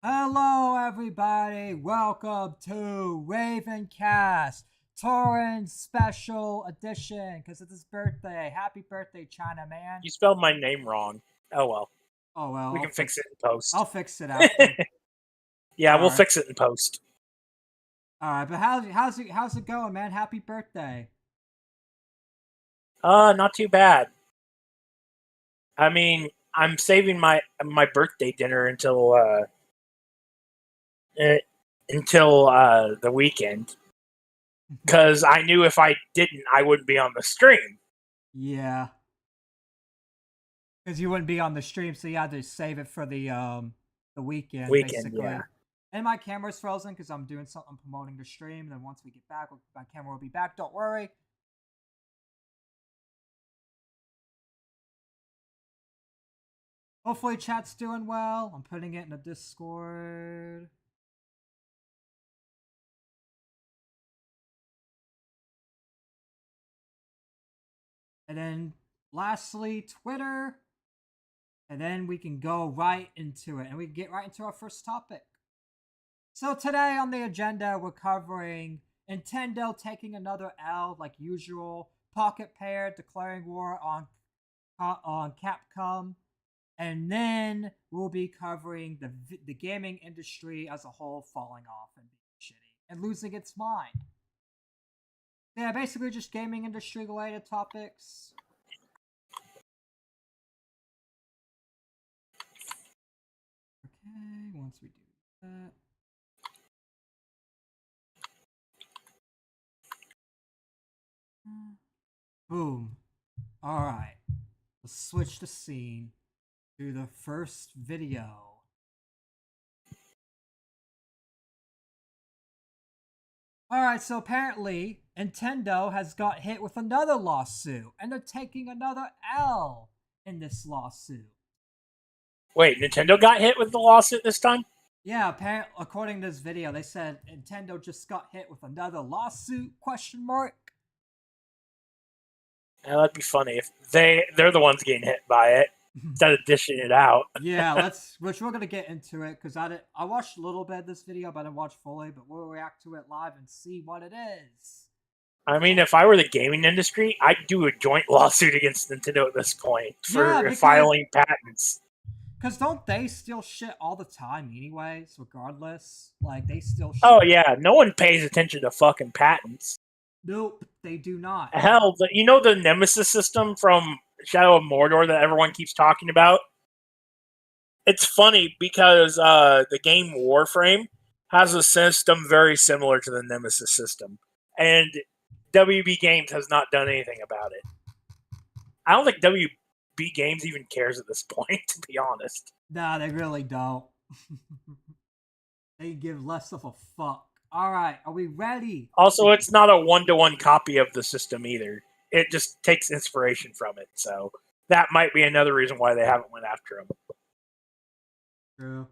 Hello, everybody. Welcome to Ravencast, Torun Special Edition, because it's his birthday. Happy birthday, China Man. You spelled my name wrong. Oh well. Oh well, We can fix it in post. I'll fix it after. Yeah, we'll fix it in post. All right, but how's it going, man? Happy birthday. Not too bad. I mean, I'm saving my birthday dinner until the weekend, because I knew if I didn't, I wouldn't be on the stream. Yeah, because you wouldn't be on the stream, so you had to save it for the weekend, basically. Yeah. And my camera's frozen because I'm doing something promoting the stream. And then once we get back, my camera will be back. Don't worry. Hopefully chat's doing well. I'm putting it in the Discord. And then lastly, Twitter. And then we can go right into it. And we can get right into our first topic. So today on the agenda, we're covering Nintendo taking another L like usual, PocketPair declaring war on Capcom, and then we'll be covering the gaming industry as a whole falling off and being shitty and losing its mind. Yeah, basically just gaming industry related topics. Okay, once we do that. Boom. Alright. Let's switch the scene to the first video. Alright, so apparently Nintendo has got hit with another lawsuit, and they're taking another L in this lawsuit. Wait, Nintendo got hit with the lawsuit this time? Yeah, apparently, according to this video, they said Nintendo just got hit with another lawsuit, question mark. Yeah, that'd be funny if they're the ones getting hit by it instead of dishing it out. Yeah, which we're gonna get into it because I watched a little bit of this video, but I didn't watch fully. But we'll react to it live and see what it is. I mean, if I were the gaming industry, I'd do a joint lawsuit against Nintendo at this point for filing patents. Because don't they steal shit all the time anyways, regardless? Like, they steal shit. Oh, yeah. No one pays attention to fucking patents. Nope, they do not. Hell, you know the Nemesis system from Shadow of Mordor that everyone keeps talking about? It's funny because the game Warframe has a system very similar to the Nemesis system. And WB Games has not done anything about it. I don't think WB Games even cares at this point, to be honest. Nah, they really don't. They give less of a fuck. Alright, are we ready? Also, it's not a one-to-one copy of the system either. It just takes inspiration from it, so that might be another reason why they haven't went after him. True.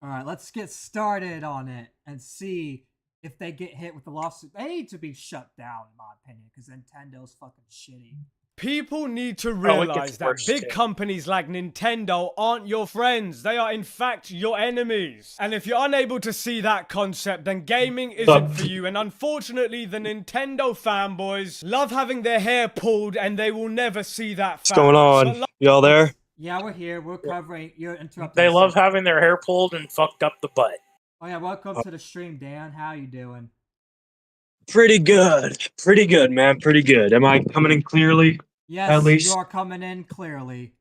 Alright, let's get started on it and see if they get hit with the lawsuit. They need to be shut down, in my opinion, because Nintendo's fucking shitty. People need to realize that big companies like Nintendo aren't your friends. They are in fact your enemies. And if you're unable to see that concept, then gaming isn't for you. And unfortunately, the Nintendo fanboys love having their hair pulled and they will never see that fact. What's going on? Y'all there? Yeah, we're here. We're covering. You're interrupting. They love having their hair pulled and fucked up the butt. Oh yeah, welcome to the stream, Dan. How you doing? Pretty good, man. Pretty good. Am I coming in clearly? Yes, at least you are coming in clearly.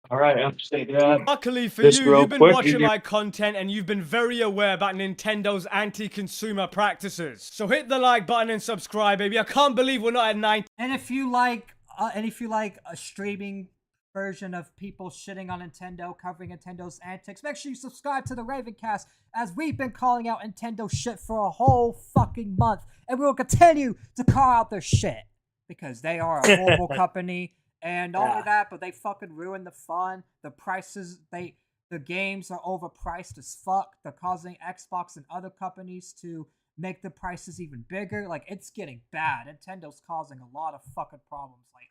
All right, I understand that. Luckily for you, you've been watching my content and you've been very aware about Nintendo's anti-consumer practices. So hit the like button and subscribe, baby. I can't believe we're not at 9. And if you like a streaming version of people shitting on Nintendo, covering Nintendo's antics, make sure you subscribe to the Ravencast, as we've been calling out Nintendo shit for a whole fucking month, and we will continue to call out their shit because they are a horrible company. And not only that, but they fucking ruin the fun. The prices, the games are overpriced as fuck. They're causing Xbox and other companies to make the prices even bigger. Like, it's getting bad. Nintendo's causing a lot of fucking problems lately.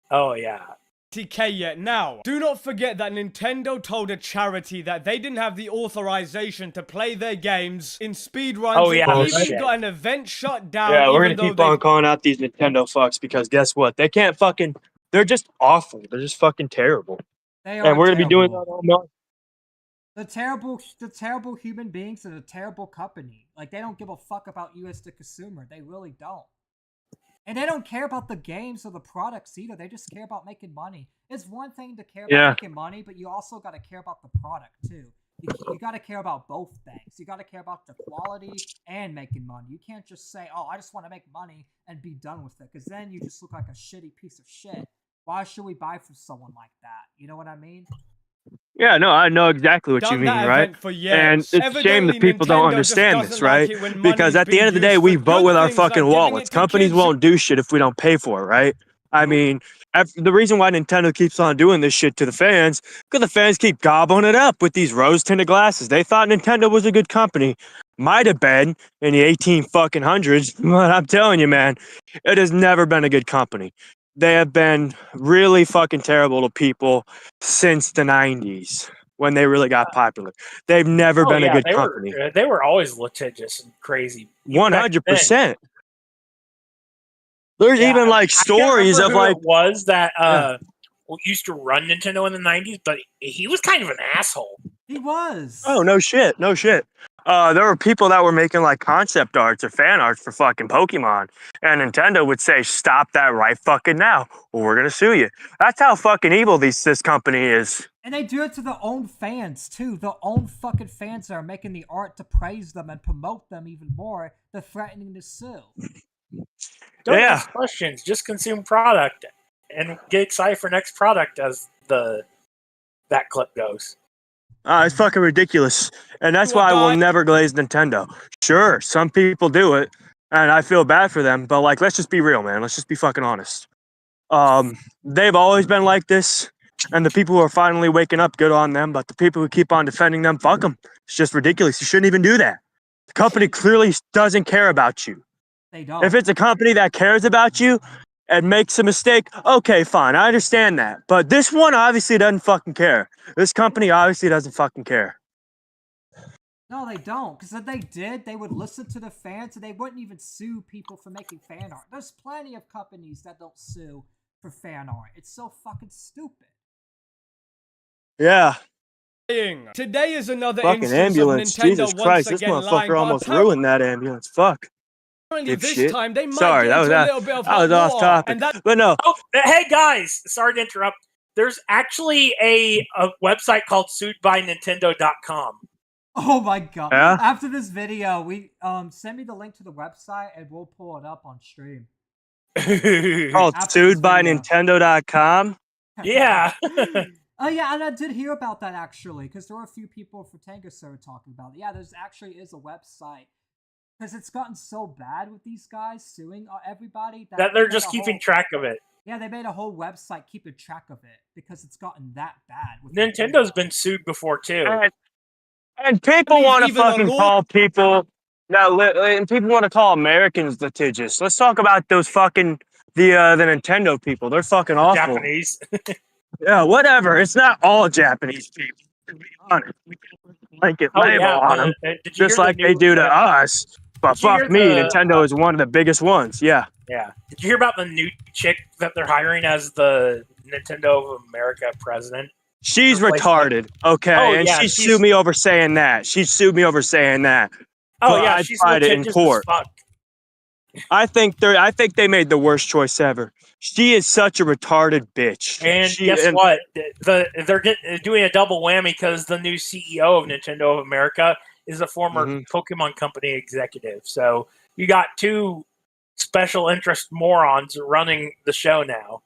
Oh, yeah. $50K yet. Now, do not forget that Nintendo told a charity that they didn't have the authorization to play their games in speedruns. Oh, yeah, and shit. even got an event shut down. Yeah, we're even gonna though keep on calling out these Nintendo fucks because guess what? They can't fucking. They're just awful. They're just fucking terrible. They are And we're gonna be doing that terrible. all month. The terrible human beings and a terrible company. Like, they don't give a fuck about you as the consumer. They really don't. And they don't care about the games or the products either. They just care about making money. It's one thing to care about making money, but you also got to care about the product too. You got to care about both things. You got to care about the quality and making money. You can't just say, "Oh, I just want to make money," and be done with it, because then you just look like a shitty piece of shit. Why should we buy from someone like that? You know what I mean? Yeah, no, I know exactly what you mean, right? And it's a shame that people don't understand this, right? Because at the end of the day, we vote with our fucking wallets. Companies won't do shit if we don't pay for it, right? I mean, the reason why Nintendo keeps on doing this shit to the fans, because the fans keep gobbling it up with these rose-tinted glasses. They thought Nintendo was a good company. Might have been in the 18 fucking hundreds, but I'm telling you, man, it has never been a good company. They have been really fucking terrible to people since the 90s when they really got popular. They've never been a good company. They were always litigious and crazy. 100%. There's even like stories of like it was that used to run Nintendo in the 90s, but he was kind of an asshole. He was. Oh, no shit. No shit. There were people that were making like concept arts or fan arts for fucking Pokemon, and Nintendo would say, "Stop that right fucking now, or we're gonna sue you." That's how fucking evil this company is. And they do it to their own fans too. Their own fucking fans that are making the art to praise them and promote them even more. They're threatening to sue. Don't ask questions. Just consume product and get excited for next product, as that clip goes. It's fucking ridiculous. And that's why I will never glaze Nintendo. Sure, some people do it, and I feel bad for them, but like, let's just be real, man. Let's just be fucking honest. They've always been like this, and the people who are finally waking up, good on them, but the people who keep on defending them, fuck them. It's just ridiculous. You shouldn't even do that. The company clearly doesn't care about you. They don't. If it's a company that cares about you and makes a mistake, okay, fine, I understand that. But this one obviously doesn't fucking care. This company obviously doesn't fucking care. No, they don't. Because if they did, they would listen to the fans and they wouldn't even sue people for making fan art. There's plenty of companies that don't sue for fan art. It's so fucking stupid. Yeah. Today is another fucking instance ambulance. of Nintendo Jesus Christ, this motherfucker almost ruined that ambulance. Fuck. This time they might Sorry, get that into a little bit of was off topic. But no. Oh, hey guys, sorry to interrupt. There's actually a website called suedbynintendo.com. Oh my god. Yeah? After this video, we send me the link to the website and we'll pull it up on stream. Called suedbynintendo.com? Yeah. Oh yeah, and I did hear about that actually, because there were a few people for Tango Server talking about it. Yeah, there's actually is a website. Because it's gotten so bad with these guys suing everybody that they're just keeping track of it. Yeah, they made a whole website keeping track of it because it's gotten that bad. Nintendo's been sued before too. And people want to fucking call people and people want to call Americans litigious. Let's talk about those fucking the Nintendo people. They're fucking awful. Japanese. Yeah, whatever. It's not all Japanese people, to be honest. We can't put a blanket label on them, just like they do to us. But fuck me, Nintendo is one of the biggest ones. Yeah. Yeah. Did you hear about the new chick that they're hiring as the Nintendo of America president? She's retarded. Okay. Oh, and yeah, she sued me over saying that. She sued me over saying that. Oh, but yeah. I She's tried it in court. As fuck. I think they made the worst choice ever. She is such a retarded bitch. And guess what? They're doing a double whammy because the new CEO of Nintendo of America is a former Pokemon Company executive. So you got two special interest morons running the show now.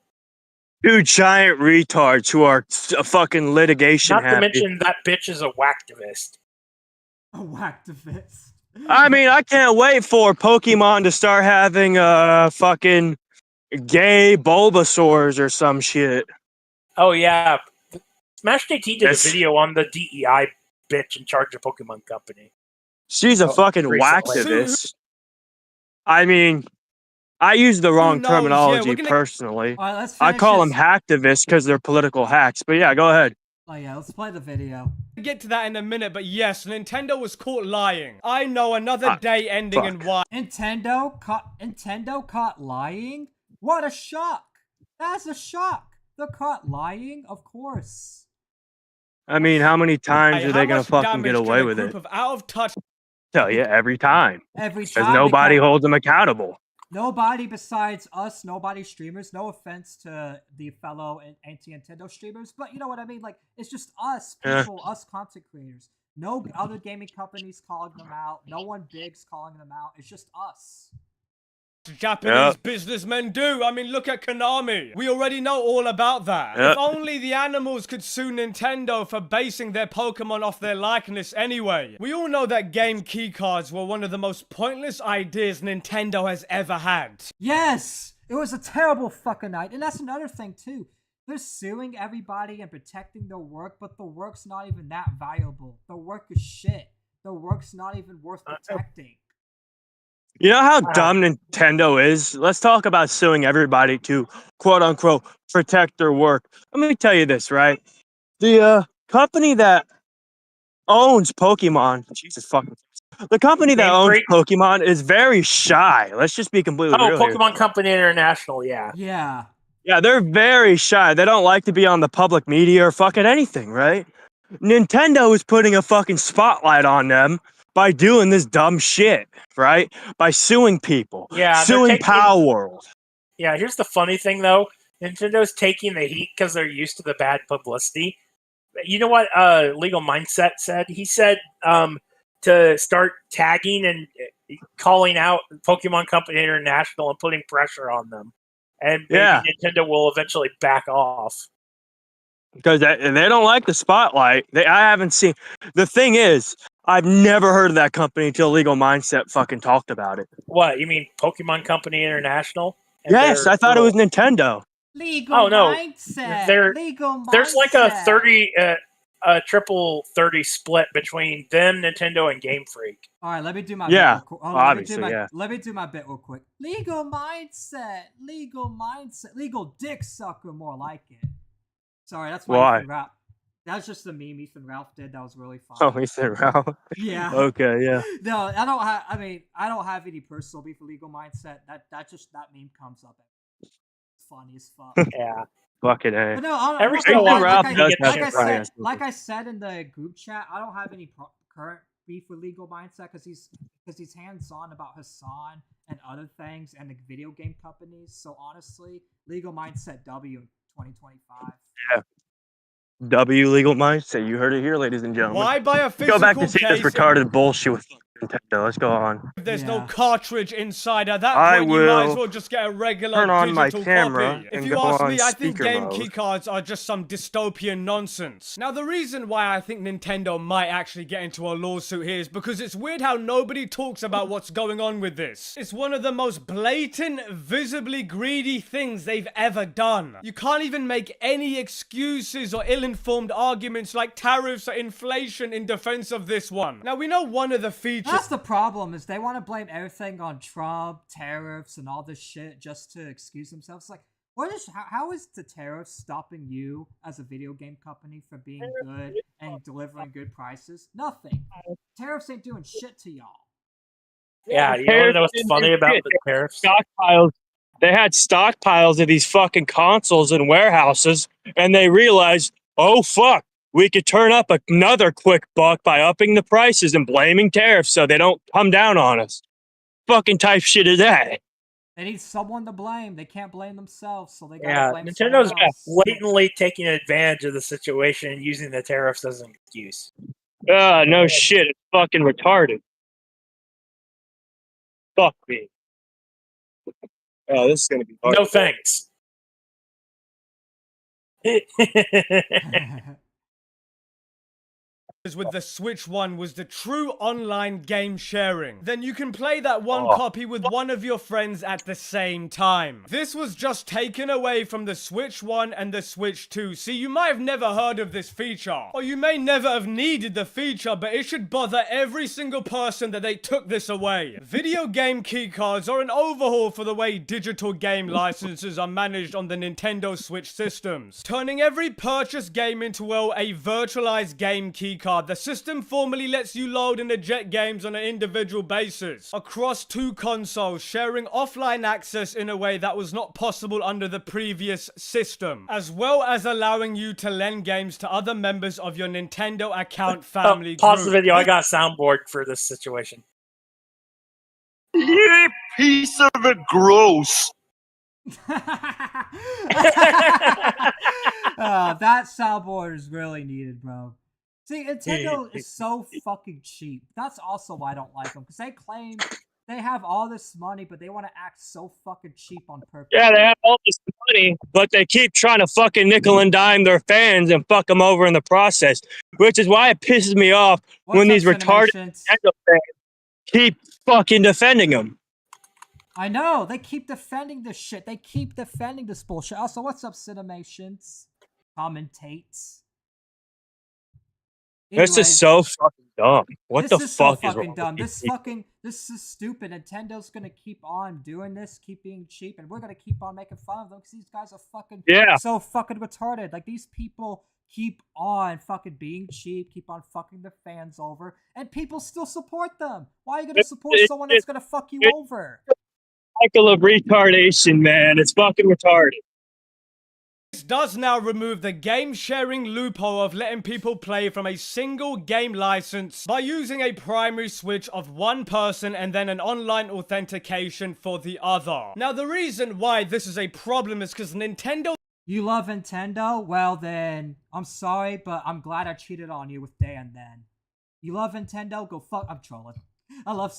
Two giant retards who are a fucking litigation happy. Not to mention that bitch is a whacktivist. A whacktivist. I mean, I can't wait for Pokemon to start having fucking gay Bulbasaurs or some shit. Oh yeah, Smash JT did a video on the DEI bitch in charge of Pokemon Company. She's a fucking whacktivist. I mean, I use the wrong terminology personally. I call them hacktivists because they're political hacks. But yeah, go ahead. Oh yeah, let's play the video. We'll get to that in a minute, but yes, Nintendo was caught lying. I know, another day ending in Y. Nintendo caught lying? What a shock! That's a shock. They're caught lying, of course. I mean, how many times are they gonna fucking get away with it? Out of touch. Tell you every time. Every time. Because nobody holds them accountable. Nobody besides us, nobody streamers. No offense to the fellow anti-Nintendo streamers, but you know what I mean? Like, it's just us people, us content creators. No other gaming companies calling them out. No one big's calling them out. It's just us. Japanese businessmen do. I mean, look at Konami. We already know all about that. If only the animals could sue Nintendo for basing their Pokemon off their likeness anyway. We all know that game keycards were one of the most pointless ideas Nintendo has ever had. Yes! It was a terrible fucking night. And that's another thing, too. They're suing everybody and protecting their work, but the work's not even that valuable. The work is shit. The work's not even worth protecting. You know how dumb Nintendo is? Let's talk about suing everybody to, quote unquote, protect their work. Let me tell you this, right? The company that owns Pokemon, Jesus fucking, the company that owns Pokemon is very shy. Let's just be completely real Pokemon here. Company International, yeah. Yeah. Yeah, they're very shy. They don't like to be on the public media or fucking anything, right? Nintendo is putting a fucking spotlight on them by doing this dumb shit, right? By suing people. Yeah, suing Power World. Yeah, here's the funny thing, though. Nintendo's taking the heat because they're used to the bad publicity. You know what Legal Mindset said? He said to start tagging and calling out Pokemon Company International and putting pressure on them. And maybe Nintendo will eventually back off. Because they don't like the spotlight. I haven't seen... The thing is, I've never heard of that company until Legal Mindset fucking talked about it. What, you mean Pokemon Company International? Yes, I thought it was Nintendo. Legal Mindset. Legal Mindset. There's like a triple 30 split between them, Nintendo, and Game Freak. All right, let me do my bit real quick. Obviously, let me do my bit real quick. Legal Mindset. Legal Mindset. Legal Dick Sucker, more like it. Sorry, that's why Ethan Ralph. That's just the meme Ethan Ralph did. That was really fun. Oh, Ethan Ralph. Yeah. Okay, yeah. No, I don't have. I mean, I don't have any personal beef with Legal Mindset. That meme comes up. It's funny as fuck. Yeah. Fucking A. But no, every so like I said in the group chat, I don't have any current beef with Legal Mindset because he's hands-on about Hassan and other things and the video game companies. So honestly, Legal Mindset W in 2025. Yeah. W Legal Mindset. You heard it here, ladies and gentlemen. Why buy a physical Go back to see this retarded bullshit with Nintendo. Let's go on. If there's no cartridge inside, at that point you might as well just get a regular turn on digital my camera copy. and If you go ask on me, I think game mode. keycards are just some dystopian nonsense. Now, the reason why I think Nintendo might actually get into a lawsuit here is because it's weird how nobody talks about what's going on with this. It's one of the most blatant, visibly greedy things they've ever done. You can't even make any excuses or ill-informed arguments like tariffs or inflation in defense of this one. Now, we know one of the features... That's the problem, is they want to blame everything on Trump, tariffs, and all this shit just to excuse themselves. Like, how is the tariffs stopping you as a video game company from being good and delivering good prices? Nothing. Tariffs ain't doing shit to y'all. Yeah, you want to know what's funny about the tariffs? Stockpiles. They had stockpiles of these fucking consoles in warehouses, and they realized, oh fuck, we could turn up another quick buck by upping the prices and blaming tariffs so they don't come down on us. Fucking type shit is that? They need someone to blame. They can't blame themselves, so they gotta blame Nintendo's someone else. blatantly taking advantage of the situation and using the tariffs as an excuse. No shit, it's fucking retarded. Fuck me. Oh, this is gonna be hard. No thanks. with the Switch 1 was the true online game sharing. Then you can play that one copy with one of your friends at the same time. This was just taken away from the Switch 1 and the Switch 2. See, you might have never heard of this feature, or you may never have needed the feature, but it should bother every single person that they took this away. Video game keycards are an overhaul for the way digital game licenses are managed on the Nintendo Switch systems, turning every purchased game into a virtualized game keycard. The system formally lets you load and eject games on an individual basis across two consoles, sharing offline access in a way that was not possible under the previous system, as well as allowing you to lend games to other members of your Nintendo account family group. Pause the video, I got a soundboard for this situation. You piece of a gross. That soundboard is really needed, bro. See, Nintendo is so fucking cheap. That's also why I don't like them, because they claim they have all this money, but they want to act so fucking cheap on purpose. Yeah, they have all this money, but they keep trying to fucking nickel and dime their fans and fuck them over in the process, which is why it pisses me off when these retarded Nintendo fans keep fucking defending them. I know, they keep defending this shit. They keep defending this bullshit. Also, what's up, Cinemations? Commentates. Anyways, this is so fucking dumb. What the fuck is wrong dumb? This is stupid. Nintendo's gonna keep on doing this, keep being cheap, and we're gonna keep on making fun of them because these guys are fucking so fucking retarded. Like, these people keep on fucking being cheap, keep on fucking their fans over, and people still support them. Why are you gonna support someone that's gonna fuck you over? Cycle of retardation, man. It's fucking retarded. This does now remove the game sharing loophole of letting people play from a single game license by using a primary switch of one person and then an online authentication for the other. Now, the reason why this is a problem is because Nintendo... You love Nintendo? Well then, I'm sorry, but I'm glad I cheated on you with Dan then. You love Nintendo? Go fuck... I'm trolling. I like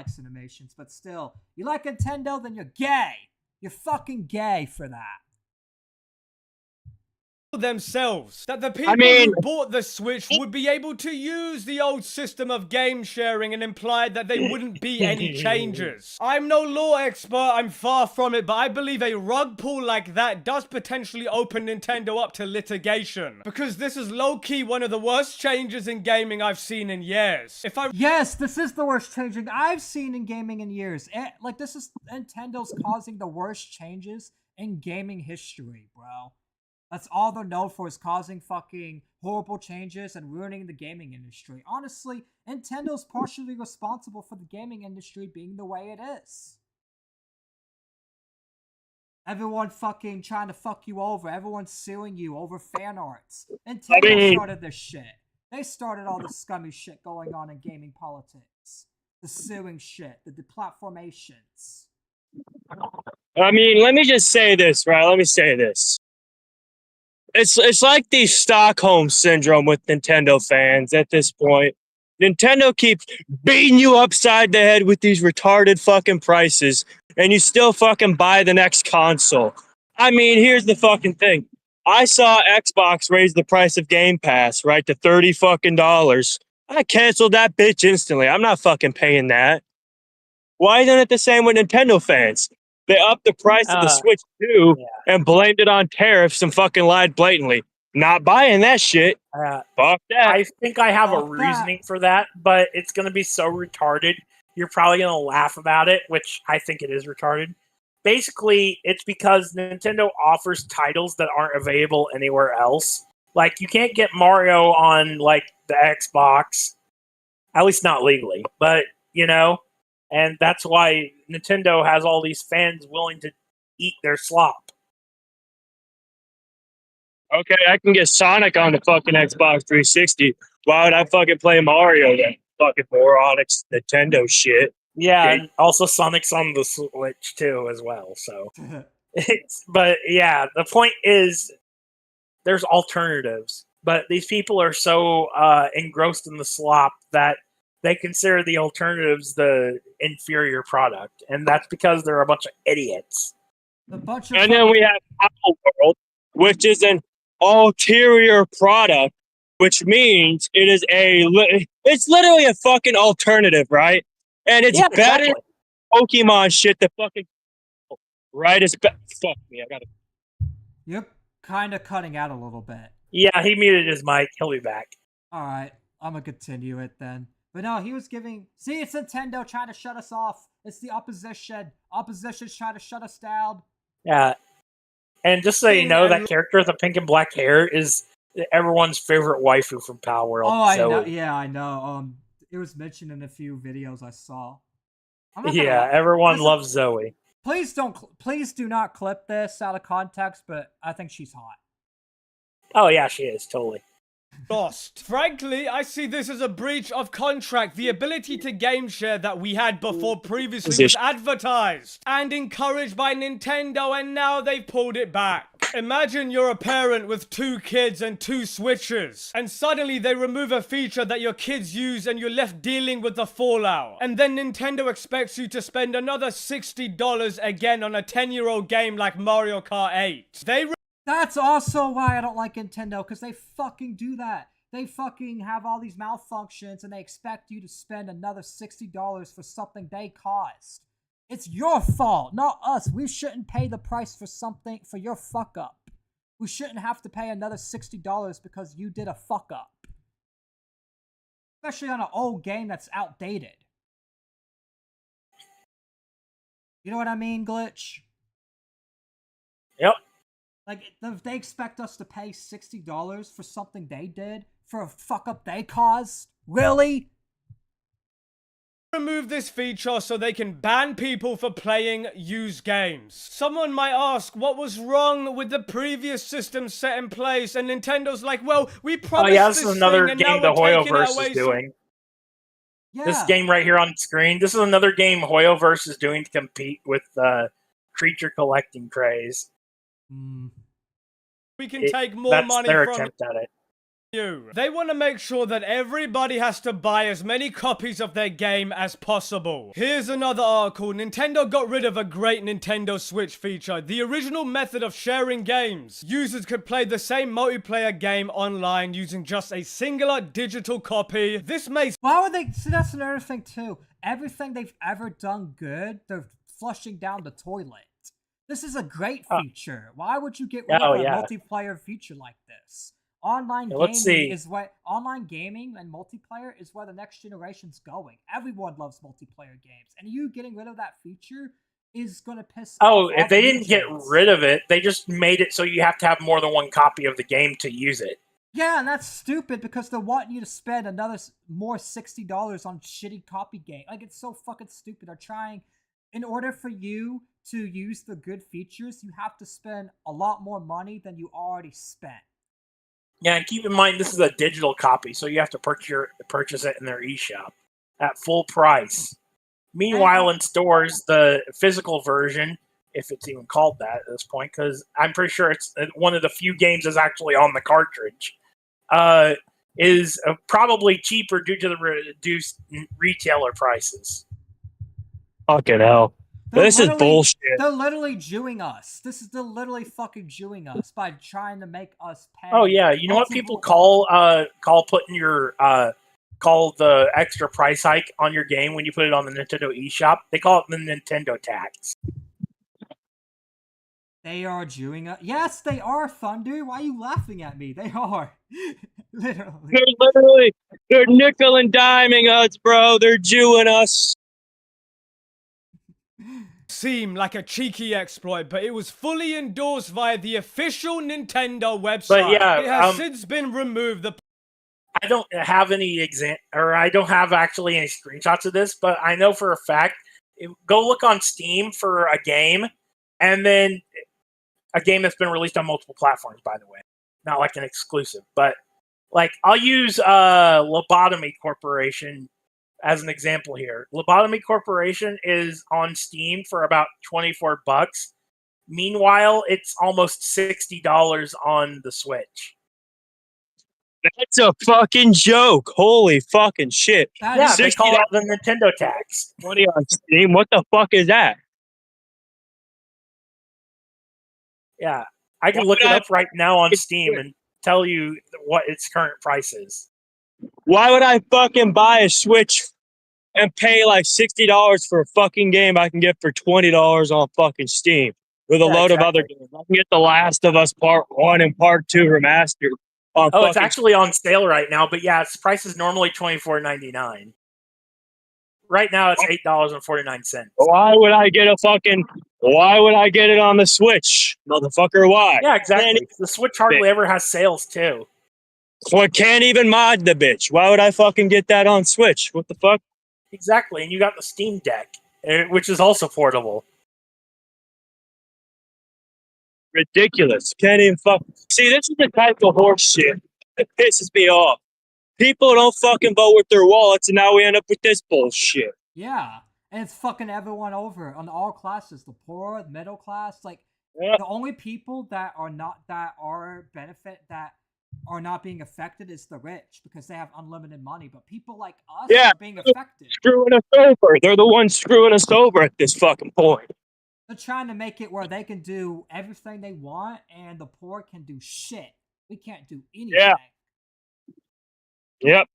Cinemations, but still, you like Nintendo, then you're gay. You're fucking gay for that. Themselves that the people who bought the Switch would be able to use the old system of game sharing and implied that there wouldn't be any changes. I'm no law expert, I'm far from it, but I believe a rug pull like that does potentially open Nintendo up to litigation, because this is low-key one of the worst changes in gaming I've seen in years. Yes, this is the worst changing I've seen in gaming in years. Like, this is Nintendo's causing the worst changes in gaming history, bro. That's all they're known for, is causing fucking horrible changes and ruining the gaming industry. Honestly, Nintendo's partially responsible for the gaming industry being the way it is. Everyone fucking trying to fuck you over. Everyone's suing you over fan arts. Nintendo started this shit. They started all this scummy shit going on in gaming politics. The suing shit, the deplatformations. I mean, let me just say this, right? Let me say this. It's like the Stockholm syndrome with Nintendo fans at this point. Nintendo keeps beating you upside the head with these retarded fucking prices, and you still fucking buy the next console. I mean, here's the fucking thing. I saw Xbox raise the price of Game Pass, right, to $30 fucking. I canceled that bitch instantly. I'm not fucking paying that. Why isn't it the same with Nintendo fans? They upped the price of the Switch 2 and blamed it on tariffs and fucking lied blatantly. Not buying that shit. Fuck that. I think I have a reasoning for that, but it's going to be so retarded. You're probably going to laugh about it, which I think it is retarded. Basically, it's because Nintendo offers titles that aren't available anywhere else. Like, you can't get Mario on, like, the Xbox. At least not legally. But, you know... And that's why Nintendo has all these fans willing to eat their slop. Okay, I can get Sonic on the fucking Xbox 360. Why would I fucking play Mario then? Fucking moronics Nintendo shit. Yeah, and also Sonic's on the Switch too as well. So, but yeah, the point is there's alternatives. But these people are so engrossed in the slop that they consider the alternatives the inferior product, and that's because they're a bunch of idiots. And then we have Apple World, which is an ulterior product which means it's literally a fucking alternative, right? And it's better than Pokemon shit that fucking, right? Fuck me, I gotta. Yep, kind of cutting out a little bit. Yeah, he muted his mic. He'll be back. All right, I'm gonna continue it then. But no, he was giving. See, it's Nintendo trying to shut us off. It's the opposition. Opposition's trying to shut us down. Yeah, and just so you know, that character with the pink and black hair is everyone's favorite waifu from Power World. Oh, I know. Yeah, I know. It was mentioned in a few videos I saw. Yeah, everyone loves Zoe. Please do not clip this out of context, but I think she's hot. Oh yeah, she is, totally. Lost. Frankly, I see this as a breach of contract. The ability to game share that we had before previously was advertised and encouraged by Nintendo, and now they've pulled it back. Imagine you're a parent with 2 kids and 2 Switches, and suddenly they remove a feature that your kids use and you're left dealing with the fallout. And then Nintendo expects you to spend another $60 again on a 10-year-old game like Mario Kart 8. That's also why I don't like Nintendo, because they fucking do that. They fucking have all these malfunctions and they expect you to spend another $60 for something they caused. It's your fault, not us. We shouldn't pay the price for your fuck up. We shouldn't have to pay another $60 because you did a fuck up. Especially on an old game that's outdated. You know what I mean, Glitch? Yep. Like, they expect us to pay $60 for something they did? For a fuck-up they caused? Really? Remove this feature so they can ban people for playing used games. Someone might ask, what was wrong with the previous system set in place? And Nintendo's like, well, we promised this is another game the Hoyoverse is doing. Yeah. This game right here on screen, this is another game Hoyoverse is doing to compete with creature collecting craze. We can take more money their from attempt at it. You. They want to make sure that everybody has to buy as many copies of their game as possible. Here's another article. Nintendo got rid of a great Nintendo Switch feature. The original method of sharing games. Users could play the same multiplayer game online using just a singular digital copy. This may... Why would they... See, that's another thing too. Everything they've ever done good, they're flushing down the toilet. This is a great feature. Why would you get rid of a multiplayer feature like this? Online gaming and multiplayer is where the next generation's going. Everyone loves multiplayer games, and you getting rid of that feature is gonna piss. If they didn't get rid of it, they just made it so you have to have more than one copy of the game to use it. Yeah, and that's stupid because they're wanting you to spend another more $60 on shitty copy game. Like, it's so fucking stupid. They're trying, in order for you to use the good features, you have to spend a lot more money than you already spent. Yeah, and keep in mind, this is a digital copy, so you have to purchase it in their eShop at full price. Meanwhile, in stores, the physical version, if it's even called that at this point, because I'm pretty sure it's one of the few games that's actually on the cartridge, is probably cheaper due to the reduced retailer prices. Fucking hell. This is bullshit. They're literally Jewing us. They're literally fucking Jewing us by trying to make us pay. Oh yeah, you know what people call putting your call the extra price hike on your game when you put it on the Nintendo eShop? They call it the Nintendo tax. They are Jewing us. Yes, they are, Thunder. Why are you laughing at me? They are. They're nickel and diming us, bro. They're Jewing us. Seem like a cheeky exploit, but it was fully endorsed via the official Nintendo website. But yeah, it has since been removed. I don't have any I don't have actually any screenshots of this, but I know for a fact. Go look on Steam for a game, and then a game that's been released on multiple platforms. By the way, not like an exclusive, but like I'll use Lobotomy Corporation as an example here. Lobotomy Corporation is on Steam for about $24. Meanwhile, it's almost $60 on the Switch. That's a fucking joke. Holy fucking shit. Yeah, they call it the Nintendo tax. 20 on Steam? What the fuck is that? Yeah, I can look it up right now on Steam and tell you what its current price is. Why would I fucking buy a Switch and pay like $60 for a fucking game I can get for $20 on fucking Steam with a load of other games? I can get The Last of Us Part 1 and Part 2 remastered. It's actually on sale right now, but yeah, its price is normally $24.99. Right now, it's $8.49. Why would I get it on the Switch, motherfucker? Why? Yeah, exactly. The Switch hardly ever has sales too. Well, I can't even mod the bitch. Why would I fucking get that on Switch? What the fuck? Exactly, and you got the Steam Deck, which is also portable. Ridiculous. Can't even fuck. See, this is the type of horse shit that pisses me off. People don't fucking vote with their wallets, and now we end up with this bullshit. Yeah, and it's fucking everyone over on all classes, the poor, the middle class. Like, the only people that are not being affected is the rich because they have unlimited money. But people like us are being affected. Screwing us over. They're the ones screwing us over at this fucking point. They're trying to make it where they can do everything they want, and the poor can do shit. We can't do anything. Yeah. Yep.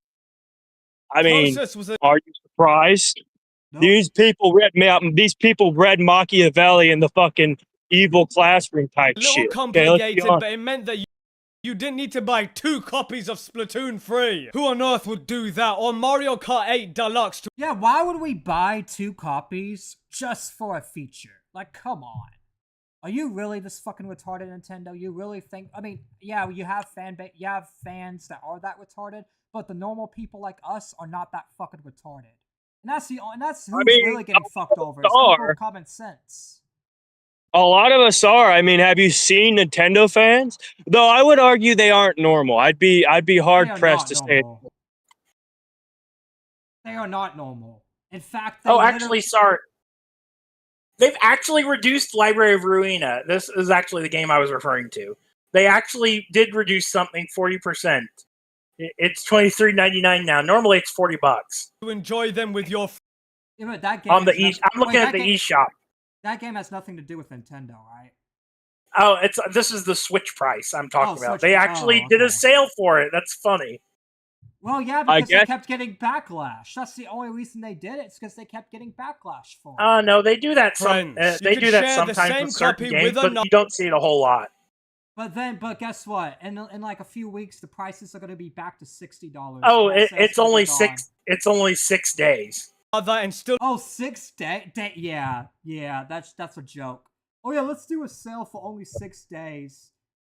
I mean, are you surprised? Nope. These people read Machiavelli in the fucking evil classroom type shit. A little complicated, but it meant that you didn't need to buy 2 copies of Splatoon 3. Who on earth would do that? Or Mario Kart 8 Deluxe. Yeah, why would we buy 2 copies just for a feature? Like, come on. Are you really this fucking retarded, Nintendo? You really think... I mean, yeah, you have fans that are that retarded, but the normal people like us are not that fucking retarded. And that's who's really getting fucked over. It's people with common sense. A lot of us are. I mean, have you seen Nintendo fans? Though I would argue they aren't normal. I'd be hard pressed to say. They are not normal. In fact, sorry. They've actually reduced Library of Ruina. This is actually the game I was referring to. They actually did reduce something 40%. It's $23.99 now. Normally it's $40. To enjoy them with your but that game on the I'm looking at the eShop. That game has nothing to do with Nintendo, right? Oh, this is the Switch price I'm talking about. They actually did a sale for it. That's funny. Well, yeah, because they kept getting backlash. That's the only reason they did it. It's because they kept getting backlash for it. No, they do that. They do that sometimes with certain games, but you don't see it a whole lot. But guess what? In like a few weeks, the prices are going to be back to $60. Oh, it's only 6. It's only 6 days. And still 6 days. Yeah. That's a joke. Oh yeah, let's do a sale for only 6 days.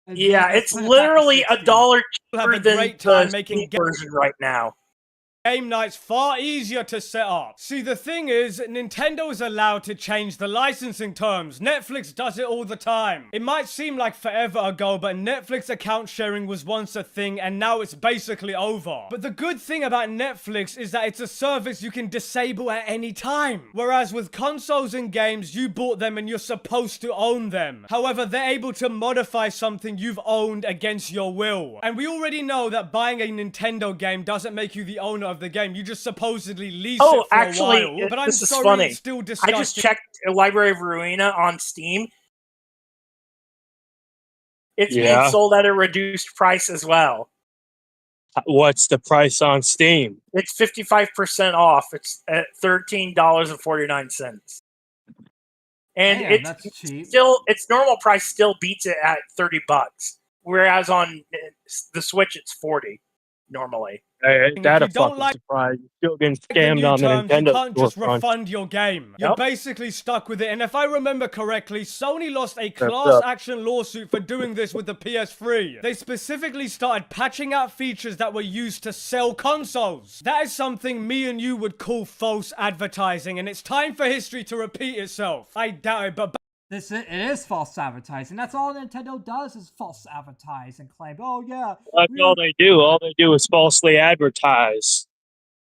Yeah, it's literally $1 cheaper than the Steam version right now. Game night's far easier to set up. See, the thing is, Nintendo is allowed to change the licensing terms. Netflix does it all the time. It might seem like forever ago, but Netflix account sharing was once a thing, and now it's basically over. But the good thing about Netflix is that it's a service you can disable at any time. Whereas with consoles and games, you bought them and you're supposed to own them. However, they're able to modify something you've owned against your will. And we already know that buying a Nintendo game doesn't make you the owner of the game. You just supposedly lease it for a while. But I'm sorry, funny. It's still disgusting. I just checked Library of Ruina on Steam. It's being sold at a reduced price as well. What's the price on Steam? It's 55% off. It's at $13.49. And its normal price still beats it at $30. Whereas on the Switch it's $40 normally. That a fucking surprise. You're still getting scammed on the Nintendo. You can't just refund your game. You're basically stuck with it. And if I remember correctly, Sony lost a class action lawsuit for doing this with the PS3. They specifically started patching out features that were used to sell consoles. That is something me and you would call false advertising, and it's time for history to repeat itself. I doubt it, but it is false advertising. That's all Nintendo does is false advertise and claim, oh yeah. That's all they do. All they do is falsely advertise.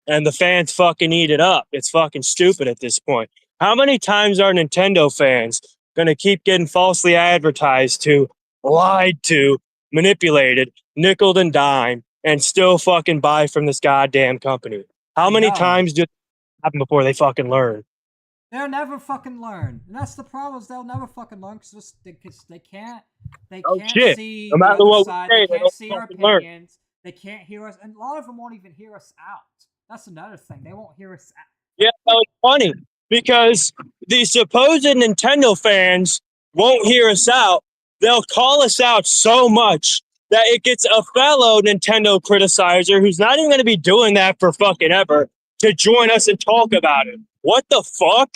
And the fans fucking eat it up. It's fucking stupid at this point. How many times are Nintendo fans going to keep getting falsely advertised to, lied to, manipulated, nickeled and dimed, and still fucking buy from this goddamn company? How many times do it happen before they fucking learn? They'll never fucking learn. And that's the problem, is they'll never fucking learn because they can't see no the matter other what side. we say, They can't see our fucking learn. opinions. They can't hear us. And a lot of them won't even hear us out. That's another thing. They won't hear us out. Yeah, that was funny because the supposed Nintendo fans won't hear us out. They'll call us out so much that it gets a fellow Nintendo criticizer who's not even going to be doing that for fucking ever to join us and talk about it. What the fuck?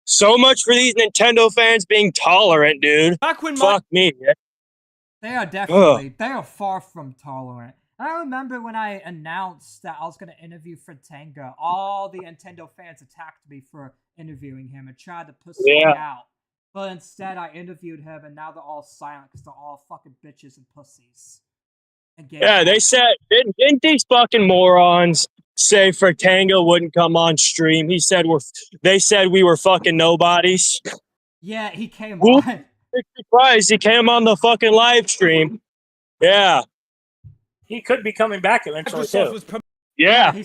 So much for these Nintendo fans being tolerant, dude. Fuck me. They are definitely, they are far from tolerant. I remember when I announced that I was going to interview Fratanga, all the Nintendo fans attacked me for interviewing him and tried to push me out. But instead, I interviewed him, and now they're all silent because they're all fucking bitches and pussies. Yeah, they said, didn't these fucking morons say Fratanga wouldn't come on stream? They said we were fucking nobodies. Yeah, he came on. Surprised he came on the fucking live stream. Yeah. He could be coming back eventually too. Yeah. He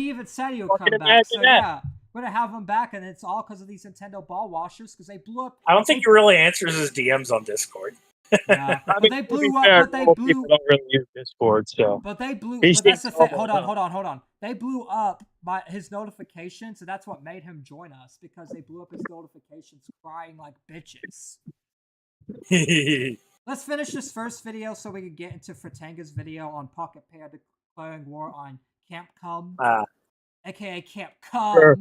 even said he would come back. So yeah, we're gonna have him back, and it's all because of these Nintendo ball washers because they blew up. I don't think he really answers his DMs on Discord. Yeah, but they blew up. But they blew. People don't really use Discord, so. But they blew. But that's the thing. Hold on. They blew up his notifications, so that's what made him join us, because they blew up his notifications, crying like bitches. Let's finish this first video so we can get into Fratanga's video on PocketPair declaring war on Capcom, aka Capcom. Sure.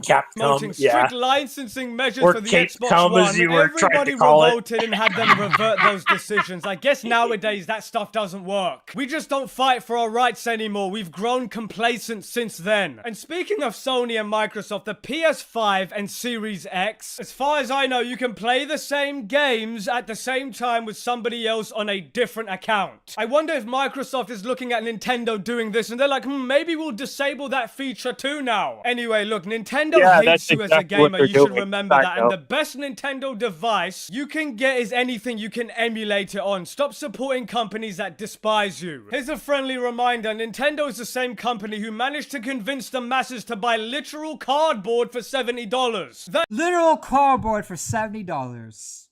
Capcom, strict licensing measures or for the Capcom, Xbox One. as you were trying to Everybody revolted and had them revert those decisions. I guess nowadays that stuff doesn't work. We just don't fight for our rights anymore. We've grown complacent since then. And speaking of Sony and Microsoft, the PS5 and Series X, as far as I know, you can play the same games at the same time with somebody else on a different account. I wonder if Microsoft is looking at Nintendo doing this and they're like, maybe we'll disable that feature too now. Anyway, look, Nintendo hates you as a gamer, you should remember that. And the best Nintendo device you can get is anything you can emulate it on. Stop supporting companies that despise you. Here's a friendly reminder, Nintendo is the same company who managed to convince the masses to buy literal cardboard for $70. Literal cardboard for $70.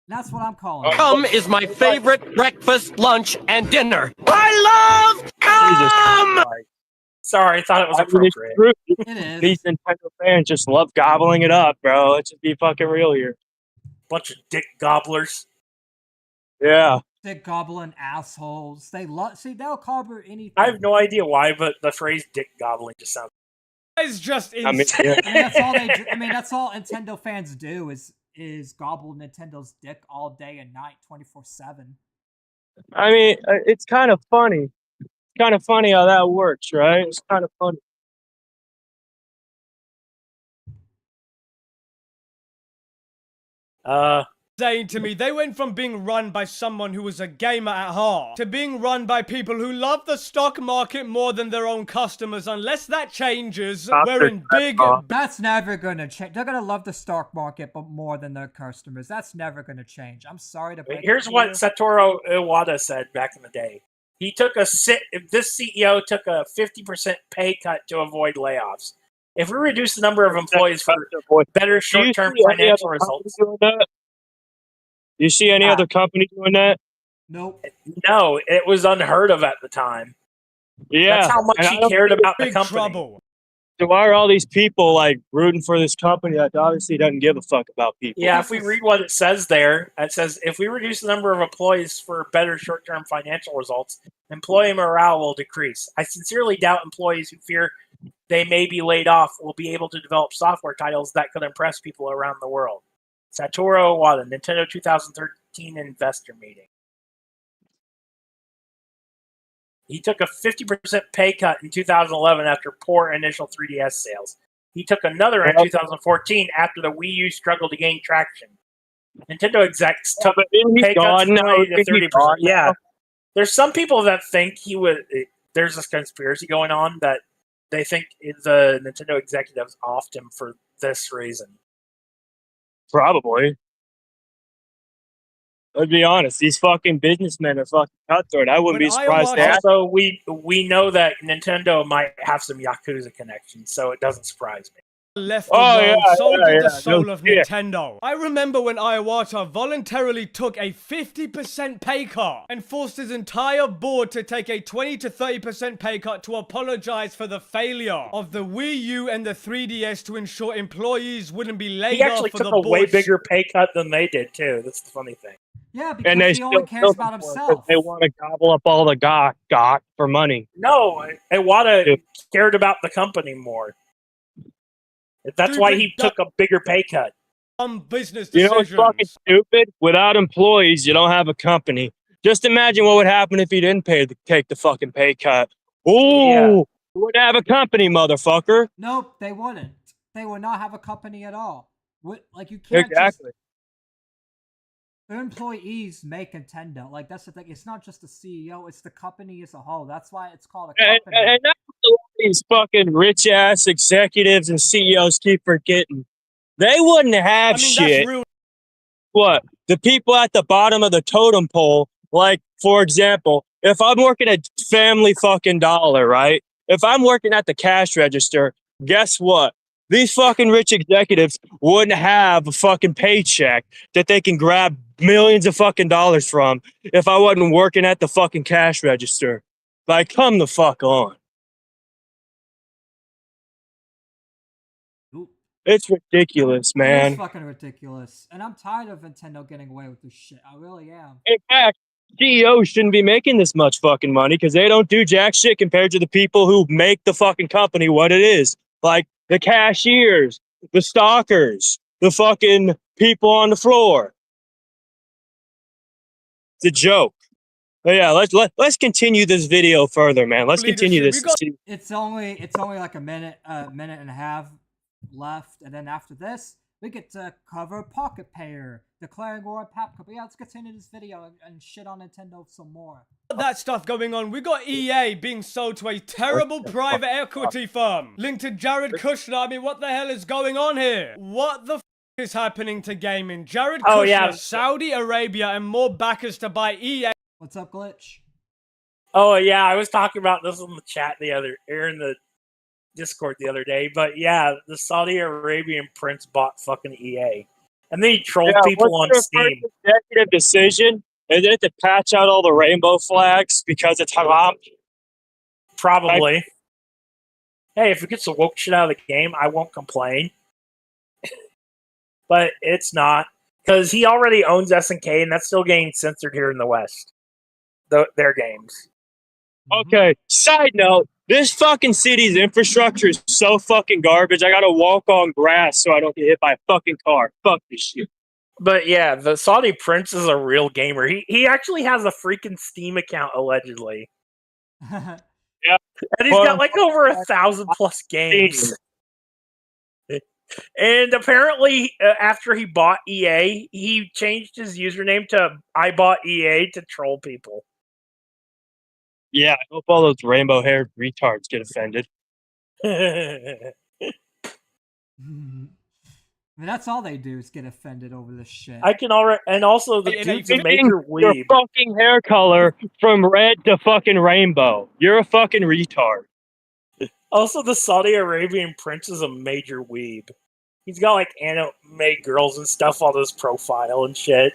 That's what I'm calling it. Cum is my favorite breakfast, lunch, and dinner. I love cum! Sorry, I thought it was appropriate. It is. These Nintendo fans just love gobbling it up, bro. Let's just be fucking real here. Bunch of dick gobblers. Yeah. Dick gobbling assholes. They'll cover anything. I have no idea why, but the phrase dick gobbling just sounds... It's just insane. That's all they do. I mean, that's all Nintendo fans do is gobble Nintendo's dick all day and night, 24/7. I mean, it's kind of funny. Kind of funny how that works, right? It's kind of funny. Saying to me, they went from being run by someone who was a gamer at heart to being run by people who love the stock market more than their own customers. Unless that changes, we're in big... That's never gonna change. They're gonna love the stock market but more than their customers. That's never gonna change. I'm sorry to break it. Here's what Satoru Iwata said back in the day. He took this CEO took a 50% pay cut to avoid layoffs. If we reduce the number of employees for better short-term financial results... Do you see any other company doing that? Nope. No, it was unheard of at the time. Yeah. That's how much he cared about the company. Trouble. So why are all these people like rooting for this company that obviously doesn't give a fuck about people? Yeah, if we read what it says there, it says, if we reduce the number of employees for better short-term financial results, employee morale will decrease. I sincerely doubt employees who fear they may be laid off will be able to develop software titles that could impress people around the world. Satoru Iwata, Nintendo 2013 investor meeting. He took a 50% pay cut in 2011 after poor initial 3DS sales. He took another in 2014 after the Wii U struggled to gain traction. Nintendo execs took pay cuts from 20 to 30%. Yeah. There's some people that think he would... There's this conspiracy going on that they think the Nintendo executives offed him for this reason. Probably. Let's be honest, these fucking businessmen are fucking cutthroat. I wouldn't be surprised. Also, we know that Nintendo might have some Yakuza connections, so it doesn't surprise me. left the world, so did the soul of shit. Nintendo. I remember when Iwata voluntarily took a 50% pay cut and forced his entire board to take a 20 to 30% pay cut to apologize for the failure of the Wii U and the 3DS to ensure employees wouldn't be laid off for the board. He actually took a way bigger pay cut than they did, too. That's the funny thing. Yeah, because he only cares about himself. They want to gobble up all the gawk for money. No, Iwata cared about the company more. That's why he took a bigger pay cut. Business decisions. You know what's fucking stupid? Without employees, you don't have a company. Just imagine what would happen if you didn't take the fucking pay cut. Ooh, you wouldn't have a company, motherfucker. Nope, they wouldn't. They would not have a company at all. Like, you can't exactly. Their employees make Nintendo. Like, that's the thing. It's not just the CEO, it's the company as a whole. That's why it's called a company. And that's what these fucking rich-ass executives and CEOs keep forgetting. They wouldn't have shit. What? The people at the bottom of the totem pole, like, for example, if I'm working at Family fucking Dollar, right? If I'm working at the cash register, guess what? These fucking rich executives wouldn't have a fucking paycheck that they can grab millions of fucking dollars from if I wasn't working at the fucking cash register. Like, come the fuck on. Oop. It's ridiculous, man. It's fucking ridiculous. And I'm tired of Nintendo getting away with this shit. I really am. In fact, CEOs shouldn't be making this much fucking money because they don't do jack shit compared to the people who make the fucking company what it is. Like, the cashiers, the stalkers, the fucking people on the floor. It's a joke. But yeah, let's continue this video further, man. Let's continue this. It's only like a minute and a half left, and then after this, we get to cover PocketPair, declaring war on Capcom. But yeah, let's continue this video and shit on Nintendo some more. That stuff going on. We got EA being sold to a terrible private equity firm linked to Jared Kushner. I mean, what the hell is going on here? What the f is happening to gaming? Jared Kushner, Saudi Arabia, and more backers to buy EA. What's up, Glitch? Oh yeah, I was talking about this in the chat in the Discord the other day. But yeah, the Saudi Arabian prince bought fucking EA, and then he trolled people on Steam. Executive decision. Is it to patch out all the rainbow flags because it's haram? Probably. Hey, if it gets the woke shit out of the game, I won't complain. But it's not. Because he already owns SNK, and that's still getting censored here in the West. Their games. Okay, side note. This fucking city's infrastructure is so fucking garbage. I gotta walk on grass so I don't get hit by a fucking car. Fuck this shit. But yeah, the Saudi prince is a real gamer. He actually has a freaking Steam account, allegedly. Yeah. And he's got like over 1,000+ games. And apparently, after he bought EA, he changed his username to I bought EA to troll people. Yeah, I hope all those rainbow-haired retards get offended. I mean, that's all they do is get offended over this shit. I can already, and also the dude's a major weeb. Your fucking hair color from red to fucking rainbow. You're a fucking retard. Also, the Saudi Arabian prince is a major weeb. He's got like anime girls and stuff on his profile and shit.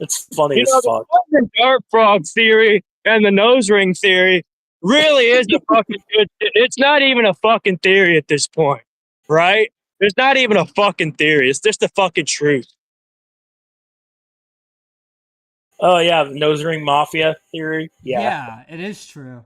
It's funny as fuck. The dart frog theory and the nose ring theory really is a fucking good. It's not even a fucking theory at this point, right? There's not even a fucking theory. It's just the fucking truth. Oh, yeah, the nose ring mafia theory. Yeah, it is true.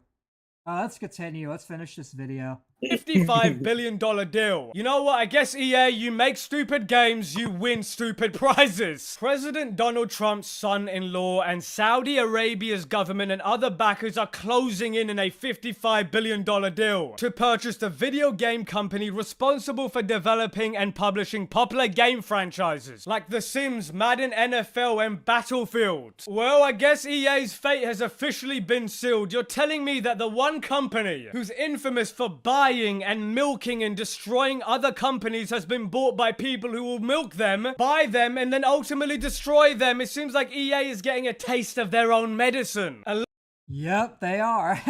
Let's continue. Let's finish this video. $55 billion deal. You know what? I guess EA, you make stupid games, you win stupid prizes. President Donald Trump's son-in-law and Saudi Arabia's government and other backers are closing in a $55 billion deal to purchase the video game company responsible for developing and publishing popular game franchises like The Sims, Madden NFL, and Battlefield. Well, I guess EA's fate has officially been sealed. You're telling me that the one company who's infamous for buying and milking and destroying other companies has been bought by people who will milk them, buy them, and then ultimately destroy them. It seems like EA is getting a taste of their own medicine. Yep, they are.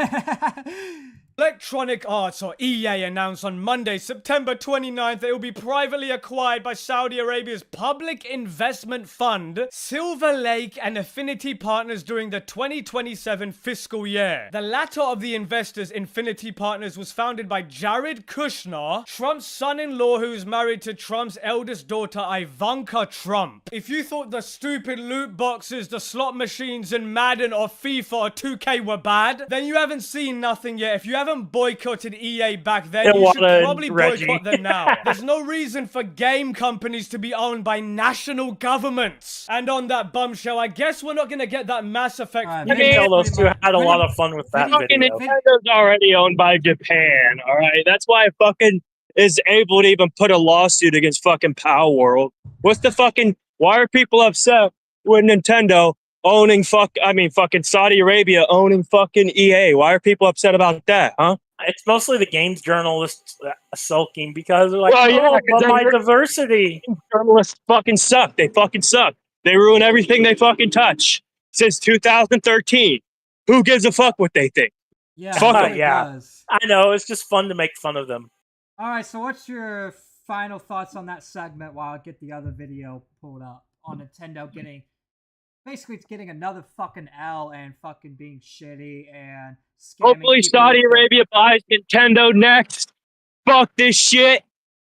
Electronic Arts, or EA, announced on Monday, September 29th, that it will be privately acquired by Saudi Arabia's public investment fund, Silver Lake and Affinity Partners during the 2027 fiscal year. The latter of the investors, Infinity Partners, was founded by Jared Kushner, Trump's son-in-law, who is married to Trump's eldest daughter, Ivanka Trump. If you thought the stupid loot boxes, the slot machines in Madden or FIFA or 2K were bad, then you haven't seen nothing yet. If you haven't boycotted EA back then, you should probably boycott them now. There's no reason for game companies to be owned by national governments. And on that bombshell, I guess we're not gonna get that Mass Effect. You can tell those two had a lot of fun with that video. Nintendo's already owned by Japan, all right? That's why it fucking is able to even put a lawsuit against fucking Power World. What's the fucking... Why are people upset with Nintendo owning fucking Saudi Arabia owning fucking EA? Why are people upset about that, huh? It's mostly the games journalists sulking because they're like, but my diversity. Journalists fucking suck. They fucking suck. They ruin everything they fucking touch since 2013. Who gives a fuck what they think? Yeah, does. I know. It's just fun to make fun of them. All right, so what's your final thoughts on that segment while I get the other video pulled up on Nintendo getting... Basically, it's getting another fucking L and fucking being shitty and scamming. Hopefully, Saudi Arabia buys Nintendo next. Fuck this shit.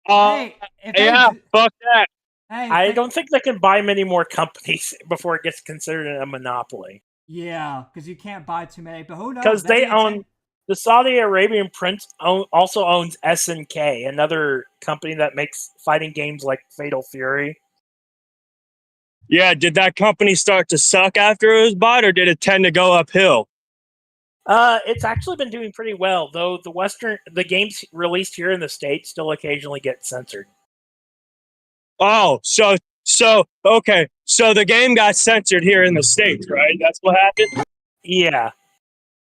Fuck that. Hey, I don't think they can buy many more companies before it gets considered a monopoly. Yeah, because you can't buy too many. But who knows? Because they own... The Saudi Arabian prince also owns SNK, another company that makes fighting games like Fatal Fury. Yeah, did that company start to suck after it was bought, or did it tend to go uphill? It's actually been doing pretty well, though the games released here in the States still occasionally get censored. Oh, so okay. So the game got censored here in the States, right? That's what happened? Yeah.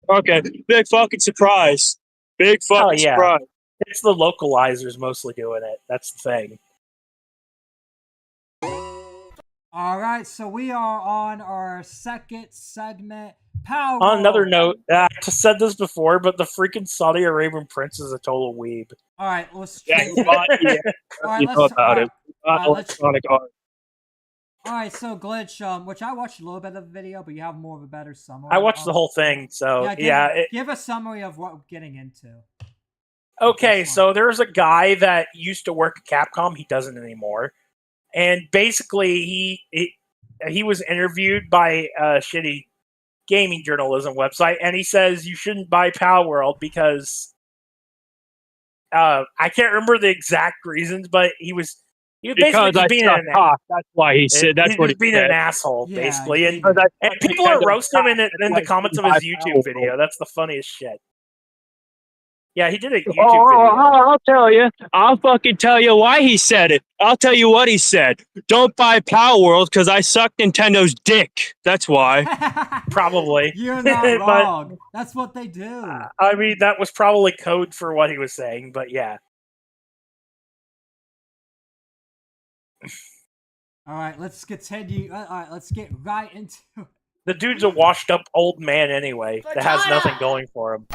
Okay. Big fucking surprise. Big fucking surprise. It's the localizers mostly doing it. That's the thing. All right, so we are on our second segment. Power. On another note, I said this before, but the freaking Saudi Arabian prince is a total weeb. All right, let's. All right, so Glitch, which I watched a little bit of the video, but you have more of a better summary. I watched the whole thing, so give a summary of what we're getting into. Okay, so there's a guy that used to work at Capcom. He doesn't anymore. And basically, he was interviewed by a shitty gaming journalism website, and he says you shouldn't buy Power World because I can't remember the exact reasons, but he was basically being an asshole. That's why he said that's what he being an asshole, basically. And people are roasting him in the comments of his YouTube video. That's the funniest shit. Yeah, he did a YouTube video. I'll tell you. I'll fucking tell you why he said it. I'll tell you what he said. Don't buy Power World because I suck Nintendo's dick. That's why. Probably. You're not wrong. That's what they do. I mean, that was probably code for what he was saying, but yeah. All right, let's continue. All right, let's get right into it. The dude's a washed-up old man anyway that has nothing going for him.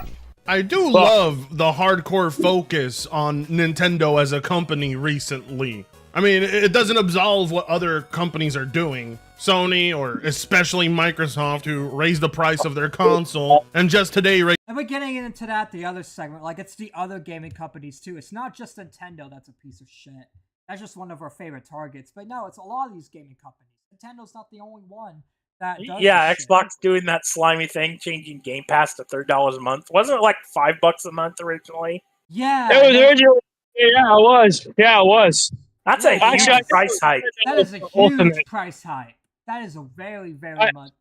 I do love the hardcore focus on Nintendo as a company recently. I mean, it doesn't absolve what other companies are doing. Sony, or especially Microsoft, who raised the price of their console, and just today... And we're getting into that, the other segment. Like, it's the other gaming companies, too. It's not just Nintendo that's a piece of shit. That's just one of our favorite targets. But no, it's a lot of these gaming companies. Nintendo's not the only one. Xbox doing that slimy thing, changing Game Pass to $3 a month. Wasn't it like $5 a month originally? Yeah. It was originally. Yeah, it was. Yeah, it was. That's a huge price hike. That is a huge price hike. That is a very, very much.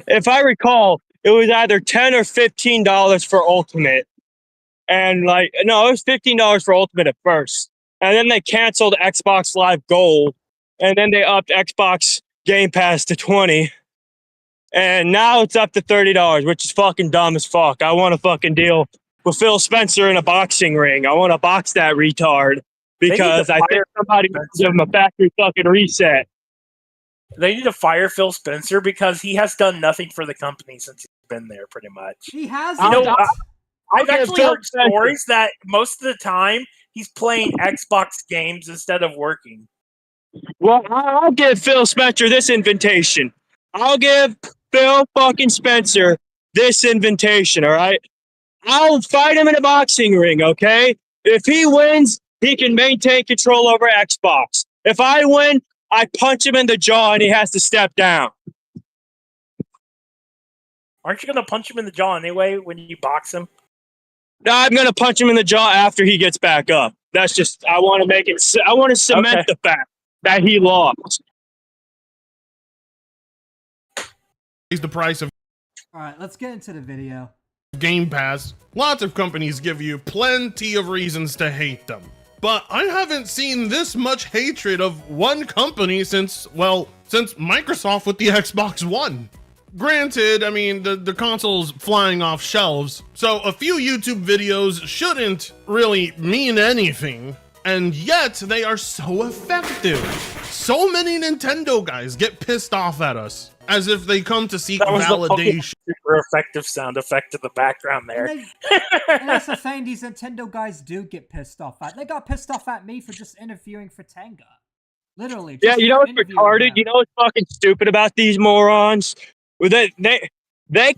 If I recall, it was either $10 or $15 for Ultimate, and it was $15 for Ultimate at first, and then they canceled Xbox Live Gold, and then they upped Xbox Game Pass to $20, and now it's up to $30, which is fucking dumb as fuck. I want a fucking deal with Phil Spencer in a boxing ring. I want to box that retard because I think somebody give him a factory fucking reset. They need to fire Phil Spencer because he has done nothing for the company since he's been there, pretty much. He has. I've actually heard stories that most of the time he's playing Xbox games instead of working. Well, I'll give Phil Spencer this invitation. I'll give Phil fucking Spencer this invitation, all right? I'll fight him in a boxing ring, okay? If he wins, he can maintain control over Xbox. If I win, I punch him in the jaw and he has to step down. Aren't you going to punch him in the jaw anyway when you box him? No, I'm going to punch him in the jaw after he gets back up. That's just, I want to make it, I want to cement the fact that he lost. Is the price of... All right, let's get into the video. Game Pass. Lots of companies give you plenty of reasons to hate them. But I haven't seen this much hatred of one company since Microsoft with the Xbox One. Granted, I mean, the console's flying off shelves, so a few YouTube videos shouldn't really mean anything, and yet they are so effective. So many Nintendo guys get pissed off at us, as if they come to seek validation. The super effective sound effect in the background there. And that's the thing, these Nintendo guys do get pissed off at. They got pissed off at me for just interviewing for Tenga. Literally. Yeah, you know what's retarded? You know what's fucking stupid about these morons? They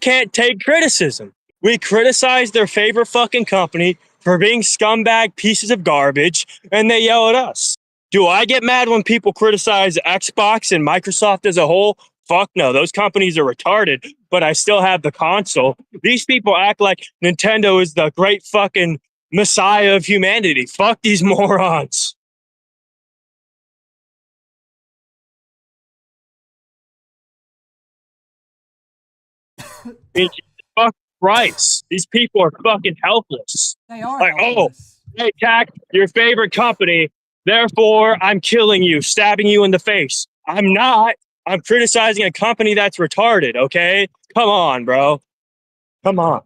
can't take criticism. We criticize their favorite fucking company for being scumbag pieces of garbage, and they yell at us. Do I get mad when people criticize Xbox and Microsoft as a whole? Fuck no, those companies are retarded, but I still have the console. These people act like Nintendo is the great fucking messiah of humanity. Fuck these morons. Fuck Christ. These people are fucking helpless. They are like, helpless. Oh, hey, Tack, your favorite company, therefore I'm killing you, stabbing you in the face. I'm not. I'm criticizing a company that's retarded, okay? Come on, bro. Come on.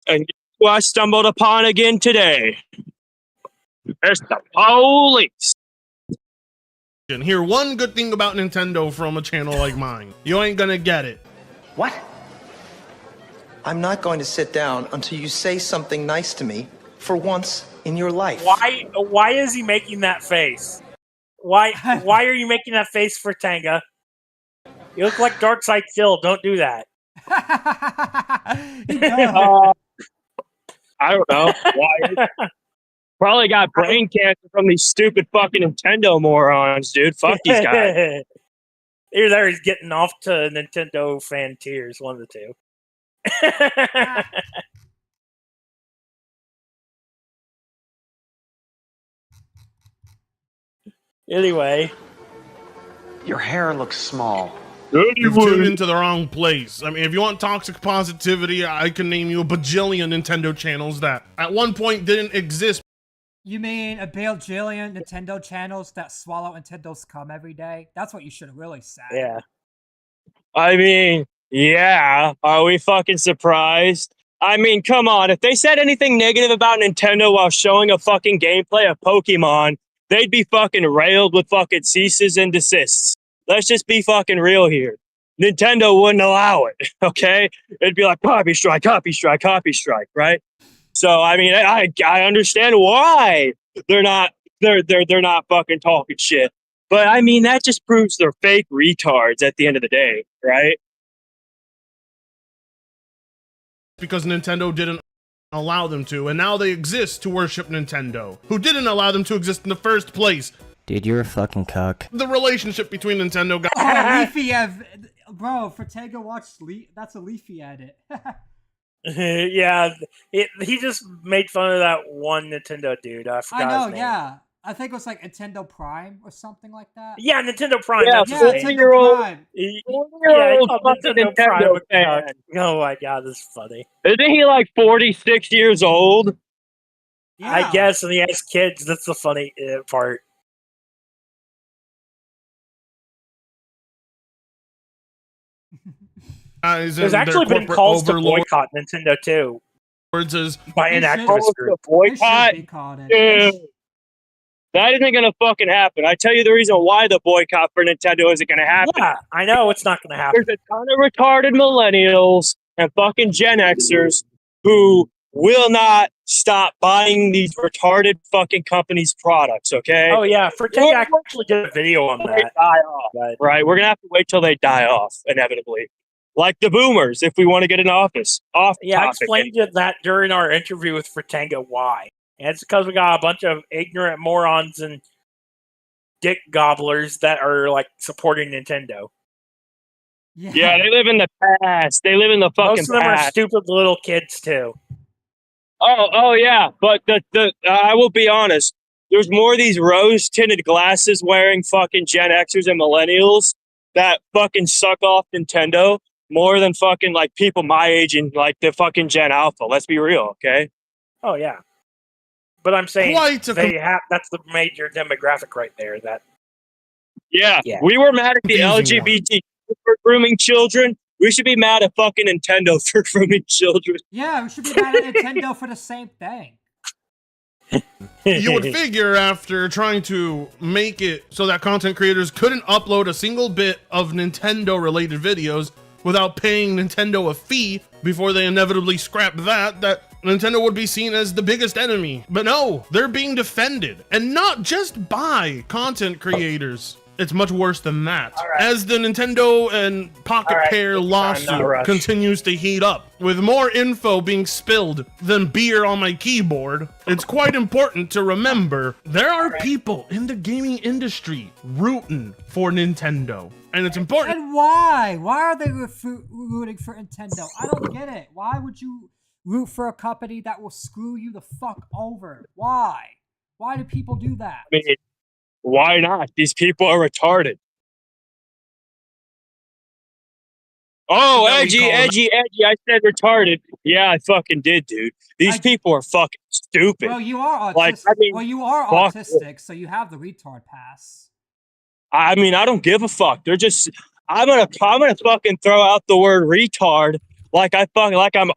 And guess who I stumbled upon again today? There's the police. And hear one good thing about Nintendo from a channel like mine. You ain't gonna get it. What? I'm not going to sit down until you say something nice to me for once in your life. Why is he making that face? Why are you making that face for Tenga? You look like Darkside Phil. Don't do that. I don't know. Why? Probably got brain cancer from these stupid fucking Nintendo morons, dude. Fuck these guys. Either there he's getting off to Nintendo fan tears, one of the two. Anyway. Your hair looks small. You've tuned into the wrong place. I mean, if you want toxic positivity, I can name you a bajillion Nintendo channels that at one point didn't exist. You mean a bajillion Nintendo channels that swallow Nintendo's cum every day? That's what you should have really said. Yeah. I mean, yeah. Are we fucking surprised? I mean, come on. If they said anything negative about Nintendo while showing a fucking gameplay of Pokemon, they'd be fucking railed with fucking ceases and desists. Let's just be fucking real here. Nintendo wouldn't allow it, okay? It'd be like copy strike, right? So I mean, I understand why they're not fucking talking shit. But I mean, that just proves they're fake retards at the end of the day, right? Because Nintendo didn't allow them to, and now they exist to worship Nintendo, who didn't allow them to exist in the first place. Dude, you're a fucking cuck. The relationship between Nintendo guys. Oh, Leafy bro, for Tega watched that's a Leafy edit. Yeah, he just made fun of that one Nintendo dude. I forgot his name. Yeah. I think it was like Nintendo Prime or something like that. Yeah, Nintendo Prime. Yeah, Nintendo Prime. Nintendo Prime fan. Oh my god, this is funny. Isn't he like 46 years old? Yeah. I guess, and he has kids. That's the funny part. There's actually been calls to boycott Nintendo too. By an activist group. Boycott? That isn't going to fucking happen. I tell you the reason why the boycott for Nintendo isn't going to happen. Yeah, I know it's not going to happen. There's a ton of retarded millennials and fucking Gen Xers who will not stop buying these retarded fucking companies' products, okay? Oh, yeah. Fortega actually did a video on that. Die off, right? We're going to have to wait till they die off, inevitably. Like the boomers, if we want to get in office. Yeah, I explained that during our interview with Fortenga why. And it's because we got a bunch of ignorant morons and dick gobblers that are, like, supporting Nintendo. Yeah, they live in the past. They live in the fucking past. Most of them are stupid little kids, too. Oh yeah. But I will be honest. There's more of these rose-tinted glasses wearing fucking Gen Xers and millennials that fucking suck off Nintendo more than fucking, like, people my age and, like, the fucking Gen Alpha. Let's be real, okay? Oh, yeah. But I'm saying that's the major demographic right there. Yeah. We were mad at the LGBT for grooming children. We should be mad at fucking Nintendo for grooming children. Yeah, we should be mad at Nintendo for the same thing. You would figure after trying to make it so that content creators couldn't upload a single bit of Nintendo-related videos without paying Nintendo a fee before they inevitably scrap that Nintendo would be seen as the biggest enemy. But no, they're being defended, and not just by content creators. It's much worse than that. Right. As the Nintendo and PocketPair lawsuit continues to heat up, with more info being spilled than beer on my keyboard, it's quite important to remember there are people in the gaming industry rooting for Nintendo. And it's important. And why? Why are they rooting for Nintendo? I don't get it. Why would you root for a company that will screw you the fuck over? Why? Why do people do that? I mean, why not? These people are retarded. Oh, edgy. I said retarded. Yeah, I fucking did, dude. These people are fucking stupid. Well, you are autistic. You are autistic, so you have the retard pass. I mean, I don't give a fuck. They're just. I'm gonna fucking throw out the word retard like I'm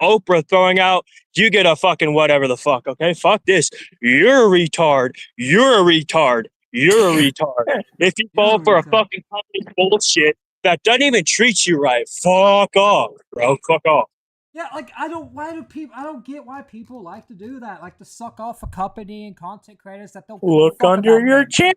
Oprah throwing out. You get a fucking whatever the fuck. Okay, fuck this. You're a retard. You're a retard. You're a retard. If you fall for a fucking company bullshit that doesn't even treat you right, fuck off, bro. Fuck off. Yeah, like I don't get why people like to do that, like to suck off a company and content creators that don't look under your chair.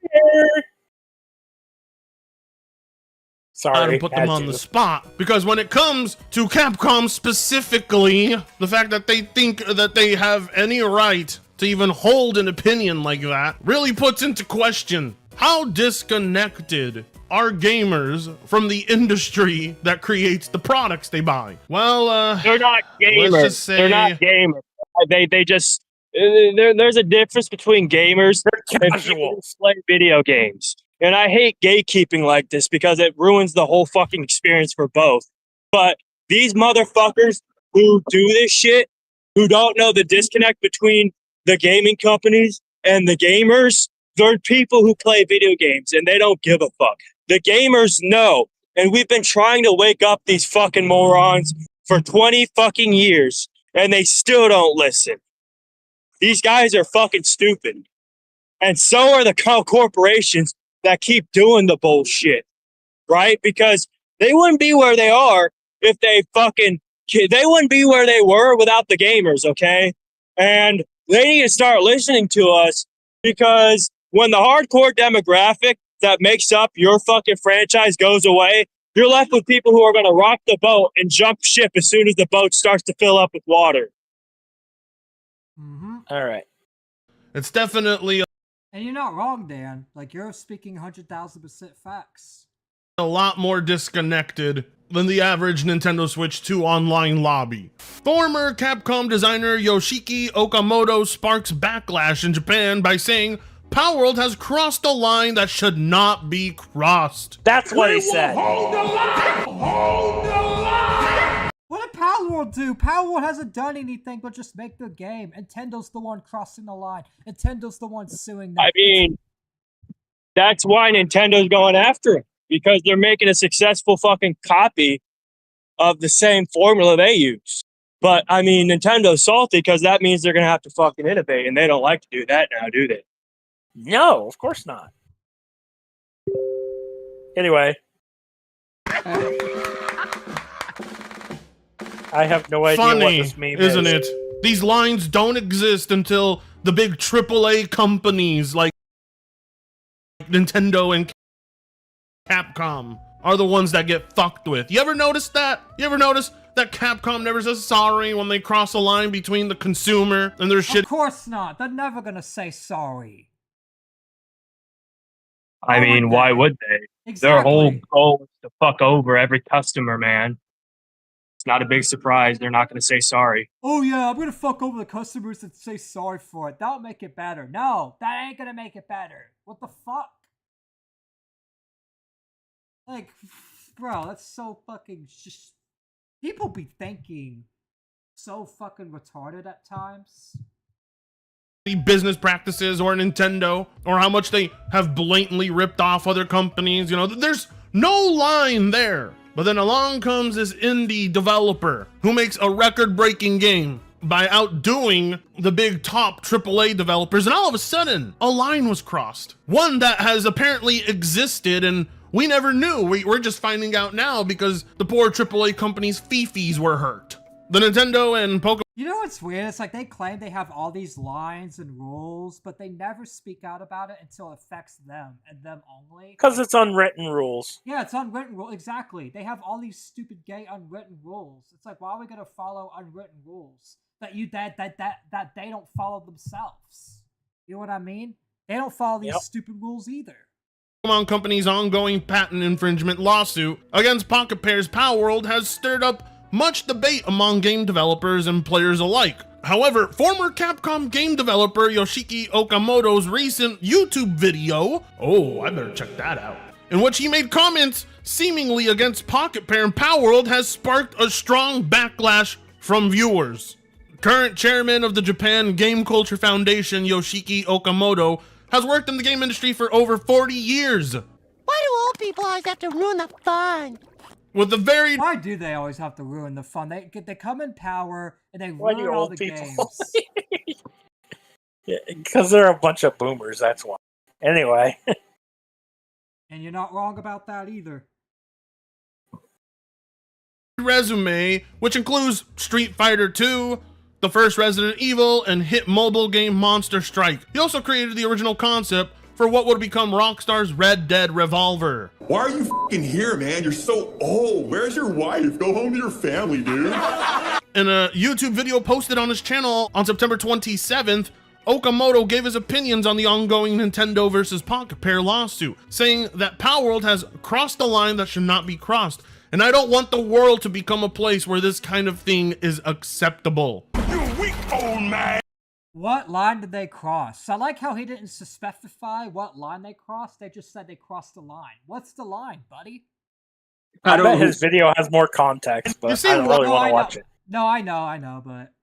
Sorry, I don't put them on the spot, because when it comes to Capcom specifically, the fact that they think that they have any right to even hold an opinion like that really puts into question how disconnected are gamers from the industry that creates the products they buy. Well, they're not gamers. Let's just say they're not gamers. They just there's a difference between gamers and people who play video games. And I hate gatekeeping like this because it ruins the whole fucking experience for both. But these motherfuckers who do this shit, who don't know the disconnect between the gaming companies and the gamers, they're people who play video games and they don't give a fuck. The gamers know. And we've been trying to wake up these fucking morons for 20 fucking years and they still don't listen. These guys are fucking stupid. And so are the corporations that keep doing the bullshit, right? Because they wouldn't be where they are if they wouldn't be where they were without the gamers, okay? And they need to start listening to us, because when the hardcore demographic that makes up your fucking franchise goes away, you're left with people who are going to rock the boat and jump ship as soon as the boat starts to fill up with water. Mm-hmm. All right. It's definitely and you're not wrong, Dan. Like, you're speaking 100,000% facts. A lot more disconnected than the average Nintendo Switch 2 online lobby. Former Capcom designer Yoshiki Okamoto sparks backlash in Japan by saying Palworld has crossed a line that should not be crossed. That's what he said. Hold the line! Hold the line! What did Palworld do? Palworld hasn't done anything but just make the game. Nintendo's the one crossing the line. Nintendo's the one suing them. I mean, that's why Nintendo's going after it, because they're making a successful fucking copy of the same formula they use. But, I mean, Nintendo's salty because that means they're going to have to fucking innovate, and they don't like to do that now, do they? No, of course not. Anyway. I have no idea what this meme is. Isn't it? These lines don't exist until the big AAA companies like Nintendo and Capcom are the ones that get fucked with. You ever notice that? You ever notice that Capcom never says sorry when they cross a line between the consumer and their shit? Of course not. They're never gonna say sorry. I mean, why would they? Exactly. Their whole goal is to fuck over every customer, man. It's not a big surprise. They're not going to say sorry. Oh yeah, I'm gonna fuck over the customers and say sorry for it. That'll make it better. No, that ain't gonna make it better. What the fuck? Like, bro, that's so fucking just... People be thinking so fucking retarded at times. Business practices or Nintendo, or how much they have blatantly ripped off other companies. You know, there's no line there. But then along comes this indie developer who makes a record-breaking game by outdoing the big top AAA developers, and all of a sudden, a line was crossed. One that has apparently existed and we never knew. We're just finding out now because the poor AAA company's fifis were hurt. The Nintendo and Pokemon... You know what's weird? It's like they claim they have all these lines and rules, but they never speak out about it until it affects them and them only. Because it's unwritten rules. Yeah, it's unwritten rules. Exactly. They have all these stupid gay unwritten rules. It's like, why are we gonna follow unwritten rules that they don't follow themselves? You know what I mean? They don't follow these stupid rules either. Pokemon Company's ongoing patent infringement lawsuit against PocketPair's Palworld has stirred up much debate among game developers and players alike. However, former Capcom game developer Yoshiki Okamoto's recent YouTube video, I better check that out, in which he made comments seemingly against PocketPair and Palworld, has sparked a strong backlash from viewers. Current chairman of the Japan Game Culture Foundation, Yoshiki Okamoto, has worked in the game industry for over 40 years. Why do old people always have to ruin the fun? With the very... Why do they always have to ruin the fun? They come in power and they ruin all the games. Yeah, because they're a bunch of boomers, that's why. Anyway. And you're not wrong about that either. Resume, which includes Street Fighter 2, the first Resident Evil, and hit mobile game Monster Strike. He also created the original concept for what would become Rockstar's Red Dead Revolver. Why are you fucking here, man? You're so old. Where's your wife? Go home to your family, dude. In a YouTube video posted on his channel on September 27th, Okamoto gave his opinions on the ongoing Nintendo versus PocketPair lawsuit, saying that Palworld has crossed a line that should not be crossed, and I don't want the world to become a place where this kind of thing is acceptable. You weak old man. What line did they cross? I like how he didn't specify what line they crossed. They just said they crossed the line. What's the line, buddy? I bet his video has more context, but I don't really want to watch it. No, I know, but...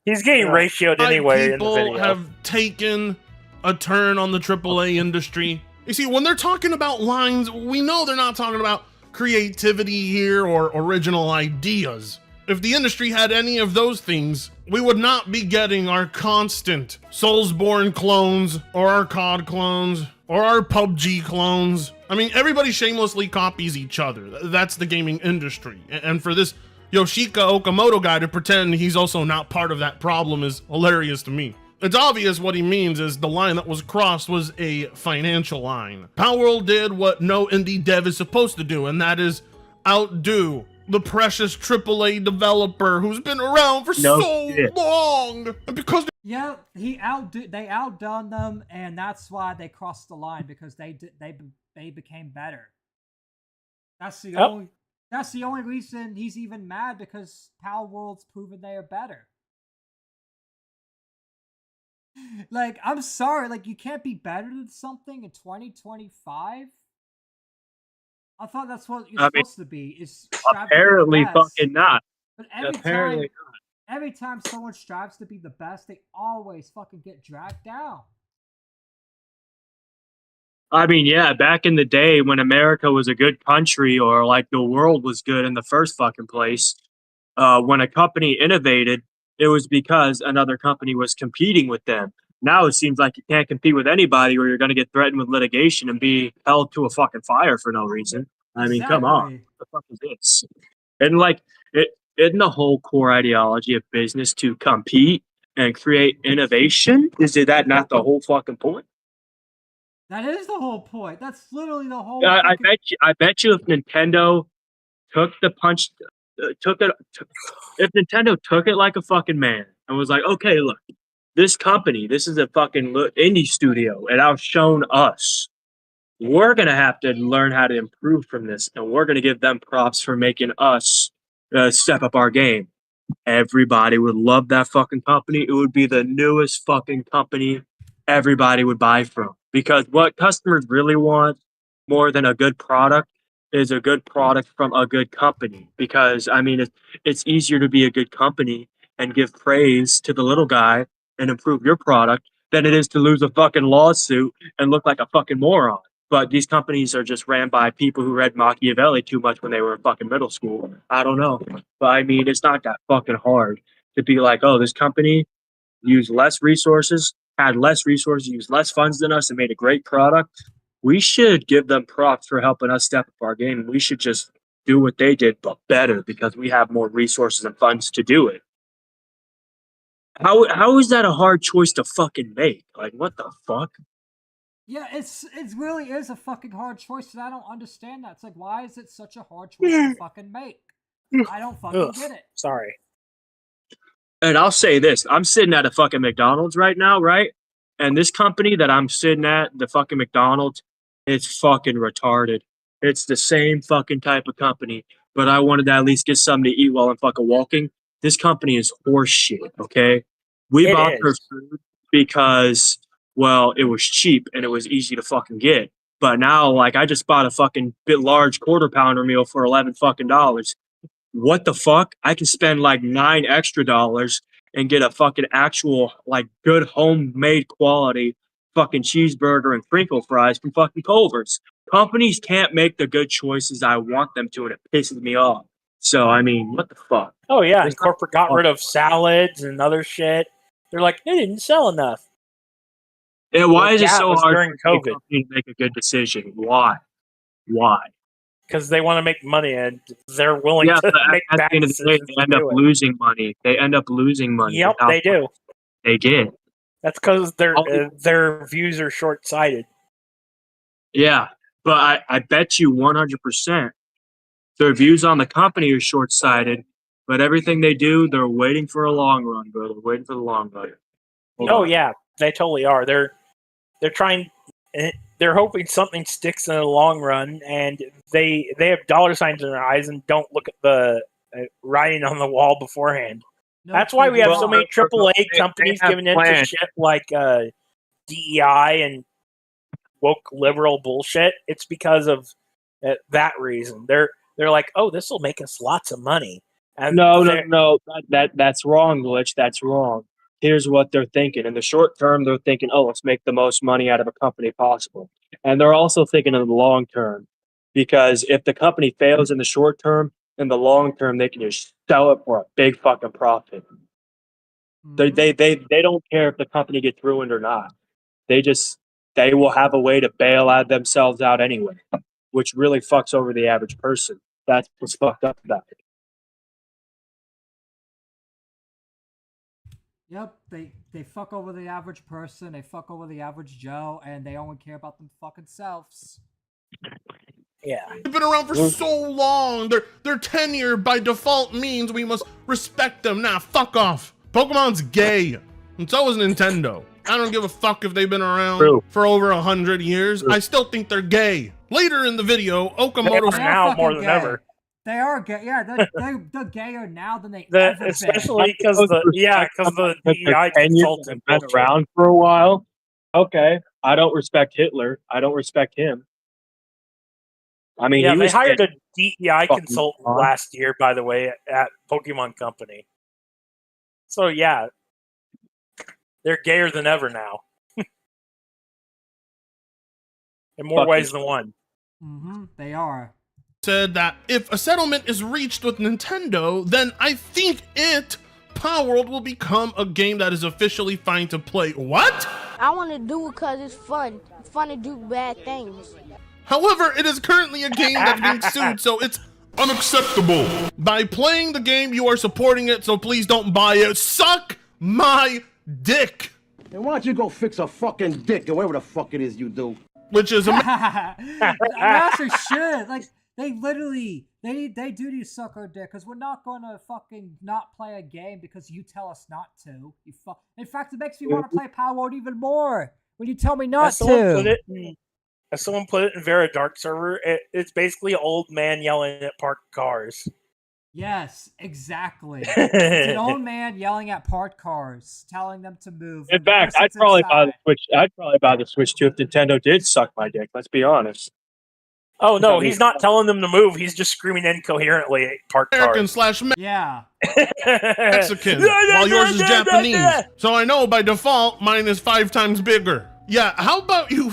He's getting ratioed anyway in the video. People have taken a turn on the AAA industry. You see, when they're talking about lines, we know they're not talking about creativity here or original ideas. If the industry had any of those things, we would not be getting our constant Soulsborne clones, or our COD clones, or our PUBG clones. I mean, everybody shamelessly copies each other. That's the gaming industry. And for this Yoshika Okamoto guy to pretend he's also not part of that problem is hilarious to me. It's obvious what he means is the line that was crossed was a financial line. Palworld did what no indie dev is supposed to do, and that is outdo the precious AAA developer who's been around for so long. And because they outdone them, and that's why they crossed the line, because they became better. That's the only reason he's even mad, because Palworld's proven they are better. Like, I'm sorry, like, you can't be better than something in 2025? I thought that's what you're supposed to be. Is apparently fucking not. But every time someone strives to be the best, they always fucking get dragged down. I mean, yeah, back in the day when America was a good country, or like the world was good in the first fucking place, when a company innovated, it was because another company was competing with them. Now it seems like you can't compete with anybody, or you're going to get threatened with litigation and be held to a fucking fire for no reason. I mean, come on, what the fuck is this? And like, isn't the whole core ideology of business to compete and create innovation? Is that not the whole fucking point? That is the whole point. That's literally the whole. I bet you, if Nintendo took the punch, if Nintendo took it like a fucking man and was like, okay, look, this company, this is a fucking indie studio, and outshone us. We're gonna have to learn how to improve from this, and we're gonna give them props for making us step up our game. Everybody would love that fucking company. It would be the newest fucking company everybody would buy from. Because what customers really want more than a good product is a good product from a good company. Because, I mean, it's easier to be a good company and give praise to the little guy and improve your product than it is to lose a fucking lawsuit and look like a fucking moron. But these companies are just ran by people who read Machiavelli too much when they were in fucking middle school. I don't know. But I mean, it's not that fucking hard to be like, oh, this company used less resources, had less resources, used less funds than us, and made a great product. We should give them props for helping us step up our game. We should just do what they did, but better, because we have more resources and funds to do it. How is that a hard choice to fucking make? Like, what the fuck? Yeah, it really is a fucking hard choice, and I don't understand that. It's like, why is it such a hard choice to fucking make? I don't fucking get it. Sorry. And I'll say this. I'm sitting at a fucking McDonald's right now, right? And this company that I'm sitting at, the fucking McDonald's, it's fucking retarded. It's the same fucking type of company. But I wanted to at least get something to eat while I'm fucking walking. This company is horse shit, okay? We bought their food because, well, it was cheap and it was easy to fucking get. But now, like, I just bought a fucking large quarter pounder meal for $11 fucking. What the fuck? I can spend like $9 extra and get a fucking actual, like, good homemade quality fucking cheeseburger and crinkle fries from fucking Culver's. Companies can't make the good choices I want them to, and it pisses me off. So, I mean, what the fuck? Oh, yeah, and corporate got rid of salads and other shit. They're like, they didn't sell enough. Yeah, why is it so hard for a company to make a good decision? Why? Because they want to make money, and they're willing to make bad decisions. They end up losing money. They end up losing money. Yep, they do. They get. That's because their views are short-sighted. Yeah, but I bet you 100% their views on the company are short-sighted, but everything they do, they're waiting for a long run, bro. They're waiting for the long run. Yeah, they totally are. They're trying. They're hoping something sticks in the long run, and they have dollar signs in their eyes and don't look at the writing on the wall beforehand. No, that's why we have so many AAA companies giving into shit like DEI and woke liberal bullshit. It's because of that reason. They're like, oh, this will make us lots of money. And no. That's wrong, Glitch. That's wrong. Here's what they're thinking. In the short term, they're thinking, oh, let's make the most money out of a company possible. And they're also thinking in the long term. Because if the company fails in the short term, in the long term, they can just sell it for a big fucking profit. Mm-hmm. They don't care if the company gets ruined or not. They will have a way to bail out themselves out anyway, which really fucks over the average person. That's what's fucked up about it. Yep, they fuck over the average person, they fuck over the average Joe, and they only care about them fucking selves. Yeah. They've been around for so long. Their tenure by default means we must respect them. Nah, fuck off. Pokemon's gay. And so is Nintendo. I don't give a fuck if they've been around for over 100 years. I still think they're gay. Later in the video, Okamoto now more than ever. They are gay. Yeah, they're gayer now than they ever been. Especially because the DEI consultant been around for a while. Okay, I don't respect Hitler. I don't respect him. I mean, they hired a DEI consultant last year, by the way, at Pokemon Company. So yeah, they're gayer than ever now. In more ways than one. Mm-hmm, they are. Said that if a settlement is reached with Nintendo, then I think it, Palworld will become a game that is officially fine to play. What? I want to do it because it's fun. It's fun to do bad things. However, it is currently a game that's being sued, so it's unacceptable. By playing the game, you are supporting it, so please don't buy it. Suck my dick. And why don't you go fix a fucking dick, and whatever the fuck it is you do? Which is Master should. Like, they literally, they do need to suck our dick, because we're not going to fucking not play a game because you tell us not to. In fact, it makes me want to play Palworld even more when you tell me not to. As someone put it in Veridark server, it's basically an old man yelling at parked cars. Yes, exactly. It's an old man yelling at parked cars, telling them to move. In fact, I'd probably buy the Switch. I'd probably buy the Switch too if Nintendo did suck my dick. Let's be honest. Oh no, he's not telling them to move. He's just screaming incoherently at parked cars. Yeah. Mexican, while yours is Japanese. So I know by default mine is 5 times bigger. Yeah, how about you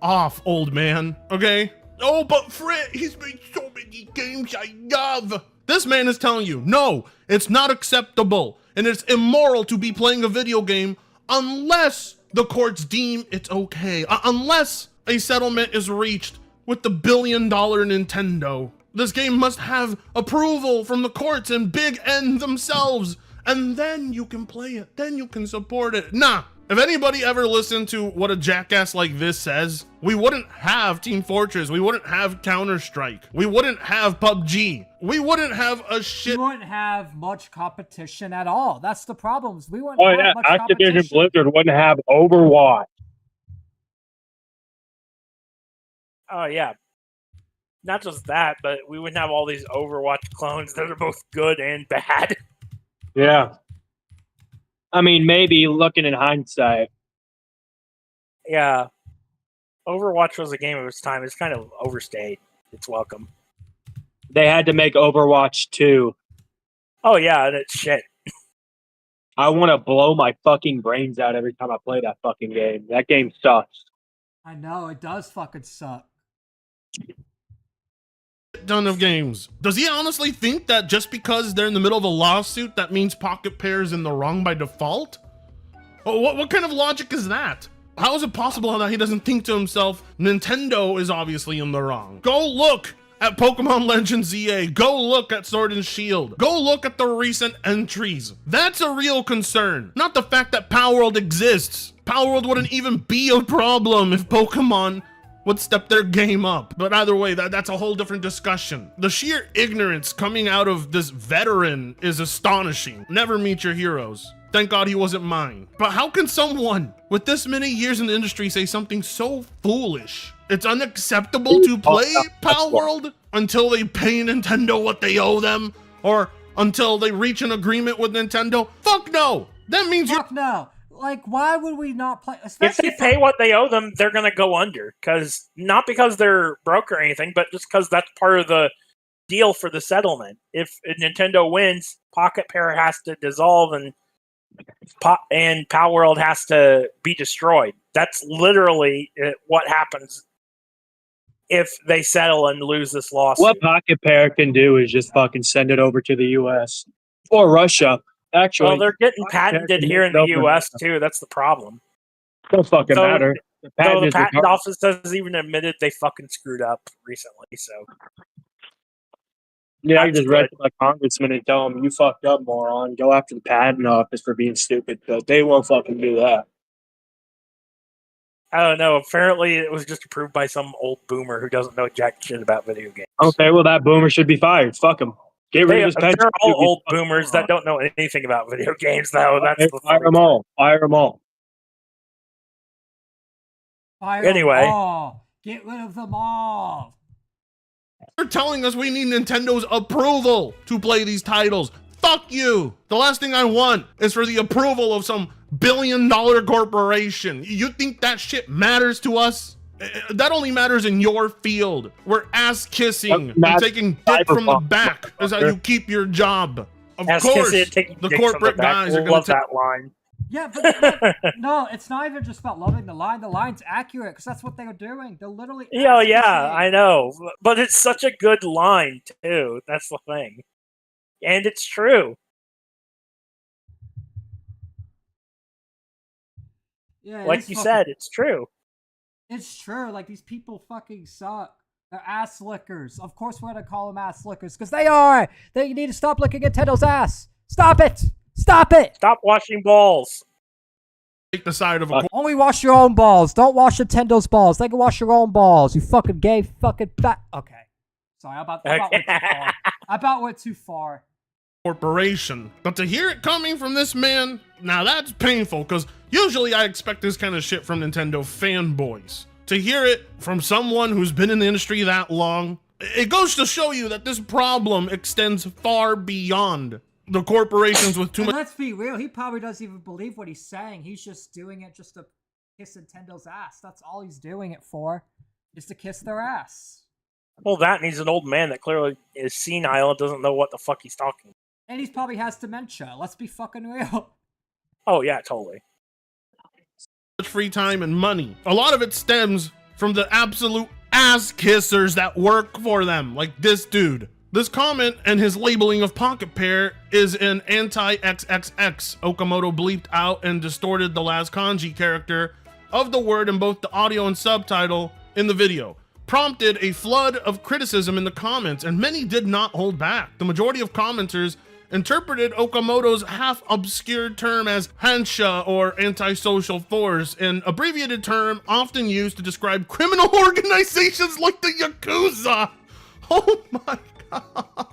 off, old man? Okay. Oh, but Fred, he's made so many games I love. This man is telling you, no, it's not acceptable, and it's immoral to be playing a video game unless the courts deem it's okay, unless a settlement is reached with the billion-dollar Nintendo. This game must have approval from the courts and Big N themselves, and then you can play it, then you can support it. Nah. If anybody ever listened to what a jackass like this says, we wouldn't have Team Fortress, we wouldn't have Counter-Strike, we wouldn't have PUBG, we wouldn't have a shit. We wouldn't have much competition at all. That's the problems. We wouldn't have much competition. Activision Blizzard wouldn't have Overwatch. Oh yeah. Not just that, but we wouldn't have all these Overwatch clones that are both good and bad. Yeah. I mean, maybe looking in hindsight. Yeah. Overwatch was a game of its time. It's kind of overstayed. It's welcome. They had to make Overwatch 2. Oh, yeah, and it's shit. I want to blow my fucking brains out every time I play that fucking game. That game sucks. I know, it does fucking suck. Ton of games. Does he honestly think that just because they're in the middle of a lawsuit, that means PocketPair is in the wrong by default? What kind of logic is that? How is it possible that he doesn't think to himself, Nintendo is obviously in the wrong? Go look at Pokemon Legends EA. Go look at Sword and Shield. Go look at the recent entries. That's a real concern. Not the fact that Palworld exists. Palworld wouldn't even be a problem if Pokemon would step their game up. But either way, that's a whole different discussion. The sheer ignorance coming out of this veteran is astonishing. Never meet your heroes. Thank God he wasn't mine. But how can someone with this many years in the industry say something so foolish? It's unacceptable to play Palworld until they pay Nintendo what they owe them, or until they reach an agreement with Nintendo. Fuck no! That means Fuck no! Like, why would we not play? If they pay what they owe them, they're gonna go under. Not because they're broke or anything, but just because that's part of the deal for the settlement. If Nintendo wins, PocketPair has to dissolve and Palworld has to be destroyed. That's literally what happens if they settle and lose this lawsuit. What PocketPair can do is just fucking send it over to the U.S. or Russia. Actually, well, they're getting patented here in the U.S. too. That's the problem. Don't fucking matter. The patent office has even admitted they fucking screwed up recently. So yeah, you just write to my congressman and tell him you fucked up, moron. Go after the patent office for being stupid, but they won't fucking do that. I don't know. Apparently, it was just approved by some old boomer who doesn't know jack shit about video games. Okay, well, that boomer should be fired. Fuck him. Get rid of his pension. They're all old boomers that don't know anything about video games, though. That's the fire them all. Fire them all. Fire anyway, them all. Get rid of them all. They're telling us we need Nintendo's approval to play these titles. Fuck you. The last thing I want is for the approval of some billion-dollar corporation. You think that shit matters to us? That only matters in your field. We're ass-kissing and taking dick from the back is how you keep your job. Of course, the corporate guys are going to take that line. Yeah, but no, it's not even just about loving the line. The line's accurate because that's what they're doing. They're literally. Yeah, I know, but it's such a good line too. That's the thing, and it's true. Yeah, like you said, it's true. It's true. Like, these people fucking suck. They're ass lickers. Of course we're gonna call them ass lickers, because they are! They need to stop licking Nintendo's ass! Stop it! Stop it! Stop washing balls. Take the side of a... Only wash your own balls. Don't wash Nintendo's balls. They can wash your own balls. You fucking gay fucking fat... Okay. Sorry, I about went too far. I about went too far. Corporation. But to hear it coming from this man, now that's painful, because usually I expect this kind of shit from Nintendo fanboys. To hear it from someone who's been in the industry that long, it goes to show you that this problem extends far beyond the corporations with too much. Let's be real, he probably doesn't even believe what he's saying. He's just doing it just to kiss Nintendo's ass. That's all he's doing it for, is to kiss their ass. Well, that, and he's an old man that clearly is senile and doesn't know what the fuck he's talking about. And he probably has dementia. Let's be fucking real. Oh, yeah, totally. Free time and money. A lot of it stems from the absolute ass kissers that work for them, like this dude. This comment and his labeling of PocketPair is an anti-XXX. Okamoto bleeped out and distorted the last kanji character of the word in both the audio and subtitle in the video. Prompted a flood of criticism in the comments, and many did not hold back. The majority of commenters interpreted Okamoto's half-obscure term as hansha, or antisocial force, an abbreviated term often used to describe criminal organizations like the Yakuza. Oh my god.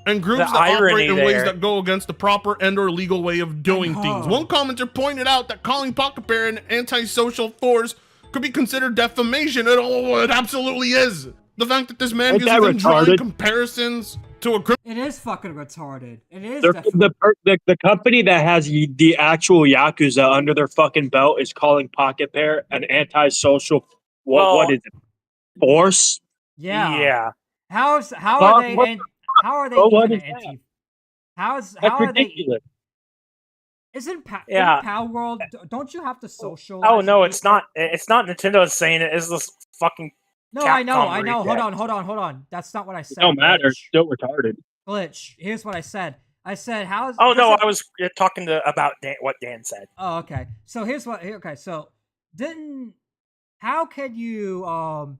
And groups that operate in ways that go against the proper and or legal way of doing things. One commenter pointed out that calling PocketPair an antisocial force could be considered defamation. It absolutely is. The fact that this man uses drawing comparisons to a criminal. It is fucking retarded. It is. The company that has the actual Yakuza under their fucking belt is calling PocketPair an antisocial. What is it? Force? Yeah. Yeah. How are they? How are ridiculous. they? Isn't Power World? Don't you have to socialize? Oh no, it's not. It's not Nintendo saying it. It's this fucking. No, I know. Hold on. That's not what I said. It don't matter. It's still retarded. Glitch. Here's what I said. I said, how's... Oh, no, I was talking about what Dan said. Oh, okay. So here's what... Okay, so... How can you...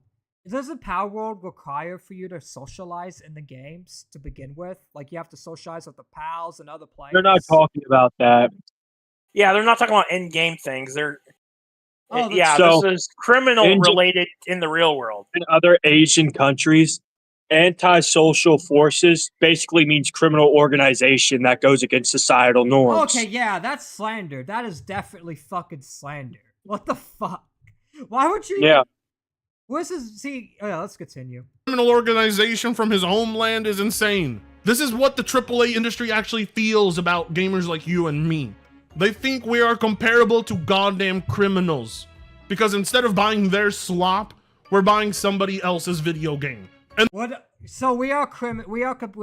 Doesn't Power World require for you to socialize in the games to begin with? Like, you have to socialize with the pals and other players? They're not talking about that. Yeah, they're not talking about in-game things. They're... So, this is criminal-related in the real world. In other Asian countries, antisocial forces basically means criminal organization that goes against societal norms. Okay, yeah, that's slander. That is definitely fucking slander. What the fuck? Why would you... Yeah. Where's this... See... Oh, yeah, let's continue. Criminal organization from his homeland is insane. This is what the AAA industry actually feels about gamers like you and me. They think we are comparable to goddamn criminals. Because instead of buying their slop, we're buying somebody else's video game. And what? So we are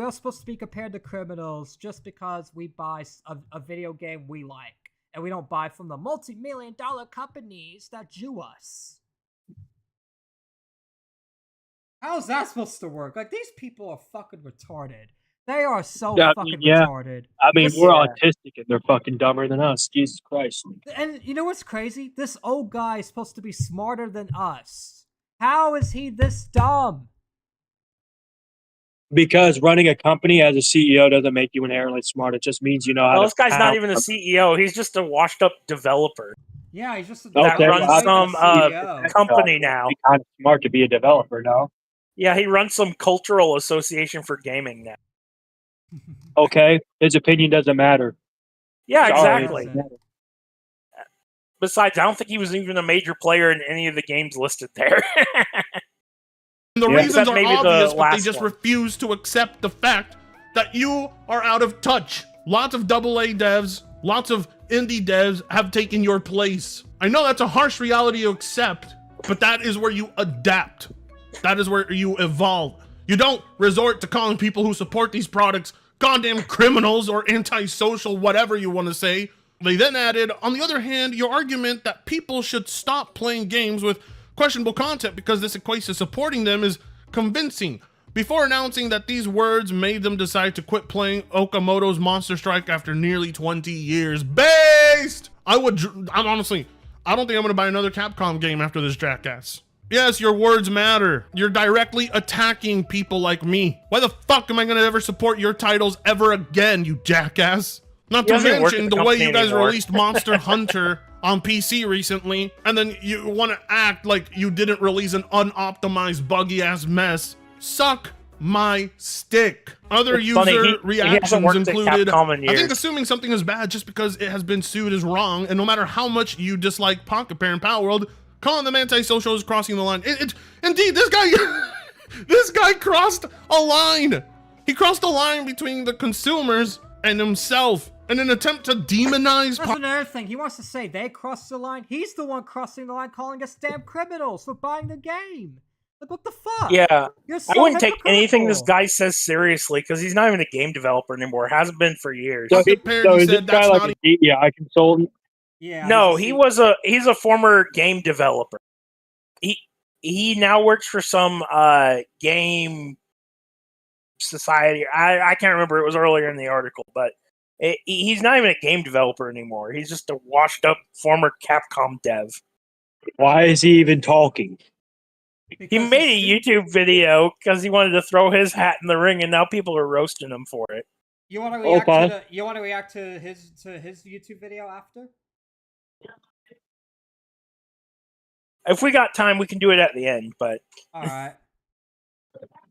supposed to be compared to criminals just because we buy a video game we like. And we don't buy from the multi-million-dollar companies that Jew us. How's that supposed to work? Like, these people are fucking retarded. They are so fucking retarded. I mean, we're autistic and they're fucking dumber than us. Jesus Christ. And you know what's crazy? This old guy is supposed to be smarter than us. How is he this dumb? Because running a company as a CEO doesn't make you inherently smart. It just means you know how to... This guy's not even a CEO. He's just a washed-up developer. Yeah, he's just a that runs some company now. He's kind of smart to be a developer now. Yeah, he runs some cultural association for gaming now. Okay, his opinion doesn't matter. Yeah, exactly. Besides, I don't think he was even a major player in any of the games listed there. The reasons are obvious, but they just refuse to accept the fact that you are out of touch. Lots of AA devs, lots of indie devs have taken your place. I know that's a harsh reality to accept, but that is where you adapt. That is where you evolve. You don't resort to calling people who support these products goddamn criminals or antisocial, whatever you want to say. They then added, on the other hand, your argument that people should stop playing games with questionable content because this equates to supporting them is convincing. Before announcing that these words made them decide to quit playing Okamoto's Monster Strike after nearly 20 years. Based! I'm honestly, I don't think I'm gonna buy another Capcom game after this jackass. Yes, your words matter. You're directly attacking people like me. Why the fuck am I gonna ever support your titles ever again, you jackass? Not to mention the way you guys released Monster Hunter on PC recently, and then you want to act like you didn't release an unoptimized, buggy-ass mess. Suck my stick. Other user reactions included, I think assuming something is bad just because it has been sued is wrong, and no matter how much you dislike PocketPair and Power World, calling them antisocial is crossing the line. Indeed, this guy, this guy crossed a line. He crossed a line between the consumers and himself in an attempt to demonize. That's another thing. He wants to say they crossed the line. He's the one crossing the line, calling us damn criminals for buying the game. Like, what the fuck? Yeah, so I wouldn't take anything this guy says seriously because he's not even a game developer anymore. Hasn't been for years. So is this guy like a DEI consultant? Yeah. No, he's a former game developer. He now works for some game society. I can't remember. It was earlier in the article, but he's not even a game developer anymore. He's just a washed up former Capcom dev. Why is he even talking? He made a YouTube video because he wanted to throw his hat in the ring, and now people are roasting him for it. You want to react you want to react to his YouTube video after? If we got time, we can do it at the end. But all right.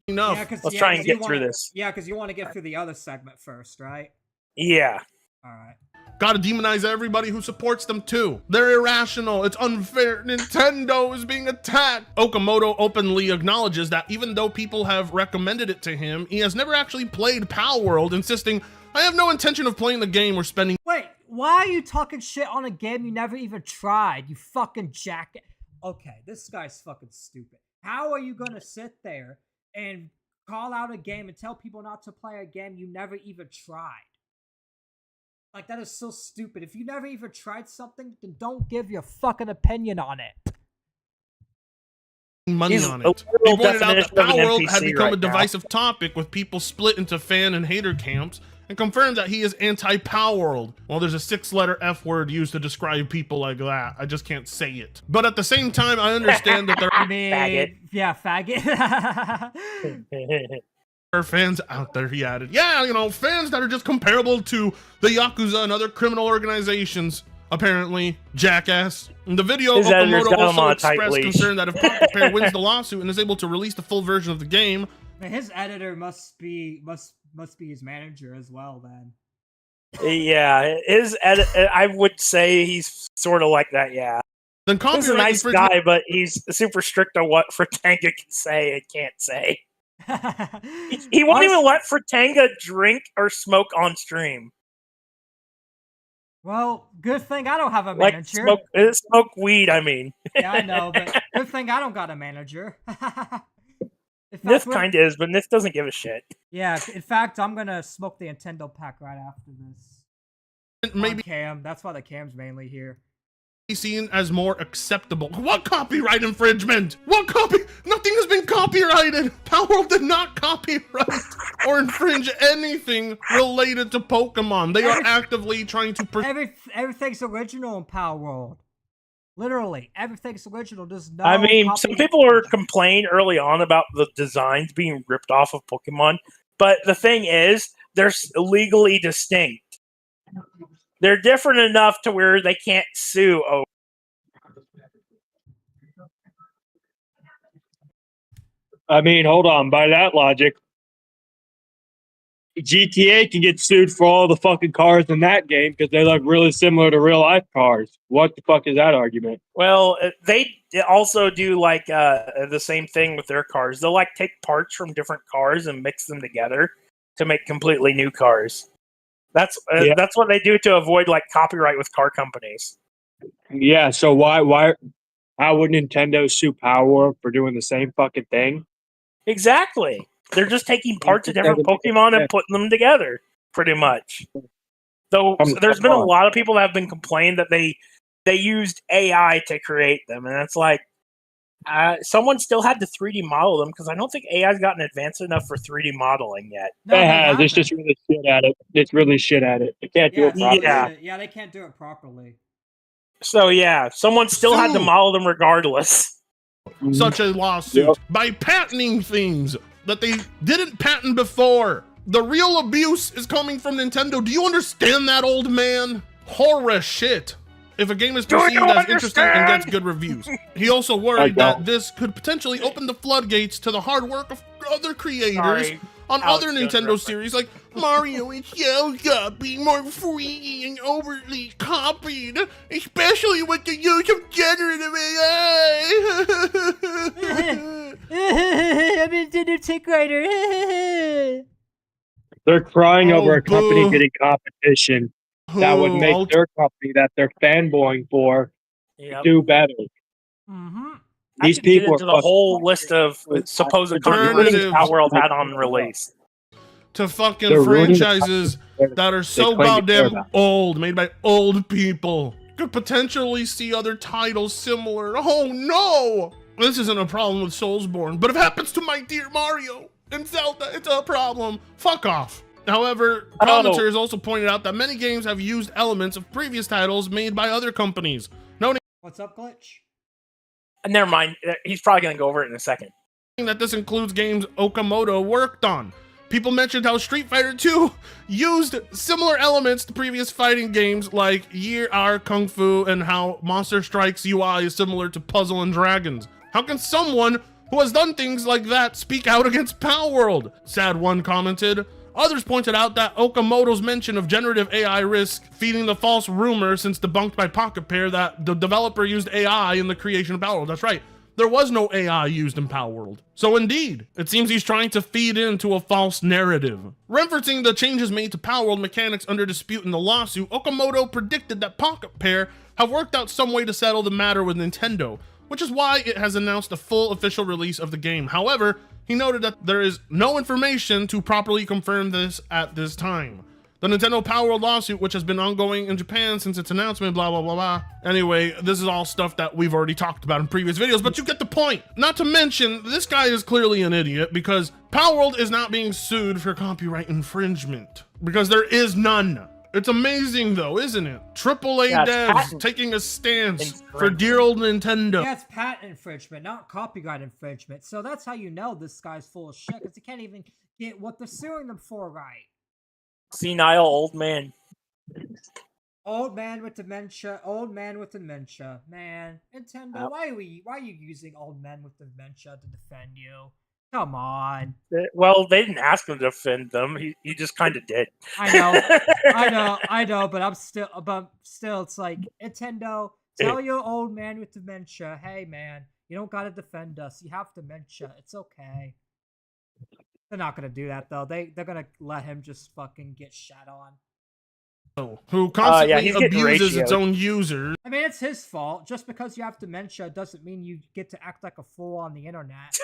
No, let's try and get through this. Yeah, because you want to get through the other segment first, right? Yeah. All right. Gotta demonize everybody who supports them too. They're irrational. It's unfair. Nintendo is being attacked. Okamoto openly acknowledges that even though people have recommended it to him, he has never actually played Power World, insisting, I have no intention of playing the game or spending. Wait, why are you talking shit on a game you never even tried? You fucking jacket. Okay, this guy's fucking stupid. How are you gonna sit there and call out a game and tell people not to play a game you never even tried? Like, that is so stupid. If you never even tried something, then don't give your fucking opinion on it. Money on it. He pointed out that Power World had become a divisive topic with people split into fan and hater camps, and confirmed that he is anti-Power World. Well, there's a 6-letter F word used to describe people like that. I just can't say it. But at the same time, I understand that there are faggot. Yeah, faggot. fans out there, he added. Yeah, you know, fans that are just comparable to the Yakuza and other criminal organizations, apparently. Jackass. In the video, Okamoto also expressed concern that if PocketPair wins the lawsuit and is able to release the full version of the game, his editor must be his manager as well, then. Yeah, I would say he's sort of like that, yeah. Then he's a nice guy, but he's super strict on what Fratanga can say and can't say. He won't even let Fratanga drink or smoke on stream. Well, good thing I don't have a manager. Smoke weed, I mean. Yeah, I know, but good thing I don't got a manager. Nith kind of is, but Nith doesn't give a shit. Yeah, in fact, I'm gonna smoke the Nintendo pack right after this. Maybe Cam. That's why the Cam's mainly here. Seen as more acceptable. What copyright infringement? What copy? Nothing has been copyrighted. Power World did not copyright or infringe anything related to Pokemon. They are actively trying to. Everything's original in Power World. Literally, everything's original. There's no. I mean, some people were complaining early on about the designs being ripped off of Pokemon, but the thing is, they're legally distinct. They're different enough to where they can't sue. Oh, I mean, hold on. By that logic, GTA can get sued for all the fucking cars in that game because they look really similar to real life cars. What the fuck is that argument? Well, they also do like the same thing with their cars. They'll like take parts from different cars and mix them together to make completely new cars. That's what they do to avoid like copyright with car companies. Yeah, so how would Nintendo sue Power World for doing the same fucking thing? Exactly. They're just taking parts of different Pokemon and putting them together, pretty much. Though there's been a lot of people that have been complaining that they used AI to create them, and it's like someone still had to 3D model them because I don't think AI's gotten advanced enough for 3D modeling yet. No, it has. It's just really shit at it. It's really shit at it. They can't do it properly. Yeah, they can't do it properly. So yeah, someone still had to model them regardless. Such a lawsuit by patenting things that they didn't patent before. The real abuse is coming from Nintendo. Do you understand that, old man? Horror shit. If a game is perceived as interesting and gets good reviews. He also worried that this could potentially open the floodgates to the hard work of other creators on other Nintendo series like Mario and Zelda being more free and overly copied, especially with the use of generative AI. I'm a Nintendo tech writer. They're crying over a company getting competition that would make their company that they're fanboying for do better. These people are the whole list of supposed companies Palworld had on release. To fucking franchises that are so goddamn old, made by old people. Could potentially see other titles similar. Oh no! This isn't a problem with Soulsborne, but if it happens to my dear Mario and Zelda, it's a problem. Fuck off. However, commenters also pointed out that many games have used elements of previous titles made by other companies. What's up, Glitch? Never mind. He's probably going to go over it in a second. That this includes games Okamoto worked on. People mentioned how Street Fighter 2 used similar elements to previous fighting games like Year R Kung Fu, and how Monster Strike's UI is similar to Puzzle and Dragons. How can someone who has done things like that speak out against Palworld? Sad One commented. Others pointed out that Okamoto's mention of generative AI risk feeding the false rumor since debunked by PocketPair that the developer used AI in the creation of Palworld. That's right. There was no AI used in Palworld. So indeed, it seems he's trying to feed into a false narrative. Referencing the changes made to Palworld mechanics under dispute in the lawsuit, Okamoto predicted that PocketPair have worked out some way to settle the matter with Nintendo, which is why it has announced a full official release of the game. However, he noted that there is no information to properly confirm this at this time. The Nintendo Palworld lawsuit, which has been ongoing in Japan since its announcement, blah, blah, blah, blah. Anyway, this is all stuff that we've already talked about in previous videos, but you get the point. Not to mention, this guy is clearly an idiot because Palworld is not being sued for copyright infringement because there is none. It's amazing though, isn't it? AAA devs taking a stance for dear old Nintendo. Yeah, it's patent infringement, not copyright infringement. So that's how you know this guy's full of shit, because he can't even get what they're suing them for right. Senile old man. Old man with dementia. Old man with dementia. Man, Nintendo, why are you using old men with dementia to defend you? Come on. Well, they didn't ask him to defend them. He just kind of did. I know, but still, it's like, Nintendo, tell your old man with dementia, hey man, you don't gotta defend us. You have dementia. It's okay. They're not gonna do that though. They're gonna let him just fucking get shat on. Who constantly abuses its own users. I mean, it's his fault. Just because you have dementia doesn't mean you get to act like a fool on the internet.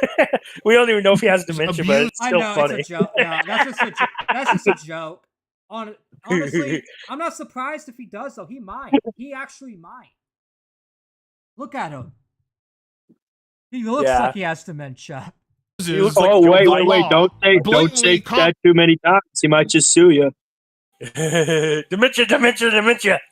We don't even know if he has dementia, but it's still funny. It's a joke. No, that's just a joke. Honestly, I'm not surprised if he does, though. He might. He actually might. Look at him. He looks like he has dementia. Wait! Don't say that too many times. He might just sue you. Dementia.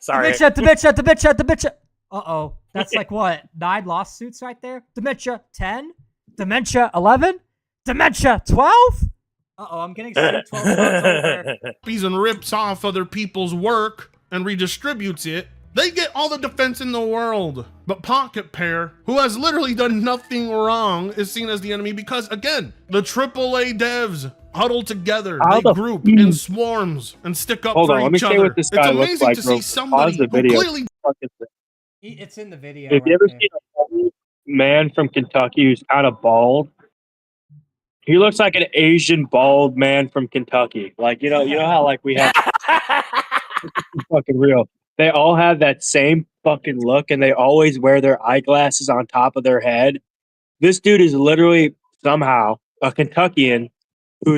Sorry. Dementia. Uh-oh. That's like what? 9 lawsuits right there? Dementia 10? Dementia 11? Dementia 12? Uh-oh, I'm getting sued 12 times over. And rips off other people's work and redistributes it. They get all the defense in the world. But PocketPair, who has literally done nothing wrong, is seen as the enemy because, again, the AAA devs huddle together, they group in swarms and stick up for each other. What this guy it's amazing looks like, to see somebody who clearly... It's in the video. Have you ever seen a man from Kentucky who's kind of bald? He looks like an Asian bald man from Kentucky. Like, you know how like we have fucking real. They all have that same fucking look, and they always wear their eyeglasses on top of their head. This dude is literally somehow a Kentuckian who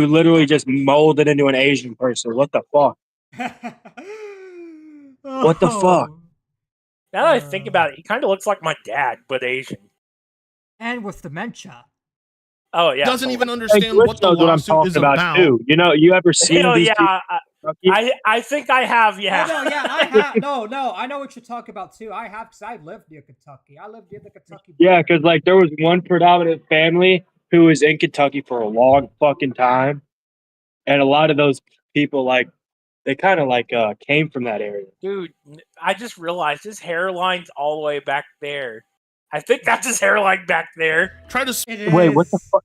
literally just molded into an Asian person. What the fuck? What the fuck? Now that I think about it, he kind of looks like my dad, but Asian. And with dementia. Oh, yeah. Doesn't even understand what the lawsuit is about. Too. You ever seen these people? I think I have, yeah. Oh, no, yeah, I have. No, I know what you're talking about too. I have, because I lived near Kentucky. I lived near the Kentucky border. Yeah, because like there was one predominant family who was in Kentucky for a long fucking time, and a lot of those people like they kind of like came from that area. Dude, I just realized his hairline's all the way back there. I think that's his hairline back there. Try to wait. What the fuck?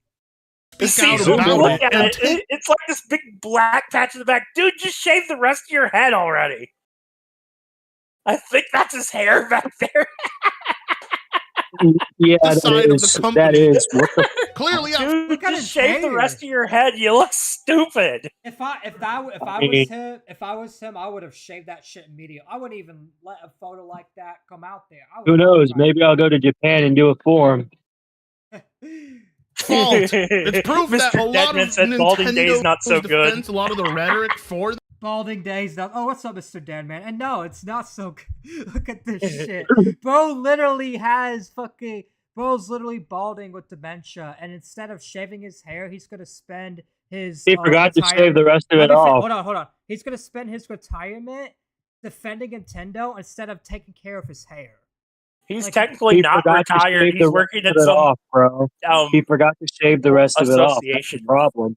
speak out about look it. at it. It's like this big black patch in the back. Dude, just shave the rest of your head already. I think that's his hair back there. Yeah, The side of the company. that is. What the Clearly, Dude, just shave the rest of your head. You look stupid. If I was him, I would have shaved that shit immediately. I wouldn't even let a photo like that come out there. Who knows? Maybe I'll go to Japan and do it for him. fault. It's proof that a lot of Balding Day's not so good. Defense, a lot of the rhetoric for Balding Day's not. Oh, what's up, Mr. Deadman? And no, it's not so good. Look at this shit. Bro literally has fucking. Bro's literally balding with dementia, and instead of shaving his hair, he's gonna spend his. He forgot to shave the rest of it off. Hold on. He's gonna spend his retirement defending Nintendo instead of taking care of his hair. He's like, technically not retired. He's working at some. Off, bro. He forgot to shave the rest of it off. That's the problem.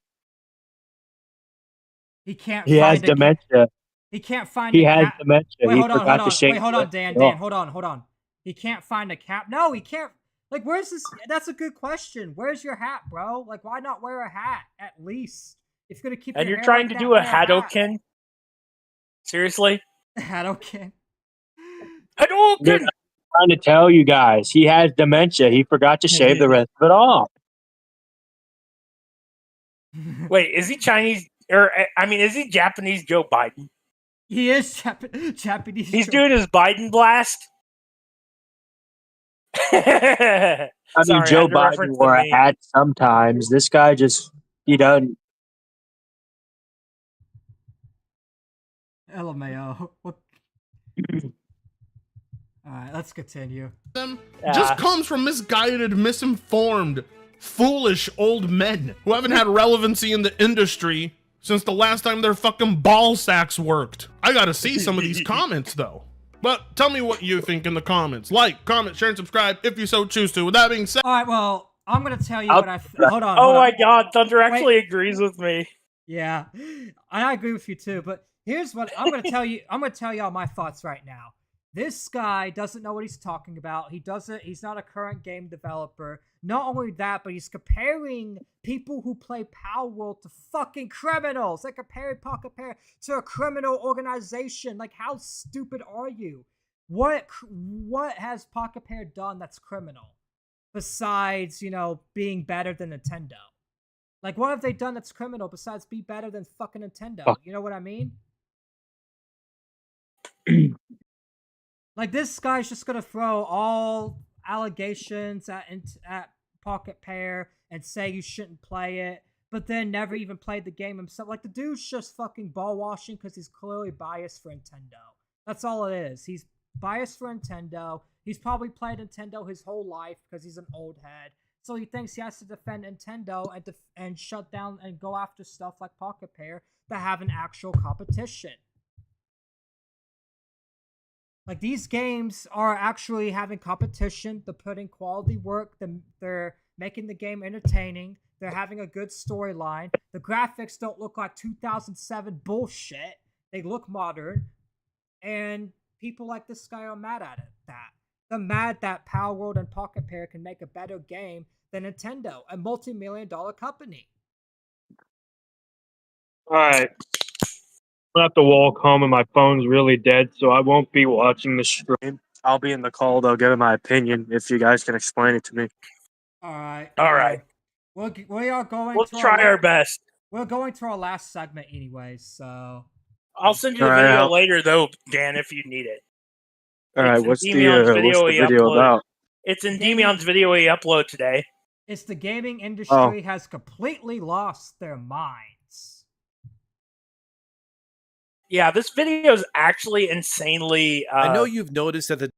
He can't. He has dementia. He can't find. He has dementia. Wait, he forgot to shave. Wait, hold on, Dan. Hold on. He can't find a cap. No, he can't. Like, where's this? That's a good question. Where's your hat, bro? Like, why not wear a hat at least? If you're gonna keep. And your you're hair trying like to do a Hadoken? Seriously? Hadoken. Hadoken. I'm trying to tell you guys, he has dementia. He forgot to shave the rest of it off. Wait, is he Chinese? Or I mean, is he Japanese Joe Biden? He is Japanese. He's doing his Biden blast. I mean, Joe Biden wore a hat sometimes. This guy he doesn't. LMAO. Alright, let's continue. Just comes from misguided, misinformed, foolish old men who haven't had relevancy in the industry since the last time their fucking ball sacks worked. I gotta see some of these comments though. But tell me what you think in the comments. Like, comment, share, and subscribe if you so choose to. With that being said, all right. Well, I'm gonna tell you what I. Hold on. Oh my God, Thunder actually agrees with me. Yeah, I agree with you too. But here's what I'm gonna tell you. I'm gonna tell y'all my thoughts right now. This guy doesn't know what he's talking about. He's not a current game developer. Not only that, but he's comparing people who play Power World to fucking criminals. Like comparing PocketPair to a criminal organization. Like, how stupid are you? What has PocketPair done that's criminal? Besides, being better than Nintendo. Like, what have they done that's criminal besides be better than fucking Nintendo? You know what I mean? Like, this guy's just gonna throw all allegations at PocketPair and say you shouldn't play it, but then never even played the game himself. Like, the dude's just fucking ball washing because he's clearly biased for Nintendo. That's all it is. He's biased for Nintendo. He's probably played Nintendo his whole life because he's an old head. So he thinks he has to defend Nintendo and shut down and go after stuff like PocketPair that have an actual competition. Like, these games are actually having competition. They're putting quality work. They're making the game entertaining. They're having a good storyline. The graphics don't look like 2007 bullshit. They look modern. And people like this guy are mad at that. They're mad that Power World and PocketPair can make a better game than Nintendo, a multi-million-dollar company. All right. I have to walk home and my phone's really dead, so I won't be watching the stream. I'll be in the call, though, giving my opinion if you guys can explain it to me. All right. We are going. We'll try our best. We're going to our last segment anyways, so. I'll send you the video later, though, Dan, if you need it. All right, what's the video about? It's in Demion's video he uploaded today. It's the gaming industry has completely lost their minds. Yeah, this video is actually insanely. I know you've noticed that the.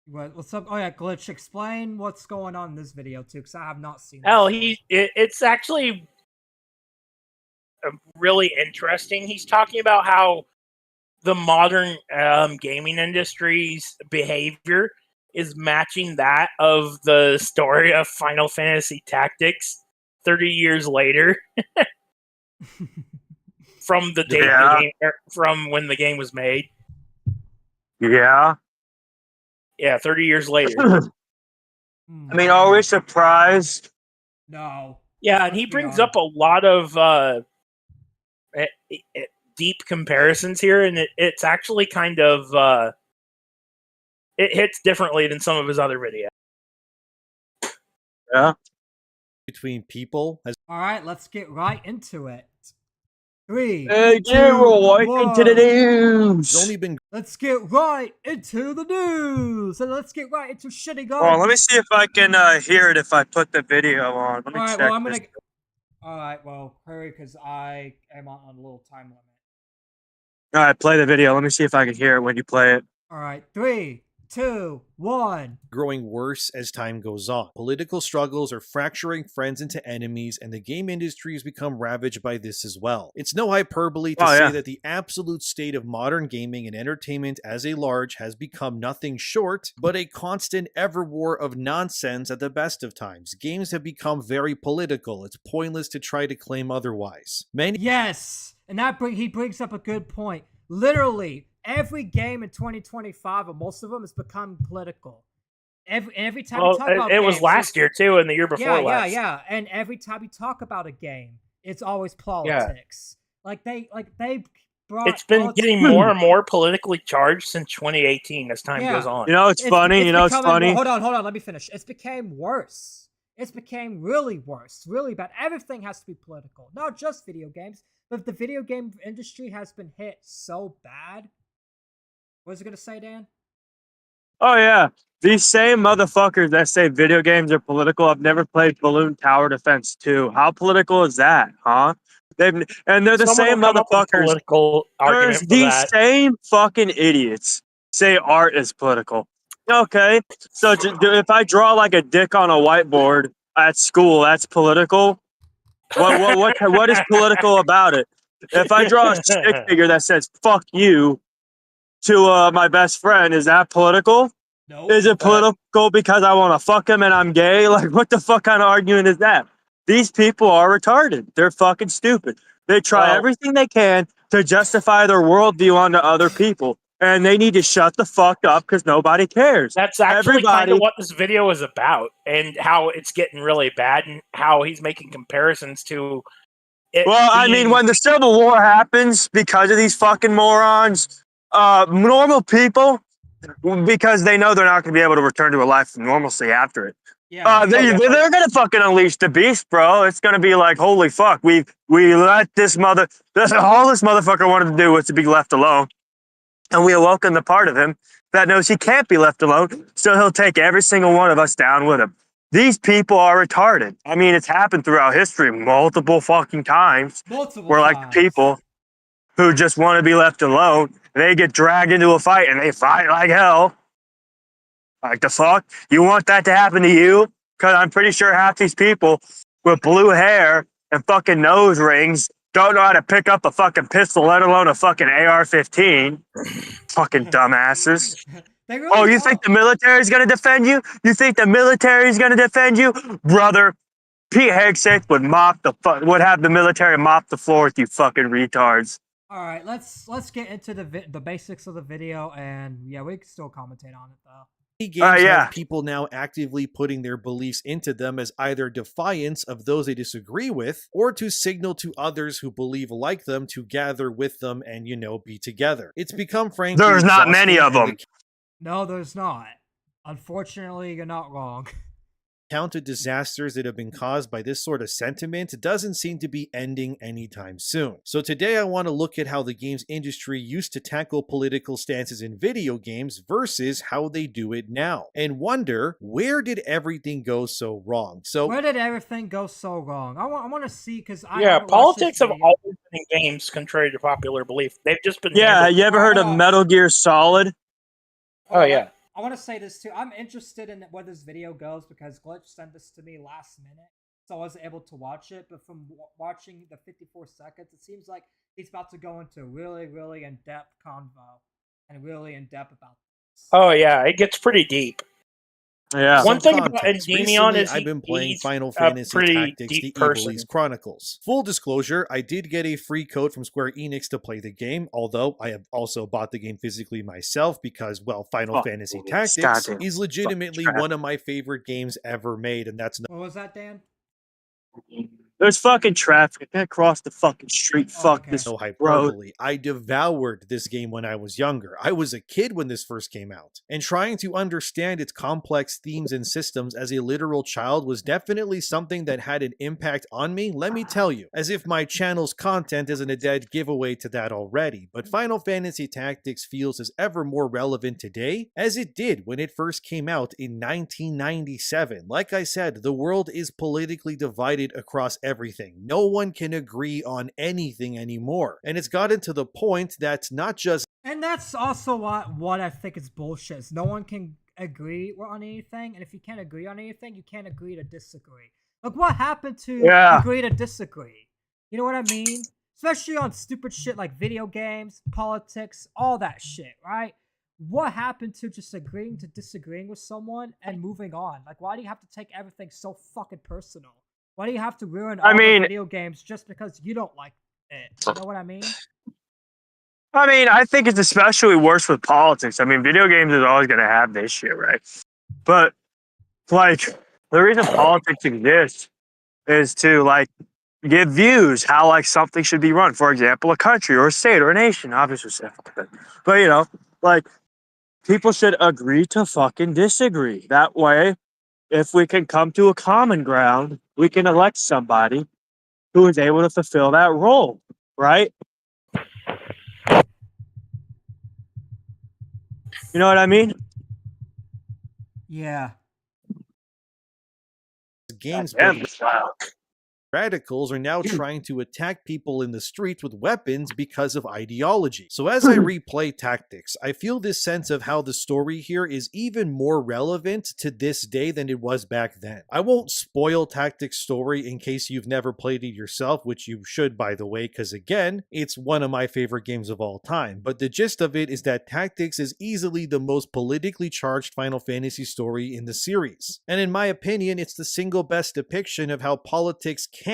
What's up? Oh yeah, Glitch. Explain what's going on in this video too, because I have not seen. It's actually really interesting. He's talking about how the modern gaming industry's behavior is matching that of the story of Final Fantasy Tactics 30 years later. From the date the game, from when the game was made. Yeah. Yeah, 30 years later. I mean, are we surprised? No. Yeah, and he brings up a lot of deep comparisons here, and it's actually kind of it hits differently than some of his other videos. Yeah. Between people. All right, let's get right into it. 3, hey, 2, right 1. into the news. It's only been. Let's get right into the news, and let's get right into shitting on. Well, let me see if I can hear it if I put the video on. Let me All right, check. well, I'm gonna. All right, well, hurry because I am on a little time limit. All right, play the video. Let me see if I can hear it when you play it. All right, 3, 2, 1. Growing worse as time goes on. Political struggles are fracturing friends into enemies, and the game industry has become ravaged by this as well. It's no hyperbole to say that the absolute state of modern gaming and entertainment as a large has become nothing short, but a constant ever-war of nonsense at the best of times. Games have become very political. It's pointless to try to claim otherwise. Yes, and he brings up a good point. Literally, every game in 2025, or most of them, has become political. Every time you talk about it games, was last year too, and the year before last. Yeah. And every time you talk about a game, it's always politics. Yeah. They brought. It's been getting more and more politically charged since 2018 as time goes on. You know, it's funny. It's funny. Hold on. Let me finish. It's became worse. It's became really worse, really bad. Everything has to be political, not just video games. But the video game industry has been hit so bad. What was it going to say, Dan? Oh, yeah. These same motherfuckers that say video games are political have never played Balloon Tower Defense 2. How political is that, huh? They're the same motherfuckers. There's these same fucking idiots say art is political. Okay, so if I draw like a dick on a whiteboard at school, that's political. What is political about it? If I draw a stick figure that says "fuck you" to my best friend, is that political? No. Is it political because I want to fuck him and I'm gay? Like, what the fuck kind of argument is that? These people are retarded. They're fucking stupid. They try everything they can to justify their worldview onto other people. And they need to shut the fuck up because nobody cares. That's actually kind of what this video is about, and how it's getting really bad, and how he's making comparisons to it. Well, I mean, when the Civil War happens because of these fucking morons, normal people, because they know they're not going to be able to return to a life of normalcy after it. Yeah, they're going to fucking unleash the beast, bro. It's going to be like, holy fuck, we let all this motherfucker wanted to do was to be left alone. And we awoken the part of him that knows he can't be left alone, so he'll take every single one of us down with him. These people are retarded. I mean, it's happened throughout history multiple fucking times. Where like people who just want to be left alone, they get dragged into a fight and they fight like hell. Like the fuck? You want that to happen to you? Because I'm pretty sure half these people with blue hair and fucking nose rings don't know how to pick up a fucking pistol, let alone a fucking AR-15. Fucking dumbasses. Really you think the military's gonna defend you? You think the military's gonna defend you? Brother, Pete Hegseth would have the military mop the floor with you fucking retards. All right, let's get into the basics of the video, and yeah, we can still commentate on it though. Games have people now actively putting their beliefs into them as either defiance of those they disagree with, or to signal to others who believe like them to gather with them and, be together. It's become frankly there's not many of them. No, there's not. Unfortunately, you're not wrong. Count of disasters that have been caused by this sort of sentiment doesn't seem to be ending anytime soon. So today I want to look at how the games industry used to tackle political stances in video games versus how they do it now, and wonder, where did everything go so wrong? So where did everything go so wrong? I want to see, because politics have always been in games, contrary to popular belief. They've just been you ever heard of Metal Gear Solid? Oh yeah. I want to say this too. I'm interested in where this video goes because Glitch sent this to me last minute. so I wasn't able to watch it. But from watching the 54 seconds, it seems like he's about to go into really, really in-depth convo and really in-depth about this. Oh yeah, it gets pretty deep. Yeah. One thing about Endymion is I've been playing he's Final Fantasy Tactics: The person. Ivalice Chronicles. Full disclosure, I did get a free code from Square Enix to play the game, although I have also bought the game physically myself because, well, Final Fantasy Tactics is legitimately one of my favorite games ever made, and that's What was that, Dan? There's fucking traffic. I can't cross the fucking street. Fuck this. No hyperbole. I devoured this game when I was younger. I was a kid when this first came out. And trying to understand its complex themes and systems as a literal child was definitely something that had an impact on me, let me tell you. As if my channel's content isn't a dead giveaway to that already. But Final Fantasy Tactics feels as ever more relevant today as it did when it first came out in 1997. Like I said, the world is politically divided across everything. No one can agree on anything anymore. And it's gotten to the point that not just... And that's also what I think is bullshit. Is no one can agree on anything. And if you can't agree on anything, you can't agree to disagree. Like, what happened to agree to disagree? You know what I mean? Especially on stupid shit like video games, politics, all that shit, right? What happened to just agreeing to disagreeing with someone and moving on? Like, why do you have to take everything so fucking personal? Why do you have to ruin all the video games just because you don't like it? You know what I mean? I think it's especially worse with politics. I mean, video games is always going to have this shit, right? But, like, the reason politics exists is to, like, give views how, like, something should be run. For example, a country or a state or a nation. Obviously, but, you know, like, people should agree to fucking disagree. That way, if we can come to a common ground, we can elect somebody who is able to fulfill that role, right? You know what I mean? Yeah. Games radicals are now trying to attack people in the streets with weapons because of ideology. So as I replay Tactics, I feel this sense of how the story here is even more relevant to this day than it was back then. I won't spoil Tactics' story in case you've never played it yourself, which you should, by the way, because again, it's one of my favorite games of all time. But the gist of it is that Tactics is easily the most politically charged Final Fantasy story in the series. And in my opinion, it's the single best depiction of how politics can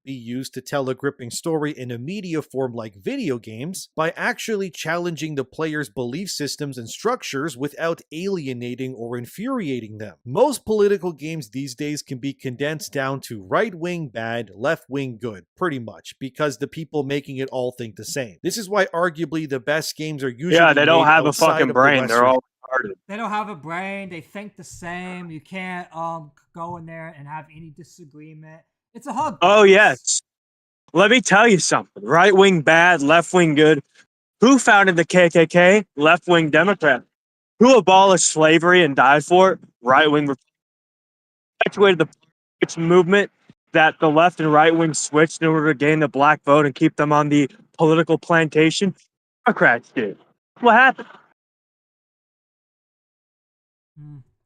be used to tell a gripping story in a media form like video games by actually challenging the player's belief systems and structures without alienating or infuriating them. Most political games these days can be condensed down to right-wing bad, left-wing good, pretty much, because the people making it all think the same. This is why arguably the best games are usually they don't have a fucking brain. They're all retarded. They don't have a brain. They think the same. You can't go in there and have any disagreement. It's a hug. Oh, yes. Let me tell you something. Right wing bad, left wing good. Who founded the KKK? Left wing Democrat. Who abolished slavery and died for it? Right wing. Perpetuated the movement that the left and right wing switched in order to gain the black vote and keep them on the political plantation. Democrats did. What happened?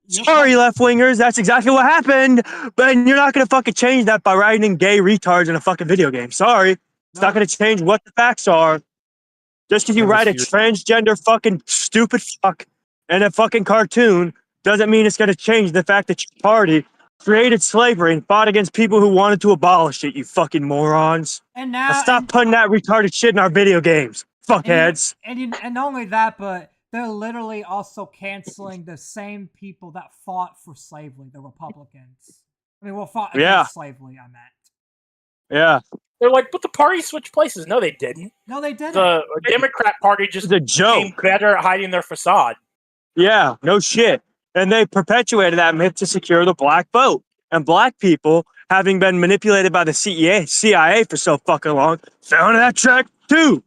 Sorry, left-wingers, that's exactly what happened. But you're not going to fucking change that by writing gay retards in a fucking video game. Sorry. It's not going to change what the facts are. Just because you write a transgender fucking stupid fuck in a fucking cartoon doesn't mean it's going to change the fact that your party created slavery and fought against people who wanted to abolish it, you fucking morons. And now... stop putting that retarded shit in our video games. Fuckheads. And not only that, but... they're literally also canceling the same people that fought for slavery, the Republicans. I mean, fought against slavery, I meant. Yeah. They're like, but the party switched places. No, they didn't. No, they didn't. The Democrat Party just became better at hiding their facade. Yeah, no shit. And they perpetuated that myth to secure the black vote. And black people, having been manipulated by the CIA for so fucking long, fell into that track too.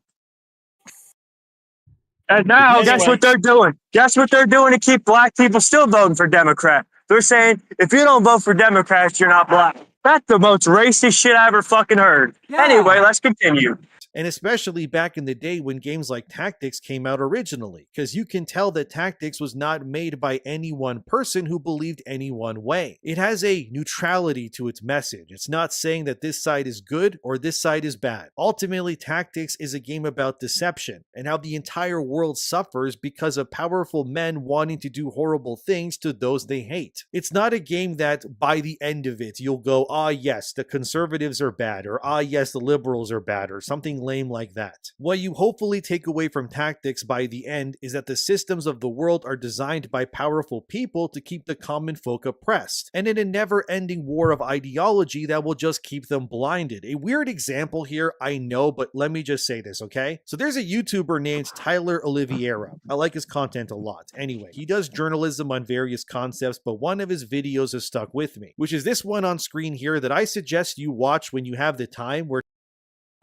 And now, guess what they're doing? Guess what they're doing to keep black people still voting for Democrat? They're saying, if you don't vote for Democrats, you're not black. That's the most racist shit I ever fucking heard. Yeah. Anyway, let's continue. And especially back in the day when games like Tactics came out originally, because you can tell that Tactics was not made by any one person who believed any one way. It has a neutrality to its message. It's not saying that this side is good or this side is bad. Ultimately, Tactics is a game about deception and how the entire world suffers because of powerful men wanting to do horrible things to those they hate. It's not a game that by the end of it you'll go, ah yes, the conservatives are bad, or ah yes, the liberals are bad, or something lame like that. What you hopefully take away from Tactics by the end is that the systems of the world are designed by powerful people to keep the common folk oppressed, and in a never-ending war of ideology that will just keep them blinded. A weird example here, I know, but let me just say this, okay? So there's a YouTuber named Tyler Oliveira. I like his content a lot. Anyway, he does journalism on various concepts, but one of his videos has stuck with me, which is this one on screen here that I suggest you watch when you have the time, where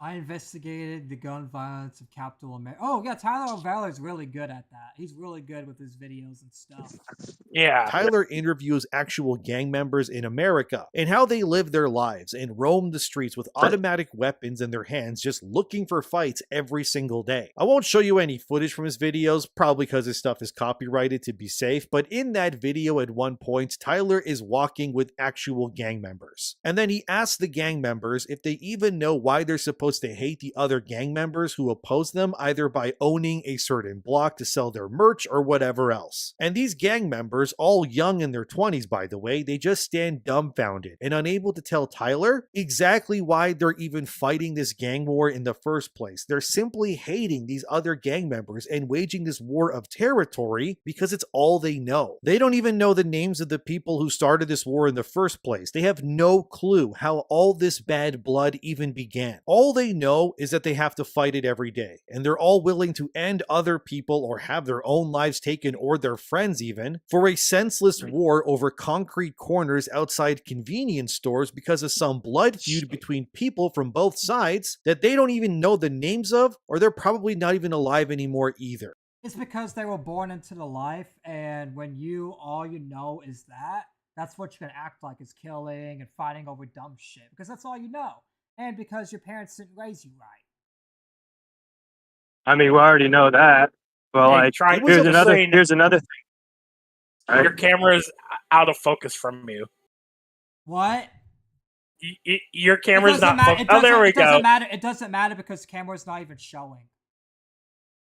I investigated the gun violence of Capitol America. Oh yeah, Tyler Oliveira is really good at that. He's really good with his videos and stuff. Yeah. Tyler interviews actual gang members in America and how they live their lives and roam the streets with automatic weapons in their hands, just looking for fights every single day. I won't show you any footage from his videos, probably because his stuff is copyrighted to be safe, but in that video at one point, Tyler is walking with actual gang members. And then he asks the gang members if they even know why they're supposed to hate the other gang members who oppose them, either by owning a certain block to sell their merch or whatever else. And these gang members, all young in their 20s by the way, they just stand dumbfounded and unable to tell Tyler exactly why they're even fighting this gang war in the first place. They're simply hating these other gang members and waging this war of territory because it's all they know. They don't even know the names of the people who started this war in the first place. They have no clue how all this bad blood even began. All they know is that they have to fight it every day, and they're all willing to end other people or have their own lives taken, or their friends even, for a senseless war over concrete corners outside convenience stores because of some blood feud between people from both sides that they don't even know the names of, or they're probably not even alive anymore either. It's because they were born into the life, and when all you know is that, that's what you're gonna act like, is killing and fighting over dumb shit, because that's all you know. And because your parents didn't raise you right. I mean, we already know that. Well, hey, here's another thing. Right? Your camera is out of focus from you. What? Your camera's not focused. Oh, there we go. It doesn't matter because the camera's not even showing.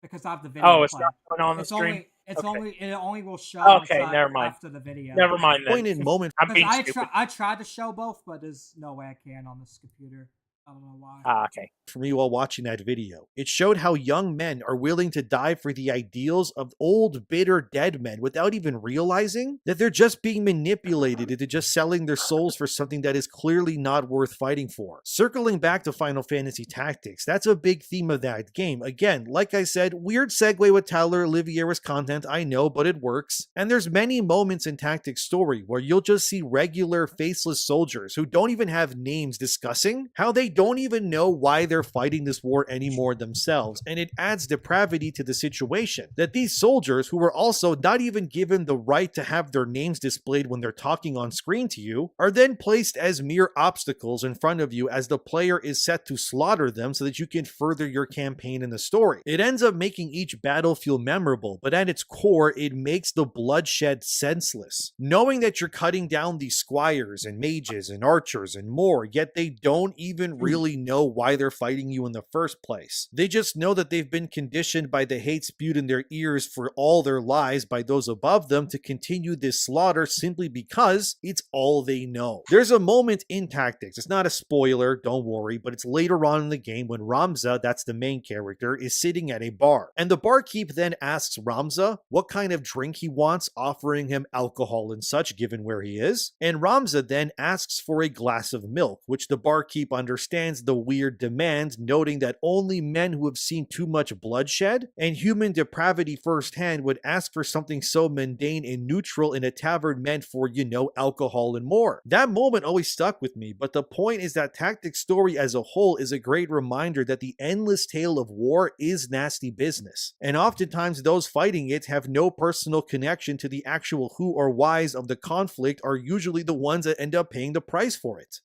Because I have the video. Oh, it's not going on the stream? It only will show never mind. After the video. Never mind then. Pointed moment. I tried to show both, but there's no way I can on this computer. I don't know why. Okay. For me while watching that video, it showed how young men are willing to die for the ideals of old, bitter, dead men without even realizing that they're just being manipulated into just selling their souls for something that is clearly not worth fighting for. Circling back to Final Fantasy Tactics, that's a big theme of that game. Again, like I said, weird segue with Tyler Oliveira's content, I know, but it works. And there's many moments in Tactics' story where you'll just see regular faceless soldiers who don't even have names discussing how they don't even know why they're fighting this war anymore themselves, and it adds depravity to the situation that these soldiers, who were also not even given the right to have their names displayed when they're talking on screen to you, are then placed as mere obstacles in front of you as the player is set to slaughter them so that you can further your campaign in the story. It ends up making each battle feel memorable, but at its core, it makes the bloodshed senseless. Knowing that you're cutting down these squires and mages and archers and more, yet they don't even really know why they're fighting you in the first place. They just know that they've been conditioned by the hate spewed in their ears for all their lives by those above them to continue this slaughter simply because it's all they know. There's a moment in Tactics, it's not a spoiler, don't worry, but it's later on in the game when Ramza, that's the main character, is sitting at a bar. And the barkeep then asks Ramza what kind of drink he wants, offering him alcohol and such given where he is. And Ramza then asks for a glass of milk, which the barkeep understands the weird demand, noting that only men who have seen too much bloodshed and human depravity firsthand would ask for something so mundane and neutral in a tavern meant for, alcohol and more. That moment always stuck with me, but the point is that Tactics' story as a whole is a great reminder that the endless tale of war is nasty business, and oftentimes those fighting it have no personal connection to the actual who or whys of the conflict, are usually the ones that end up paying the price for it.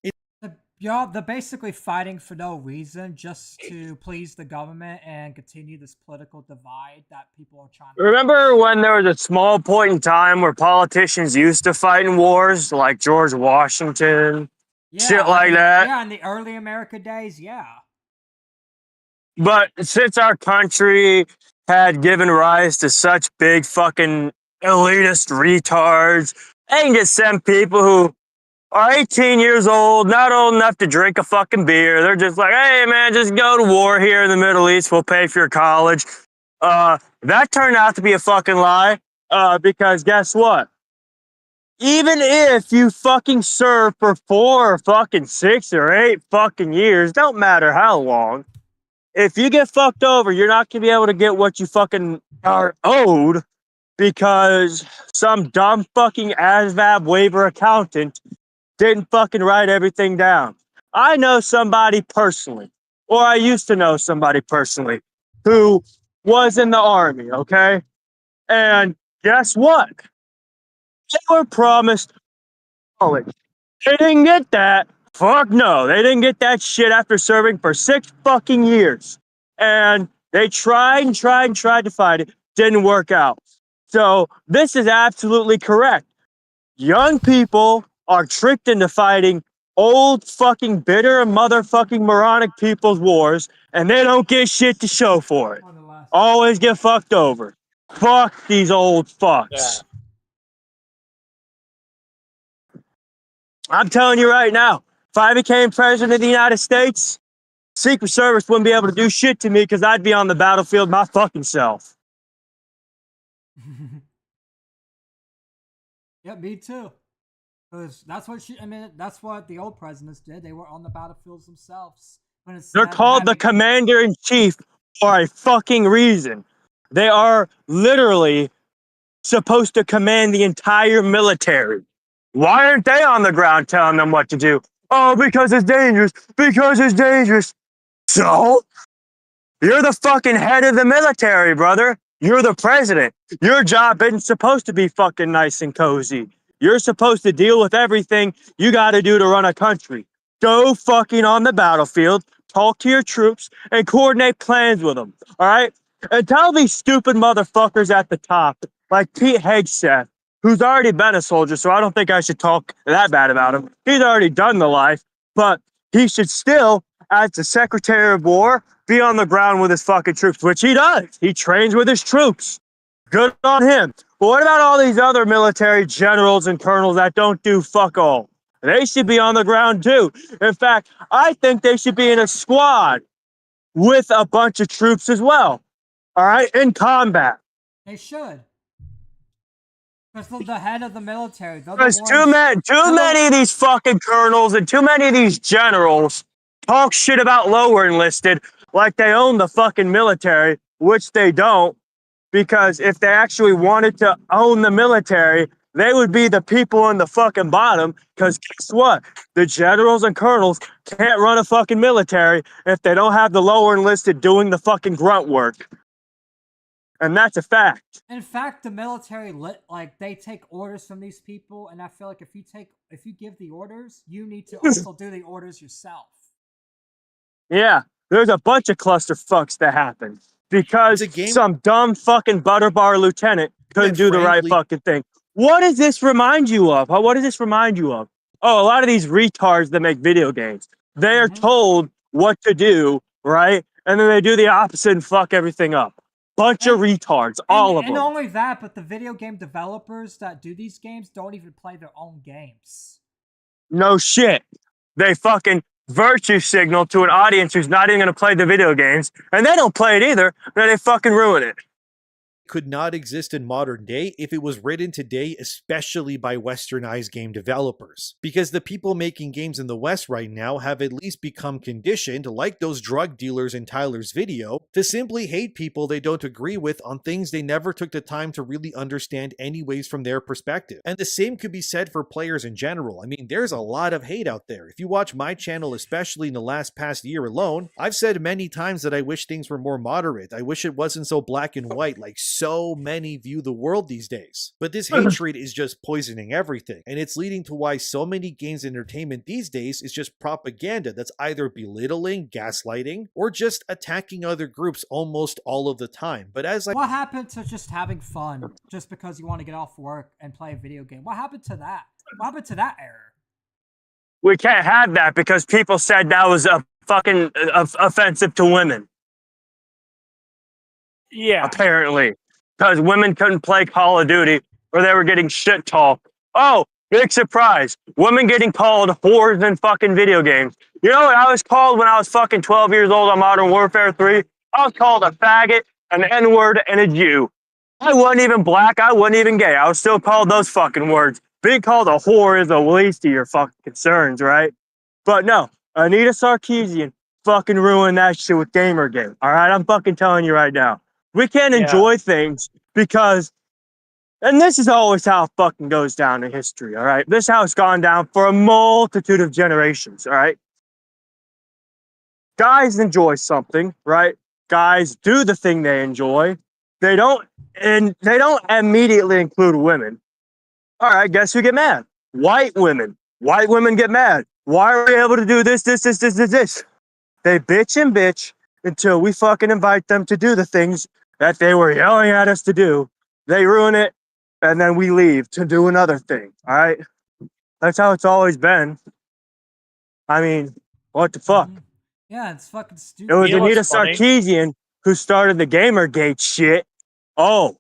Yeah, they're basically fighting for no reason, just to please the government and continue this political divide that people are trying to. Remember when there was a small point in time where politicians used to fight in wars, like George Washington, shit like that? Yeah, in the early America days, yeah. But since our country had given rise to such big fucking elitist retards, they can just send people who are 18 years old, not old enough to drink a fucking beer. They're just like, hey man, just go to war here in the Middle East. We'll pay for your college. That turned out to be a fucking lie. Because guess what? Even if you fucking serve for 4 or fucking 6 or 8 fucking years, don't matter how long, if you get fucked over, you're not gonna be able to get what you fucking are owed because some dumb fucking ASVAB waiver accountant didn't fucking write everything down. I know somebody personally, or I used to know somebody personally, who was in the army, okay? And guess what? They were promised college. They didn't get that. Fuck no. They didn't get that shit after serving for 6 fucking years. And they tried and tried and tried to fight it. Didn't work out. So this is absolutely correct. Young people are tricked into fighting old fucking bitter motherfucking moronic people's wars, and they don't get shit to show for it. Always get fucked over. Fuck these old fucks. Yeah. I'm telling you right now, if I became president of the United States, Secret Service wouldn't be able to do shit to me because I'd be on the battlefield my fucking self. Yeah, me too. Because that's that's what the old presidents did. They were on the battlefields themselves. They're called the commander-in-chief for a fucking reason. They are literally supposed to command the entire military. Why aren't they on the ground telling them what to do? Oh, because it's dangerous. Because it's dangerous. So? You're the fucking head of the military, brother. You're the president. Your job isn't supposed to be fucking nice and cozy. You're supposed to deal with everything you gotta do to run a country. Go fucking on the battlefield, talk to your troops, and coordinate plans with them, all right? And tell these stupid motherfuckers at the top, like Pete Hegseth, who's already been a soldier, so I don't think I should talk that bad about him. He's already done the life, but he should still, as the Secretary of War, be on the ground with his fucking troops, which he does. He trains with his troops. Good on him. But what about all these other military generals and colonels that don't do fuck all? They should be on the ground too. In fact, I think they should be in a squad with a bunch of troops as well. All right, in combat. They should. Because they're the head of the military. Because too many of these fucking colonels and too many of these generals talk shit about lower enlisted like they own the fucking military, which they don't. Because if they actually wanted to own the military, they would be the people in the fucking bottom. Because guess what? The generals and colonels can't run a fucking military if they don't have the lower enlisted doing the fucking grunt work. And that's a fact. In fact, the military they take orders from these people, and I feel like if you give the orders, you need to also do the orders yourself. Yeah, there's a bunch of clusterfucks that happen because some dumb fucking butterbar lieutenant couldn't do the right fucking thing. What does this remind you of? What does this remind you of? Oh, a lot of these retards that make video games. They are told what to do, right? And then they do the opposite and fuck everything up. Bunch of retards, all of them. And not only that, but the video game developers that do these games don't even play their own games. No shit. They fucking virtue signal to an audience who's not even going to play the video games, and they don't play it either, then they fucking ruin it. Could not exist in modern day if it was written today, especially by westernized game developers. Because the people making games in the West right now have at least become conditioned, like those drug dealers in Tyler's video, to simply hate people they don't agree with on things they never took the time to really understand anyways from their perspective. And the same could be said for players in general. I mean, there's a lot of hate out there. If you watch my channel, especially in the past year alone, I've said many times that I wish things were more moderate. I wish it wasn't so black and white, like so many view the world these days. But this hatred is just poisoning everything, and it's leading to why so many games and entertainment these days is just propaganda that's either belittling, gaslighting, or just attacking other groups almost all of the time. But as what happened to just having fun just because you want to get off work and play a video game? What happened to that? What happened to that error? We can't have that because people said that was a fucking offensive to women. Yeah. Apparently. Because women couldn't play Call of Duty or they were getting shit talked. Oh, big surprise. Women getting called whores in fucking video games. You know what I was called when I was fucking 12 years old on Modern Warfare 3? I was called a faggot, an N-word, and a Jew. I wasn't even black. I wasn't even gay. I was still called those fucking words. Being called a whore is the least of your fucking concerns, right? But no, Anita Sarkeesian fucking ruined that shit with Gamergate. All right, I'm fucking telling you right now. We can't enjoy things because, and this is always how it fucking goes down in history, all right? This is how it's gone down for a multitude of generations, all right? Guys enjoy something, right? Guys do the thing they enjoy. They don't immediately include women. All right, guess who get mad? White women. White women get mad. Why are we able to do this? They bitch and bitch until we fucking invite them to do the things that they were yelling at us to do. They ruin it, and then we leave to do another thing, all right? That's how it's always been. I mean, what the fuck? Yeah, it's fucking stupid. It was Anita Sarkeesian who started the Gamergate shit. Oh.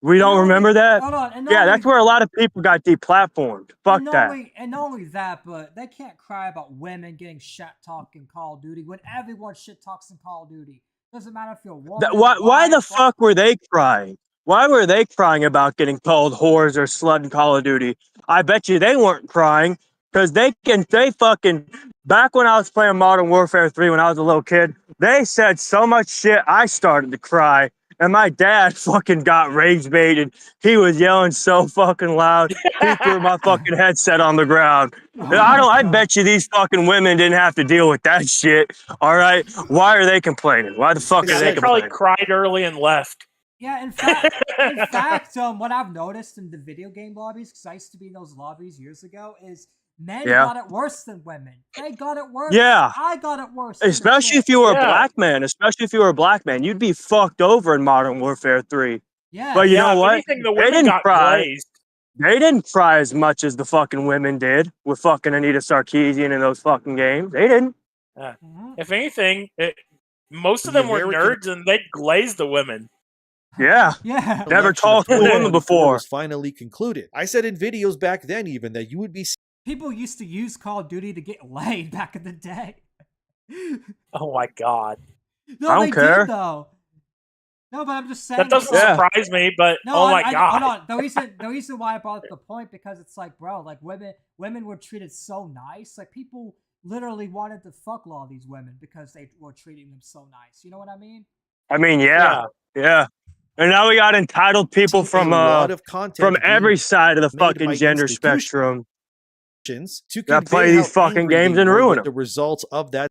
We don't remember that? Hold on, yeah, that's where a lot of people got deplatformed. Fuck that. And not only that, but they can't cry about women getting shit talked in Call of Duty when everyone shit talks in Call of Duty. Doesn't matter if you're a woman. Why the fuck were they crying? Why were they crying about getting called whores or slut in Call of Duty? I bet you they weren't crying because they fucking, back when I was playing Modern Warfare 3 when I was a little kid, they said so much shit I started to cry. And my dad fucking got rage baited. He was yelling so fucking loud. He threw my fucking headset on the ground. I bet you these fucking women didn't have to deal with that shit. All right. Why are they complaining? Why the fuck are they complaining? They probably cried early and left. Yeah, in fact, what I've noticed in the video game lobbies, because I used to be in those lobbies years ago, is men got it worse than women. They got it worse. Yeah. I got it worse. Especially if you were a black man. Especially if you were a black man. You'd be fucked over in Modern Warfare 3. Yeah. But you know what? Anything, the women got glazed. They didn't cry as much as the fucking women did with fucking Anita Sarkeesian in those fucking games. They didn't. If anything, most of them were nerds and they glazed the women. Yeah. Never talked to a woman before. Was finally concluded. I said in videos back then even that you would be. People used to use Call of Duty to get laid back in the day. Oh my god. No, I don't care. Did, though. No, but I'm just saying. That doesn't surprise me, but oh my god. Hold on. The reason why I brought up the point, because it's like, bro, like women were treated so nice. Like people literally wanted to fuck a lot of these women because they were treating them so nice. You know what I mean? I mean, yeah. And now we got entitled people from every side of the fucking gender spectrum that play these fucking games and ruin them. The results of that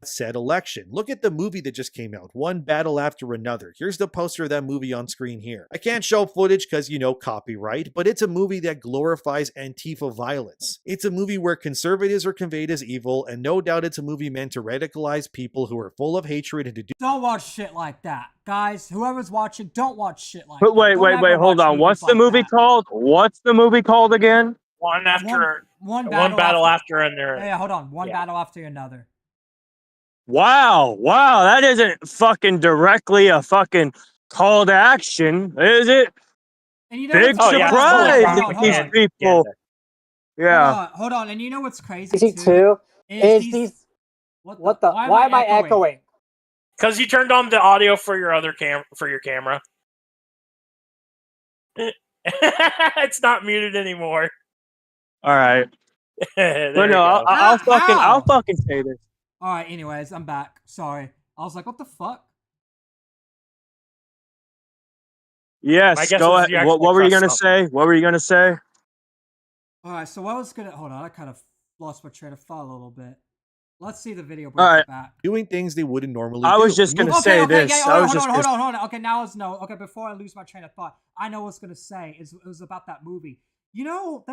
said election. Look at the movie that just came out, one battle after another. Here's the poster of that movie on screen here. I can't show footage because, you know, copyright, but it's a movie that glorifies Antifa violence. It's a movie where conservatives are conveyed as evil, and no doubt it's a movie meant to radicalize people who are full of hatred and to do— Don't watch shit like that. Guys, whoever's watching, don't watch shit like that. But wait, hold on. What's the movie called? What's the movie called again? One battle after another. Yeah, hold on. One battle after another. Wow, that isn't fucking directly a fucking call to action, is it? And you know big surprise these people. Yeah. Hold on, and you know what's crazy too? Why am I echoing? Because you turned on the audio for your other camera. It's not muted anymore. All right. But no, I'll fucking say this. All right, anyways, I'm back. Sorry. I was like, what the fuck? Yes, go ahead. What were you going to say? What were you going to say? All right, so what I was going to... Hold on, I kind of lost my train of thought a little bit. Let's see the video. All right. Doing things they wouldn't normally I do. was just going to say this. Yeah, hold on. Okay, now it's no. Okay, before I lose my train of thought, I know what's going to say. It was about that movie. You know,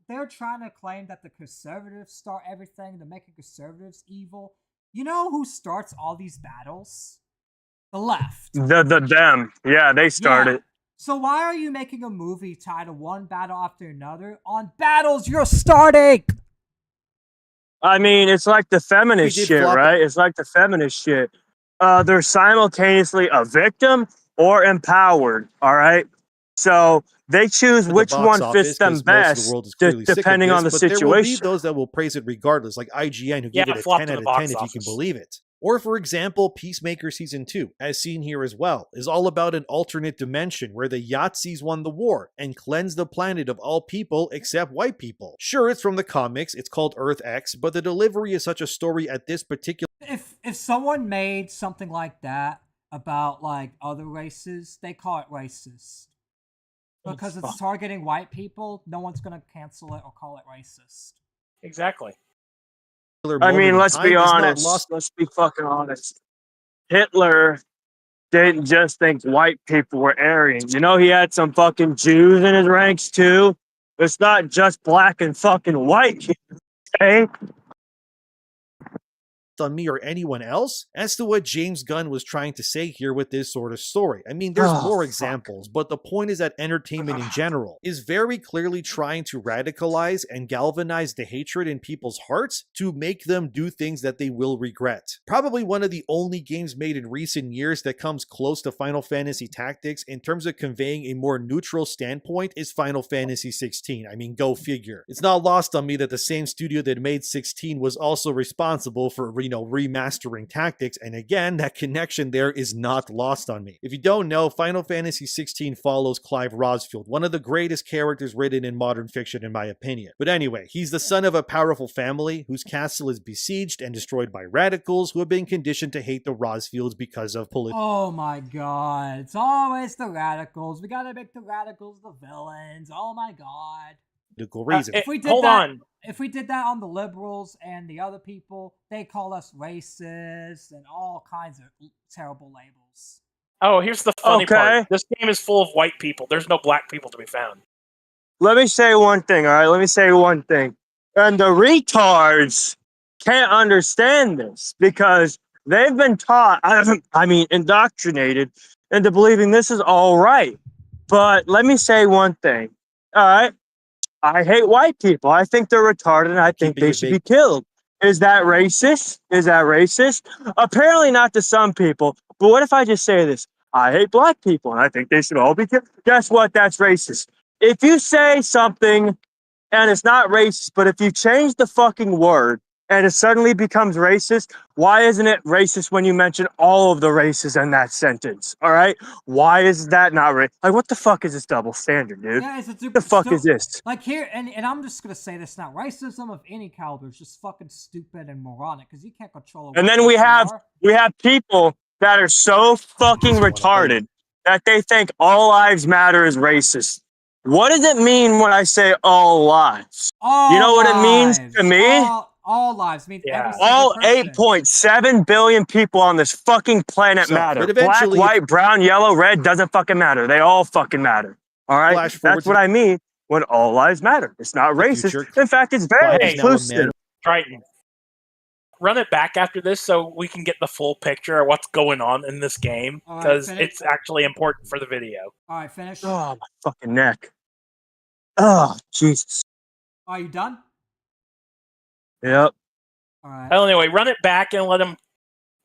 they're trying to claim that the conservatives start everything. They're making conservatives evil. You know who starts all these battles? The left. Them. Yeah, they started. Yeah. So why are you making a movie tied to one battle after another on battles you're starting? I mean, it's like the feminist shit, right? It's like the feminist shit. They're simultaneously a victim or empowered, all right? So they choose which one fits them best, depending on the situation. There will be those that will praise it regardless, like IGN, who give it a 10 out of 10 if you can believe it. Or, for example, Peacemaker Season 2, as seen here as well, is all about an alternate dimension where the Yahtzees won the war and cleansed the planet of all people except white people. Sure, it's from the comics, it's called Earth X, but the delivery is such a story at this particular... If someone made something like that about, like, other races, they call it racist. Because it's targeting white people, no one's going to cancel it or call it racist. Exactly. I mean, let's be honest. Let's be fucking honest. Hitler didn't just think white people were Aryan. You know, he had some fucking Jews in his ranks too. It's not just black and fucking white, okay? On me or anyone else as to what James Gunn was trying to say here with this sort of story. I mean, there's more examples, but the point is that entertainment in general is very clearly trying to radicalize and galvanize the hatred in people's hearts to make them do things that they will regret. Probably one of the only games made in recent years that comes close to Final Fantasy Tactics in terms of conveying a more neutral standpoint is Final Fantasy 16. I mean, go figure. It's not lost on me that the same studio that made 16 was also responsible for remastering Tactics, and again, that connection there is not lost on me. If you don't know, Final Fantasy 16 follows Clive Rosfield, one of the greatest characters written in modern fiction in my opinion. But anyway, he's the son of a powerful family whose castle is besieged and destroyed by radicals who have been conditioned to hate the Rosfields because of political... Oh my god, it's always the radicals. We gotta make the radicals the villains. Oh my god. Reason. If we did that on the liberals and the other people, they call us racist and all kinds of terrible labels. Oh, here's the funny part. This game is full of white people. There's no black people to be found. Let me say one thing, all right? Let me say one thing. And the retards can't understand this because they've been taught, indoctrinated into believing this is all right. But let me say one thing, all right? I hate white people. I think they're retarded and I think they should be killed. Is that racist? Is that racist? Apparently not to some people. But what if I just say this? I hate black people and I think they should all be killed. Guess what? That's racist. If you say something and it's not racist, but if you change the fucking word and it suddenly becomes racist, why isn't it racist when you mention all of the races in that sentence? All right? Why is that not right? Like, what the fuck is this double standard, dude? Yeah, it's what the fuck is this? Like here, and I'm just gonna say this now: racism of any caliber is just fucking stupid and moronic because you can't control. And then we have people that are so fucking retarded that they think all lives matter is racist. What does it mean when I say all lives? You know what it means to me? All lives means all 8.7 billion people on this fucking planet matter. Black, white, brown, yellow, red doesn't fucking matter. They all fucking matter. All right, that's what I mean when all lives matter. It's not racist. In fact, it's very inclusive. Triton, run it back after this so we can get the full picture of what's going on in this game because it's actually important for the video. All right, finish. Oh, my fucking neck. Oh, Jesus. Are you done? Yep. All right. Well, anyway, run it back and let him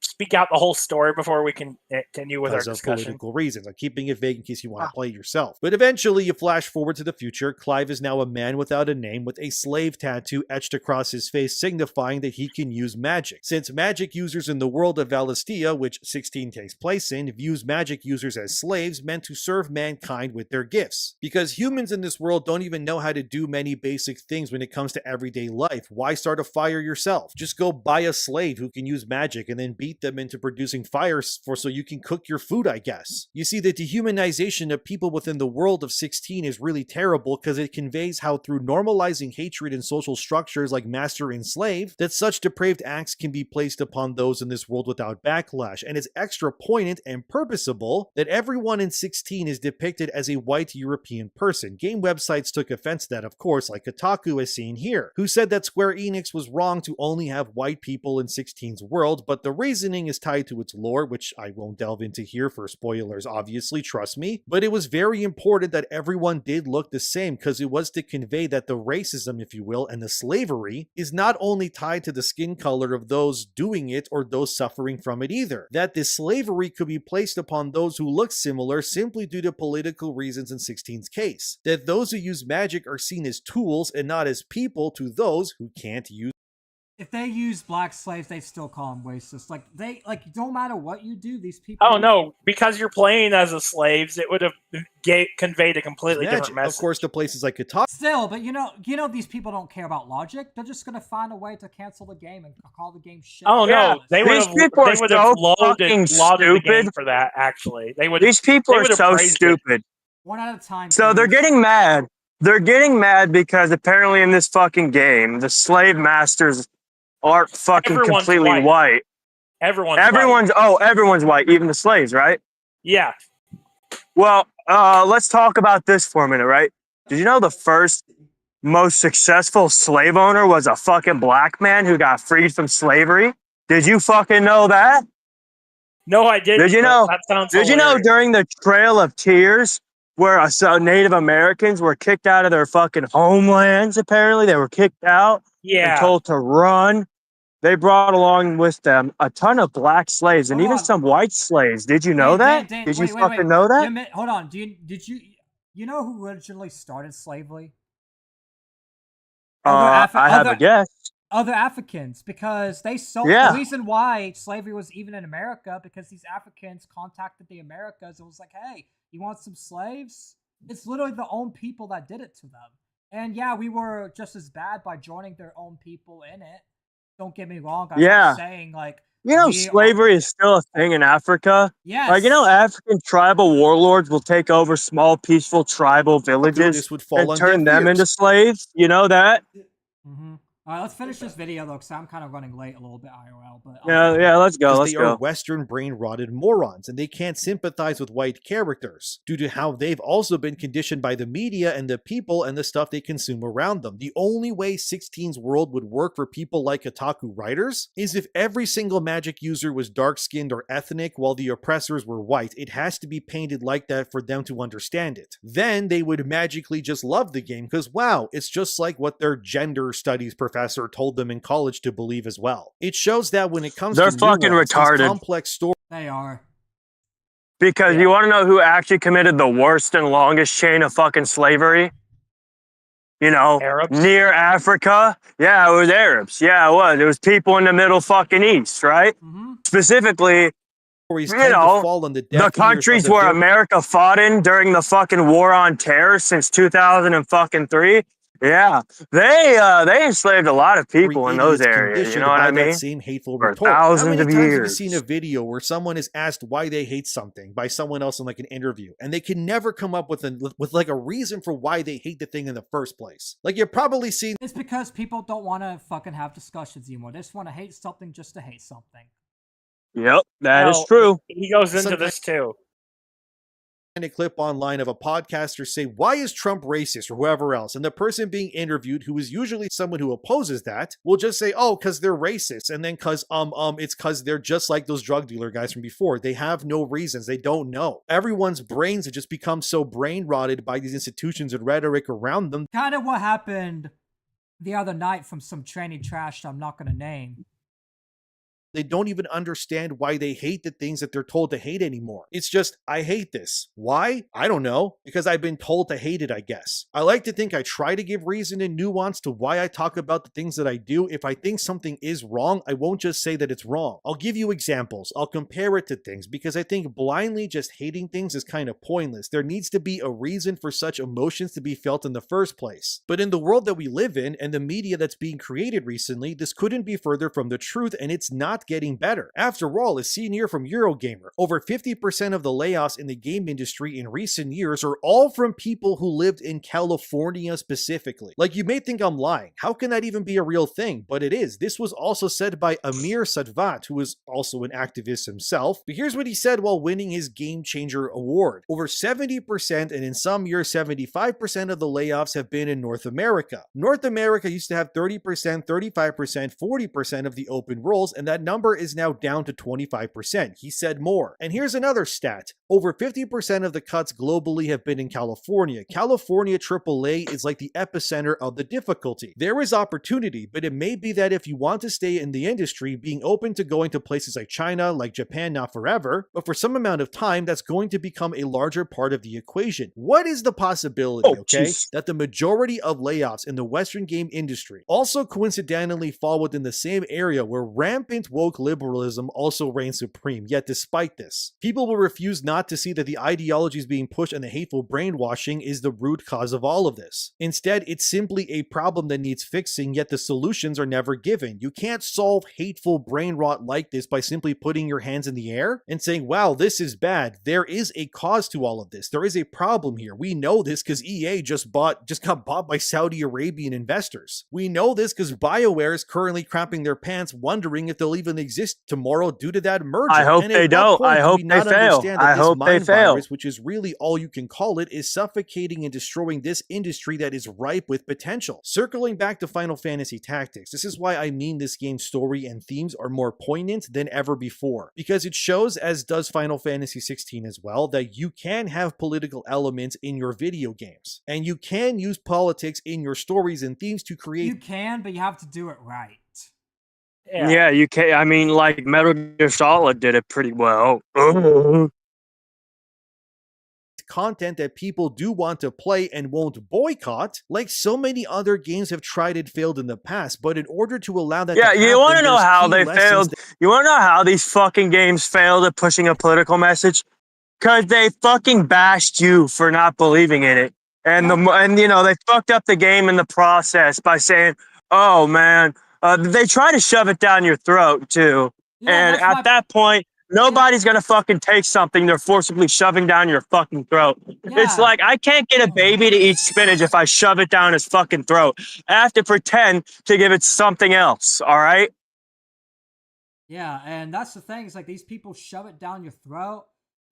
speak out the whole story before we can continue with our discussion. Political reasons. I'm keeping it vague in case you want to play it yourself. But eventually, you flash forward to the future. Clive is now a man without a name with a slave tattoo etched across his face, signifying that he can use magic. Since magic users in the world of Valistia, which 16 takes place in, views magic users as slaves meant to serve mankind with their gifts. Because humans in this world don't even know how to do many basic things when it comes to everyday life. Why start a fire yourself? Just go buy a slave who can use magic and then beat beat them into producing fire so you can cook your food, I guess. You see, the dehumanization of people within the world of 16 is really terrible because it conveys how through normalizing hatred in social structures like master and slave, that such depraved acts can be placed upon those in this world without backlash, and it's extra poignant and purposeful that everyone in 16 is depicted as a white European person. Game websites took offense to that, of course, like Kotaku as seen here, who said that Square Enix was wrong to only have white people in 16's world, but the reasoning is tied to its lore, which I won't delve into here for spoilers, obviously, trust me, but it was very important that everyone did look the same because it was to convey that the racism, if you will, and the slavery is not only tied to the skin color of those doing it or those suffering from it either, that this slavery could be placed upon those who look similar simply due to political reasons in 16's case, that those who use magic are seen as tools and not as people to those who can't use. If they use black slaves, they still call them racist. No matter what you do, these people. Oh no, because you're playing as a slaves, it would have conveyed a completely different message. Of course, to places like Kotaku. Still, but you know, these people don't care about logic. They're just gonna find a way to cancel the game and call the game shit. Oh no, they would have loaded the game for that. Actually, they would. These people are so stupid. One at a time. So they're getting mad. They're getting mad because apparently in this fucking game, the slave masters aren't fucking completely white. Everyone's white, even the slaves, right? Yeah. Well, let's talk about this for a minute, right? Did you know the first most successful slave owner was a fucking black man who got freed from slavery? Did you fucking know that? No, I didn't. Did you know? That sounds did you know during the Trail of Tears, where Native Americans were kicked out of their fucking homelands, apparently they were kicked out and told to run. They brought along with them a ton of black slaves and even some white slaves. Did you know that? Did you fucking know that? Hold on. You know who originally started slavery? I have a guess. Other Africans, because they sold. The reason why slavery was even in America because these Africans contacted the Americas and was like, "Hey, you want some slaves?" It's literally the own people that did it to them. And yeah, we were just as bad by joining their own people in it. Don't get me wrong. I'm not saying slavery is still a thing in Africa. Yes. African tribal warlords will take over small, peaceful tribal villages and turn them into slaves. You know that? Mm-hmm. All right, let's finish this video, though, because I'm kind of running late a little bit IRL. But yeah, let's go. They are Western brain-rotted morons, and they can't sympathize with white characters due to how they've also been conditioned by the media and the people and the stuff they consume around them. The only way 16's world would work for people like Kotaku writers is if every single magic user was dark-skinned or ethnic while the oppressors were white. It has to be painted like that for them to understand it. Then they would magically just love the game because, wow, it's just like what their gender studies professor told them in college to believe as well. It shows that when it comes to fucking retarded. Complex stories, they are. Because you want to know who actually committed the worst and longest chain of fucking slavery? You know, Arabs? Near Africa. Yeah, it was Arabs. Yeah, it was. It was people in the Middle fucking East, right? Mm-hmm. Specifically, the countries where America fought in during the fucking war on terror since 2003. Yeah, they enslaved a lot of people in those areas. You know what I mean? That same hateful for retort. thousands of years. How many times have you seen a video where someone is asked why they hate something by someone else in like an interview, and they can never come up with a reason for why they hate the thing in the first place? Like you've probably seen. It's because people don't want to fucking have discussions anymore. They just want to hate something just to hate something. Yep, that is true. He goes into this too. A clip online of a podcaster say, "Why is Trump racist?" or whoever else, and the person being interviewed, who is usually someone who opposes that, will just say, "Oh, because they're racist," and then it's because they're just like those drug dealer guys from before. They have no reasons. They don't know. Everyone's brains have just become so brain rotted by these institutions and rhetoric around them. Kind of what happened the other night from some training trash I'm not going to name. They don't even understand why they hate the things that they're told to hate anymore. It's just, I hate this. Why? I don't know. Because I've been told to hate it, I guess. I like to think I try to give reason and nuance to why I talk about the things that I do. If I think something is wrong, I won't just say that it's wrong. I'll give you examples. I'll compare it to things because I think blindly just hating things is kind of pointless. There needs to be a reason for such emotions to be felt in the first place. But in the world that we live in and the media that's being created recently, this couldn't be further from the truth, and it's not not getting better. After all, as seen here from Eurogamer, over 50% of the layoffs in the game industry in recent years are all from people who lived in California specifically. Like, you may think I'm lying. How can that even be a real thing? But it is. This was also said by Amir Sadvat, who is also an activist himself. But here's what he said while winning his Game Changer award. Over 70%, and in some years 75% of the layoffs have been in North America. North America used to have 30%, 35%, 40% of the open roles, and that number is now down to 25%. He said more. And here's another stat. Over 50% of the cuts globally have been in California. California AAA is like the epicenter of the difficulty. There is opportunity, but it may be that if you want to stay in the industry, being open to going to places like China, like Japan, not forever, but for some amount of time, that's going to become a larger part of the equation. What is the possibility, that the majority of layoffs in the Western game industry also coincidentally fall within the same area where rampant woke liberalism also reigns supreme? Yet despite this, people will refuse not to see that the ideologies being pushed and the hateful brainwashing is the root cause of all of this. Instead, it's simply a problem that needs fixing, yet the solutions are never given. You can't solve hateful brain rot like this by simply putting your hands in the air and saying, wow, this is bad. There is a cause to all of this. There is a problem here. We know this because EA just got bought by Saudi Arabian investors. We know this because BioWare is currently crapping their pants, wondering if they'll even exist tomorrow due to that merger. I hope they don't. I hope they fail. I hope they fail. Which is really all you can call it, is suffocating and destroying this industry that is ripe with potential. Circling back to Final Fantasy Tactics, this is why I mean this game's story and themes are more poignant than ever before, because it shows, as does Final Fantasy 16 as well, that you can have political elements in your video games, and you can use politics in your stories and themes to create. You can, but you have to do it right. Yeah, you can. I mean, like Metal Gear Solid did it pretty well. Content that people do want to play and won't boycott, like so many other games have tried and failed in the past. But in order to allow that, you want to know how they failed? You want to know how these fucking games failed at pushing a political message? Because they fucking bashed you for not believing in it, and they fucked up the game in the process by saying, "Oh man," they try to shove it down your throat too, and at that point. Nobody's gonna fucking take something they're forcibly shoving down your fucking throat. Yeah. It's like, I can't get a baby to eat spinach if I shove it down his fucking throat. I have to pretend to give it something else, all right? Yeah, and that's the thing. It's like these people shove it down your throat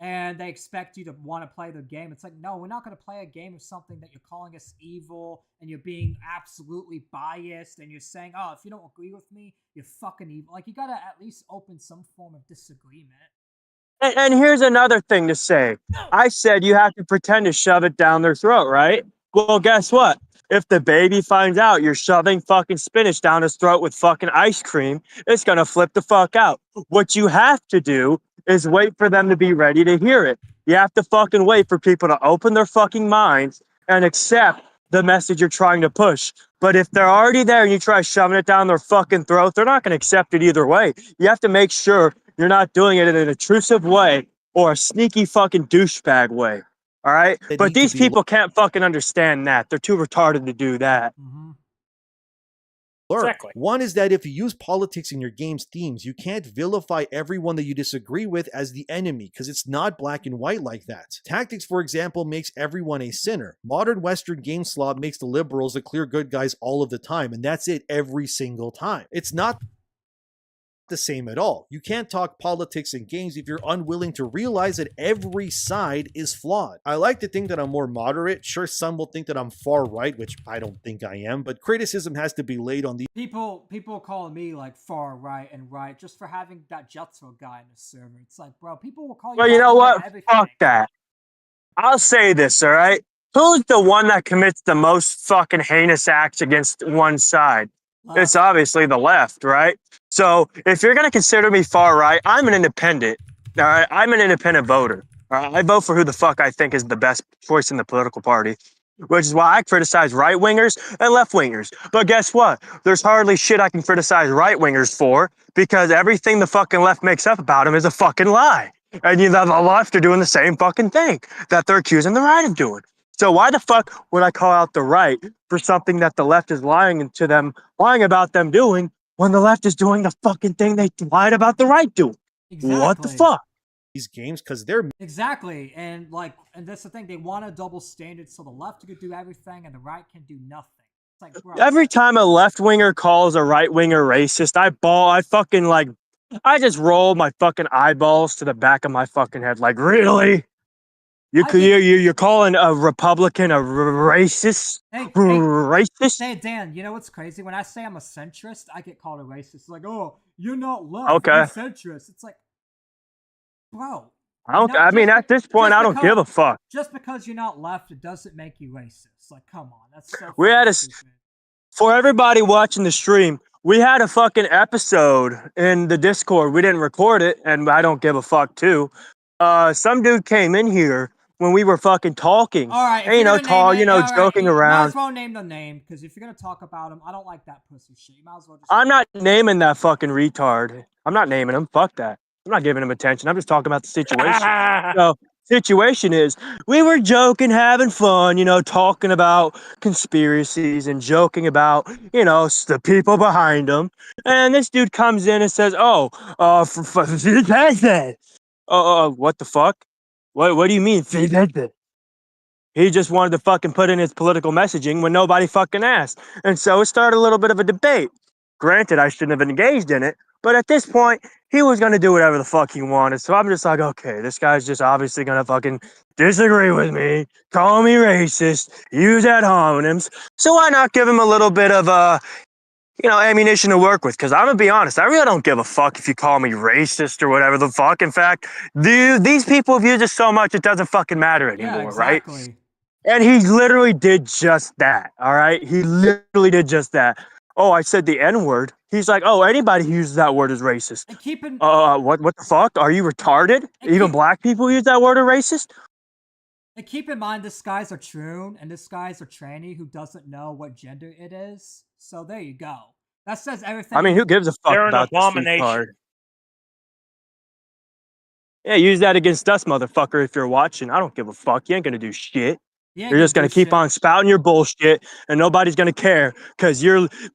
and they expect you to want to play the game. It's like, no, we're not going to play a game of something that you're calling us evil and you're being absolutely biased and you're saying, oh, if you don't agree with me, you're fucking evil. Like, you got to at least open some form of disagreement. And here's another thing to say. I said you have to pretend to shove it down their throat, right? Well, guess what? If the baby finds out you're shoving fucking spinach down his throat with fucking ice cream, it's going to flip the fuck out. What you have to do is wait for them to be ready to hear it. You have to fucking wait for people to open their fucking minds and accept the message you're trying to push. But if they're already there and you try shoving it down their fucking throat, they're not going to accept it either way. You have to make sure you're not doing it in an intrusive way or a sneaky fucking douchebag way. All right? But these people can't fucking understand that. They're too retarded to do that. Mm-hmm. Exactly. One is that if you use politics in your game's themes, you can't vilify everyone that you disagree with as the enemy, because it's not black and white like that. Tactics, for example, makes everyone a sinner. Modern Western game slop makes the liberals the clear good guys all of the time, and that's it every single time. It's not the same at all. You can't talk politics in games if you're unwilling to realize that every side is flawed. I like to think that I'm more moderate. Sure, some will think that I'm far right, which I don't think I am, but criticism has to be laid on the people calling me like far right and right just for having that Jutsu guy in the server. It's like, bro, people will call you. Well, you know what? Fuck that. I'll say this, all right? Who's the one that commits the most fucking heinous acts against one side? It's obviously the left, right? So if you're going to consider me far right, I'm an independent. All right, I'm an independent voter. All right, I vote for who the fuck I think is the best choice in the political party, which is why I criticize right wingers and left wingers. But guess what? There's hardly shit I can criticize right wingers for, because everything the fucking left makes up about them is a fucking lie. And the left are doing the same fucking thing that they're accusing the right of doing. So why the fuck would I call out the right for something that the left is lying about them doing when the left is doing the fucking thing they lied about the right doing? Exactly. What the fuck? These games, because they're exactly, and that's the thing. They want a double standard, so the left can do everything and the right can do nothing. It's like, bro, every time a left winger calls a right winger racist, I just roll my fucking eyeballs to the back of my fucking head. Like, really? You're calling a Republican a racist? Racist? Hey, Dan, you know what's crazy? When I say I'm a centrist, I get called a racist. It's like, oh, you're not left, okay. you're centrist. It's like, bro. At this point, I don't give a fuck. Just because you're not left, it doesn't make you racist. Like, come on, that's so. For everybody watching the stream, we had a fucking episode in the Discord. We didn't record it, and I don't give a fuck too. Some dude came in here when we were fucking talking. All right, joking around. Might as well name the name, because if you're gonna talk about him, I don't like that pussy shit. You might as well just. I'm not naming that fucking retard. I'm not naming him. Fuck that. I'm not giving him attention. I'm just talking about the situation. So, situation is, we were joking, having fun, talking about conspiracies and joking about, the people behind them. And this dude comes in and says, what the fuck? What do you mean? He just wanted to fucking put in his political messaging when nobody fucking asked. And so it started a little bit of a debate. Granted, I shouldn't have engaged in it, but at this point, he was going to do whatever the fuck he wanted. So I'm just like, okay, this guy's just obviously going to fucking disagree with me, call me racist, use ad hominems. So why not give him a little bit of, ammunition to work with? Because I'm going to be honest, I really don't give a fuck if you call me racist or whatever the fuck. In fact, these people have used it so much, it doesn't fucking matter anymore, exactly. right? And he literally did just that, all right? He literally did just that. Oh, I said the N-word. He's like, oh, anybody who uses that word is racist. What the fuck? Are you retarded? Even black people use that word are racist? And keep in mind, this guy's a troon, and this guy's a tranny who doesn't know what gender it is. So there you go. That says everything. I mean, who gives a fuck about this retard? Yeah, use that against us, motherfucker, if you're watching. I don't give a fuck. You ain't gonna do shit. You're just going to keep on spouting your bullshit, and nobody's going to care, because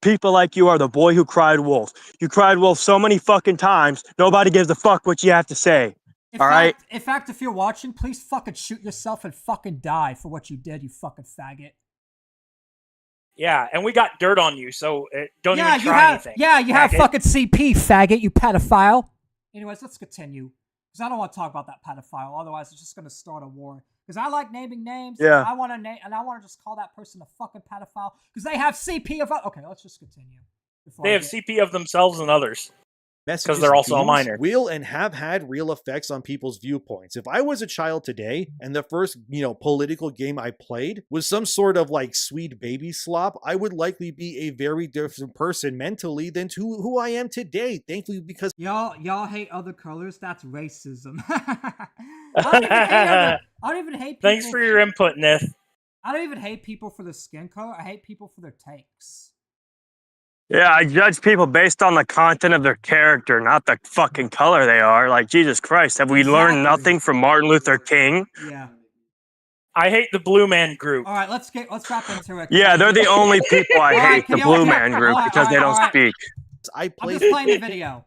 people like you are the boy who cried wolf. You cried wolf so many fucking times, nobody gives a fuck what you have to say. Right? In fact, if you're watching, please fucking shoot yourself and fucking die for what you did, you fucking faggot. Yeah, and we got dirt on you, so don't even try anything. Yeah, you have fucking CP, faggot, you pedophile. Anyways, let's continue. Because I don't want to talk about that pedophile, otherwise it's just going to start a war. Because I like naming names. Yeah. I want to just call that person a fucking pedophile because they have CP of. Okay, let's just continue. They have CP of themselves and others. Because they're also a minor. Will and have had real effects on people's viewpoints. If I was a child today and the first, political game I played was some sort of like sweet baby slop, I would likely be a very different person mentally than who I am today. Thankfully, because y'all hate other colors. That's racism. I don't even hate people. Thanks for your input, Nith. I don't even hate people for their skin color. I hate people for their takes. Yeah, I judge people based on the content of their character, not the fucking color they are. Like, Jesus Christ, have we learned nothing from Martin Luther King? Yeah. I hate the Blue Man Group. All right, let's wrap into it. Yeah, they're the only people I hate, the Blue Man Group, because they don't speak. I played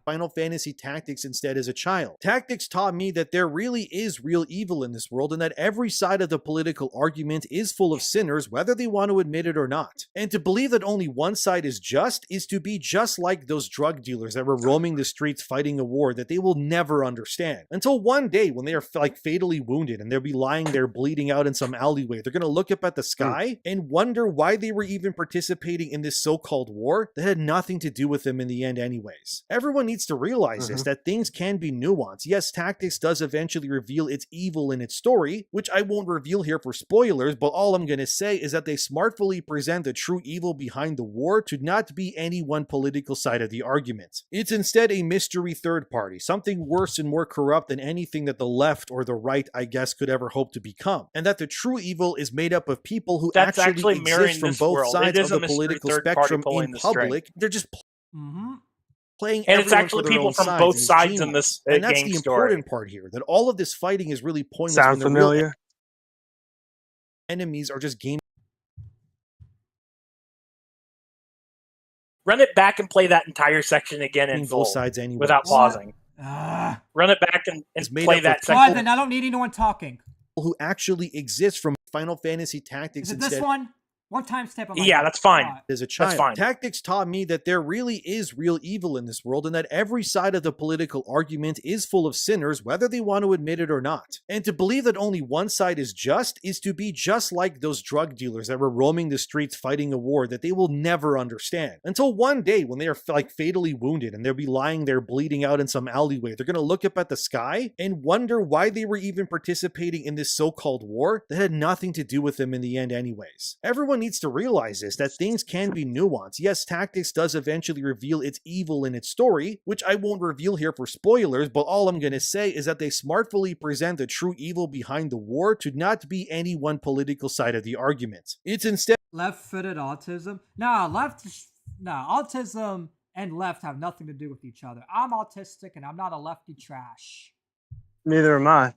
Final Fantasy Tactics instead as a child. Tactics taught me that there really is real evil in this world and that every side of the political argument is full of sinners, whether they want to admit it or not. And to believe that only one side is to be just like those drug dealers that were roaming the streets fighting a war that they will never understand. Until one day when they are fatally wounded and they'll be lying there bleeding out in some alleyway, they're going to look up at the sky and wonder why they were even participating in this so-called war that had nothing to do with them in the end anyways. Everyone needs to realize this, that things can be nuanced. Yes, Tactics does eventually reveal its evil in its story, which I won't reveal here for spoilers, but all I'm going to say is that they smartly present the true evil behind the war to not be any one political side of the argument. It's instead a mystery third party, something worse and more corrupt than anything that the left or the right, I guess, could ever hope to become. And that the true evil is made up of people who actually exist from both sides of the political spectrum in public. They're just playing, and it's actually people from both sides in this and that's game the story. Important part here, that all of this fighting is really pointless. Sound familiar? Enemies are just game. Run it back and play that entire section again in full, both sides anyway, without pausing. Run it back and play that section. Why then? I don't need anyone talking. Who actually exist from Final Fantasy Tactics Is it this one? One timestamp. Yeah, that's fine. As a child, that's fine. Tactics taught me that there really is real evil in this world and that every side of the political argument is full of sinners, whether they want to admit it or not. And to believe that only one side is just is to be just like those drug dealers that were roaming the streets fighting a war that they will never understand. Until one day when they are like fatally wounded and they'll be lying there bleeding out in some alleyway, they're going to look up at the sky and wonder why they were even participating in this so-called war that had nothing to do with them in the end anyways. Everyone needs to realize this, that things can be nuanced. Yes, Tactics does eventually reveal its evil in its story, which I won't reveal here for spoilers, but all I'm going to say is that they smartfully present the true evil behind the war to not be any one political side of the argument. It's instead left-footed autism. Autism and left have nothing to do with each other. I'm autistic and I'm not a lefty trash. Neither am I.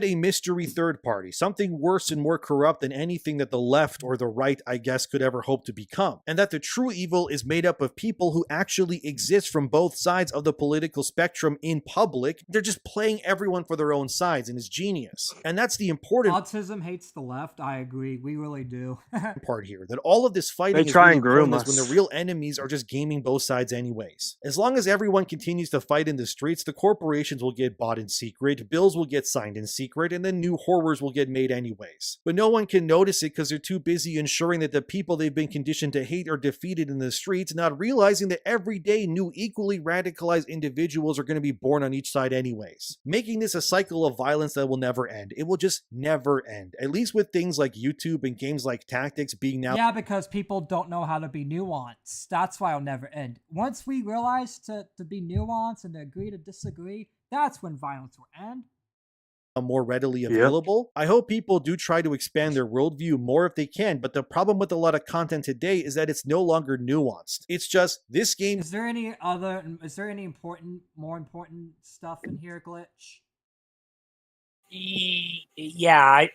A mystery third party, something worse and more corrupt than anything that the left or the right, I guess, could ever hope to become, and that the true evil is made up of people who actually exist from both sides of the political spectrum in public. They're just playing everyone for their own sides, and it's genius. And that's the important autism hates the left. I agree, we really do. part here, that all of this fighting is really pointless when the real enemies are just gaming both sides anyways. As long as everyone continues to fight in the streets, the corporations will get bought in secret, bills will get signed in secret, and then new horrors will get made anyways. But no one can notice it because they're too busy ensuring that the people they've been conditioned to hate are defeated in the streets, not realizing that every day new equally radicalized individuals are going to be born on each side anyways, making this a cycle of violence that will never end. It will just never end, at least with things like YouTube and games like Tactics being now— yeah, because people don't know how to be nuanced. That's why it'll never end. Once we realize to be nuanced and to agree to disagree, that's when violence will end. More readily available. Yep. I hope people do try to expand their worldview more if they can, but the problem with a lot of content today is that it's no longer nuanced. It's just, this game— Is there any more important stuff in here, Glitch? Yeah,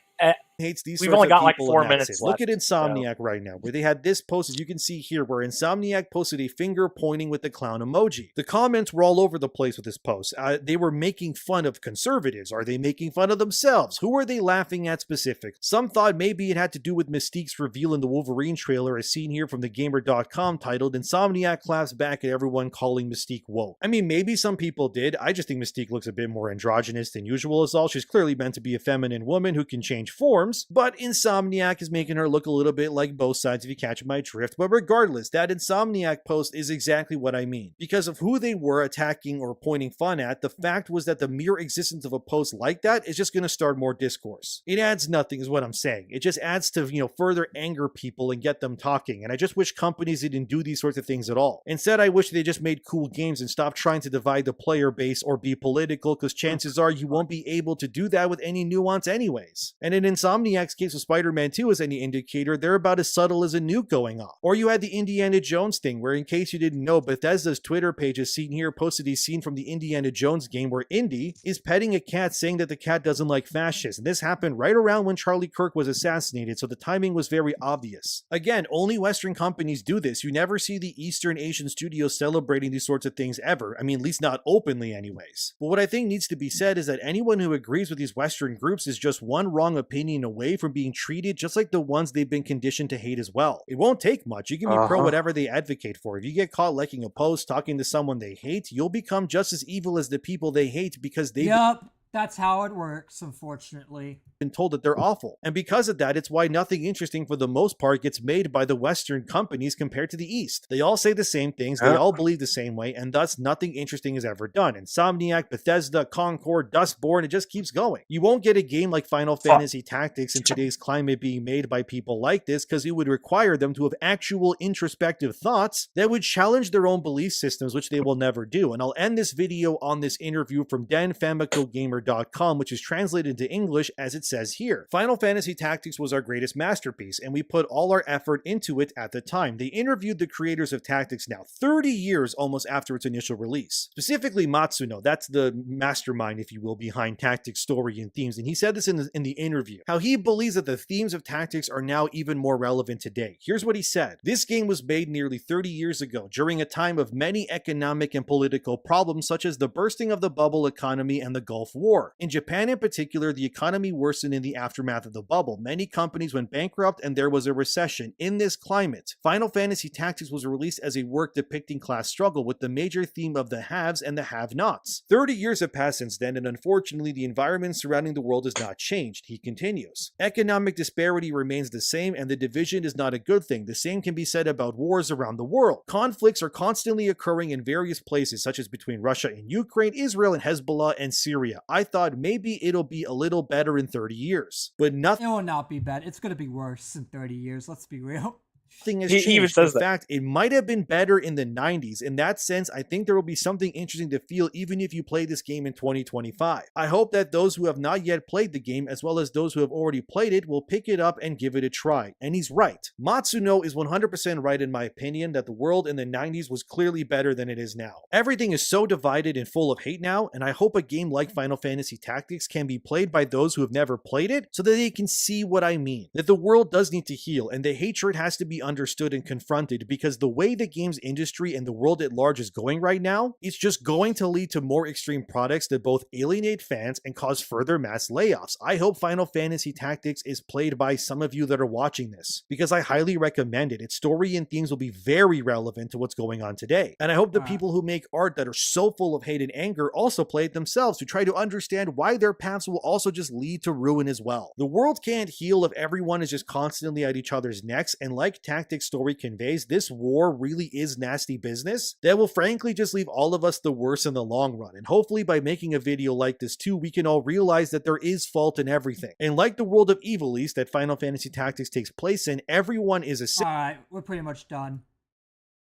hates these. We've only got like 4 minutes left. Look at left, Insomniac right now, where they had this posted. You can see here where Insomniac posted a finger pointing with the clown emoji. The comments were all over the place with this post. They were making fun of conservatives. Are they making fun of themselves? Who are they laughing at specific? Some thought maybe it had to do with Mystique's reveal in the Wolverine trailer, as seen here from the Gamer.com, titled "Insomniac claps back at everyone calling Mystique woke." I mean, maybe some people did. I just think Mystique looks a bit more androgynous than usual is all. She's clearly meant to be a feminine woman who can change forms, but Insomniac is making her look a little bit like both sides, if you catch my drift. But regardless, that Insomniac post is exactly what I mean. Because of who they were attacking or pointing fun at, the fact was that the mere existence of a post like that is just going to start more discourse. It adds nothing is what I'm saying. It just adds to, further anger people and get them talking. And I just wish companies didn't do these sorts of things at all. Instead, I wish they just made cool games and stopped trying to divide the player base or be political, because chances are you won't be able to do that with any nuance anyways. And in Insomniac's case with Spider-Man 2 as any indicator, they're about as subtle as a nuke going off. Or you had the Indiana Jones thing, where in case you didn't know, Bethesda's Twitter page, as seen here, posted a scene from the Indiana Jones game where Indy is petting a cat, saying that the cat doesn't like fascists. And this happened right around when Charlie Kirk was assassinated, so the timing was very obvious. Again, only Western companies do this. You never see the Eastern Asian studios celebrating these sorts of things ever. I mean, at least not openly anyways. But what I think needs to be said is that anyone who agrees with these Western groups is just one wrong opinion away from being treated just like the ones they've been conditioned to hate as well. It won't take much. You can be pro whatever they advocate for. If you get caught liking a post, talking to someone they hate, you'll become just as evil as the people they hate because they've— Yep, that's how it works, unfortunately. Been told that they're awful. And because of that, it's why nothing interesting for the most part gets made by the Western companies compared to the East. They all say the same things, they all believe the same way, and thus nothing interesting is ever done. Insomniac, Bethesda, Concord, Dustborn, it just keeps going. You won't get a game like Final Fantasy Tactics in today's climate being made by people like this, because it would require them to have actual introspective thoughts that would challenge their own belief systems, which they will never do. And I'll end this video on this interview from DenFamicoGamer pocketpair.com, which is translated into English as it says here. Final Fantasy Tactics was our greatest masterpiece, and we put all our effort into it at the time. They interviewed the creators of Tactics now 30 years almost after its initial release. Specifically Matsuno, that's the mastermind, if you will, behind Tactics story and themes, and he said this in the interview, how he believes that the themes of Tactics are now even more relevant today. Here's what he said. This game was made nearly 30 years ago, during a time of many economic and political problems such as the bursting of the bubble economy and the Gulf War. In Japan in particular, the economy worsened in the aftermath of the bubble. Many companies went bankrupt and there was a recession. In this climate, Final Fantasy Tactics was released as a work depicting class struggle with the major theme of the haves and the have-nots. 30 years have passed since then, and unfortunately the environment surrounding the world has not changed. He continues. Economic disparity remains the same and the division is not a good thing. The same can be said about wars around the world. Conflicts are constantly occurring in various places, such as between Russia and Ukraine, Israel and Hezbollah, and Syria. I thought maybe it'll be a little better in 30 years, but nothing. It will not be bad. It's going to be worse in 30 years. Let's be real. Nothing has changed. In fact, it might have been better in the 90s. In that sense, I think there will be something interesting to feel even if you play this game in 2025. I hope that those who have not yet played the game, as well as those who have already played it, will pick it up and give it a try. And he's right. Matsuno is 100% right in my opinion that the world in the 90s was clearly better than it is now. Everything is so divided and full of hate now, and I hope a game like Final Fantasy Tactics can be played by those who have never played it so that they can see what I mean. That the world does need to heal, and the hatred has to be understood and confronted, because the way the games industry and the world at large is going right now, it's just going to lead to more extreme products that both alienate fans and cause further mass layoffs. I hope Final Fantasy Tactics is played by some of you that are watching this, because I highly recommend it. Its story and themes will be very relevant to what's going on today. And I hope the people who make art that are so full of hate and anger also play it themselves to try to understand why their paths will also just lead to ruin as well. The world can't heal if everyone is just constantly at each other's necks, and like Tactics story conveys, this war really is nasty business that will frankly just leave all of us the worse in the long run. And hopefully by making a video like this too, we can all realize that there is fault in everything. And like the world of Evil East that Final Fantasy Tactics takes place in, everyone is a... Alright, we're pretty much done.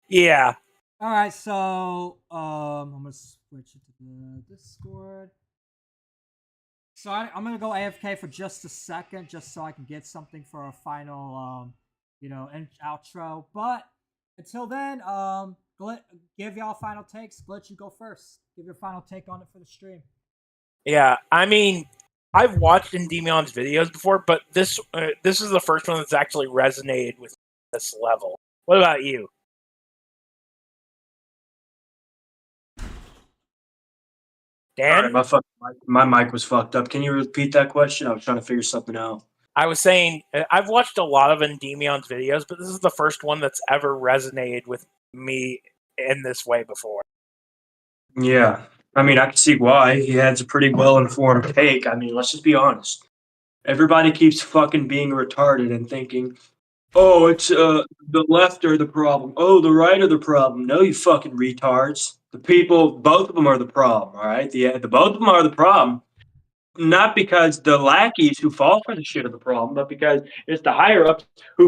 Yeah. Alright, so I'm gonna switch it to the Discord. So I'm gonna go AFK for just a second, just so I can get something for a final outro. But until then, give y'all final takes. Glitch, you go first. Give your final take on it for the stream. Yeah, I mean, I've watched Endemion's videos before, but this is the first one that's actually resonated with this level. What about you? Dan? Right, my mic was fucked up. Can you repeat that question? I was trying to figure something out. I was saying, I've watched a lot of Endemion's videos, but this is the first one that's ever resonated with me in this way before. Yeah. I mean, I can see why. He has a pretty well-informed take. I mean, let's just be honest. Everybody keeps fucking being retarded and thinking, oh, it's the left are the problem. Oh, the right are the problem. No, you fucking retards. The people, both of them are the problem, all right? The both of them are the problem. Not because the lackeys who fall for the shit are the problem, but because it's the higher-ups who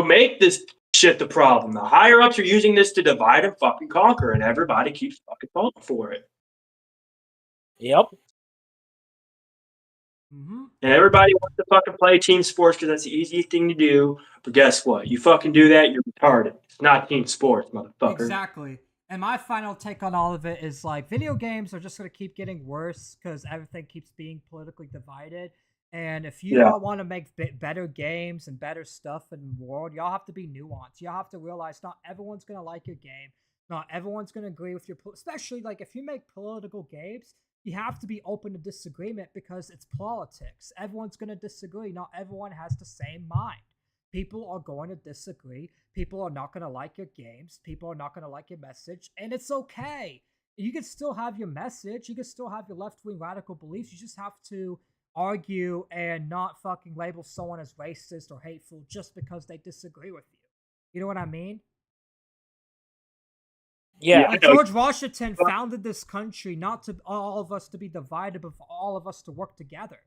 make this shit the problem. The higher-ups are using this to divide and fucking conquer, and everybody keeps fucking falling for it. Yep. Mm-hmm. And everybody wants to fucking play team sports because that's the easiest thing to do. But guess what? You fucking do that, you're retarded. It's not team sports, motherfucker. Exactly. And my final take on all of it is, like, video games are just going to keep getting worse because everything keeps being politically divided. And if you all want to make better games and better stuff in the world, y'all have to be nuanced. Y'all have to realize not everyone's going to like your game. Not everyone's going to agree with your... Especially, like, if you make political games, you have to be open to disagreement because it's politics. Everyone's going to disagree. Not everyone has the same mind. People are going to disagree. People are not going to like your games. People are not going to like your message. And it's okay. You can still have your message. You can still have your left-wing radical beliefs. You just have to argue and not fucking label someone as racist or hateful just because they disagree with you. You know what I mean? Yeah. Like George Washington founded this country not to all of us to be divided, but for all of us to work together.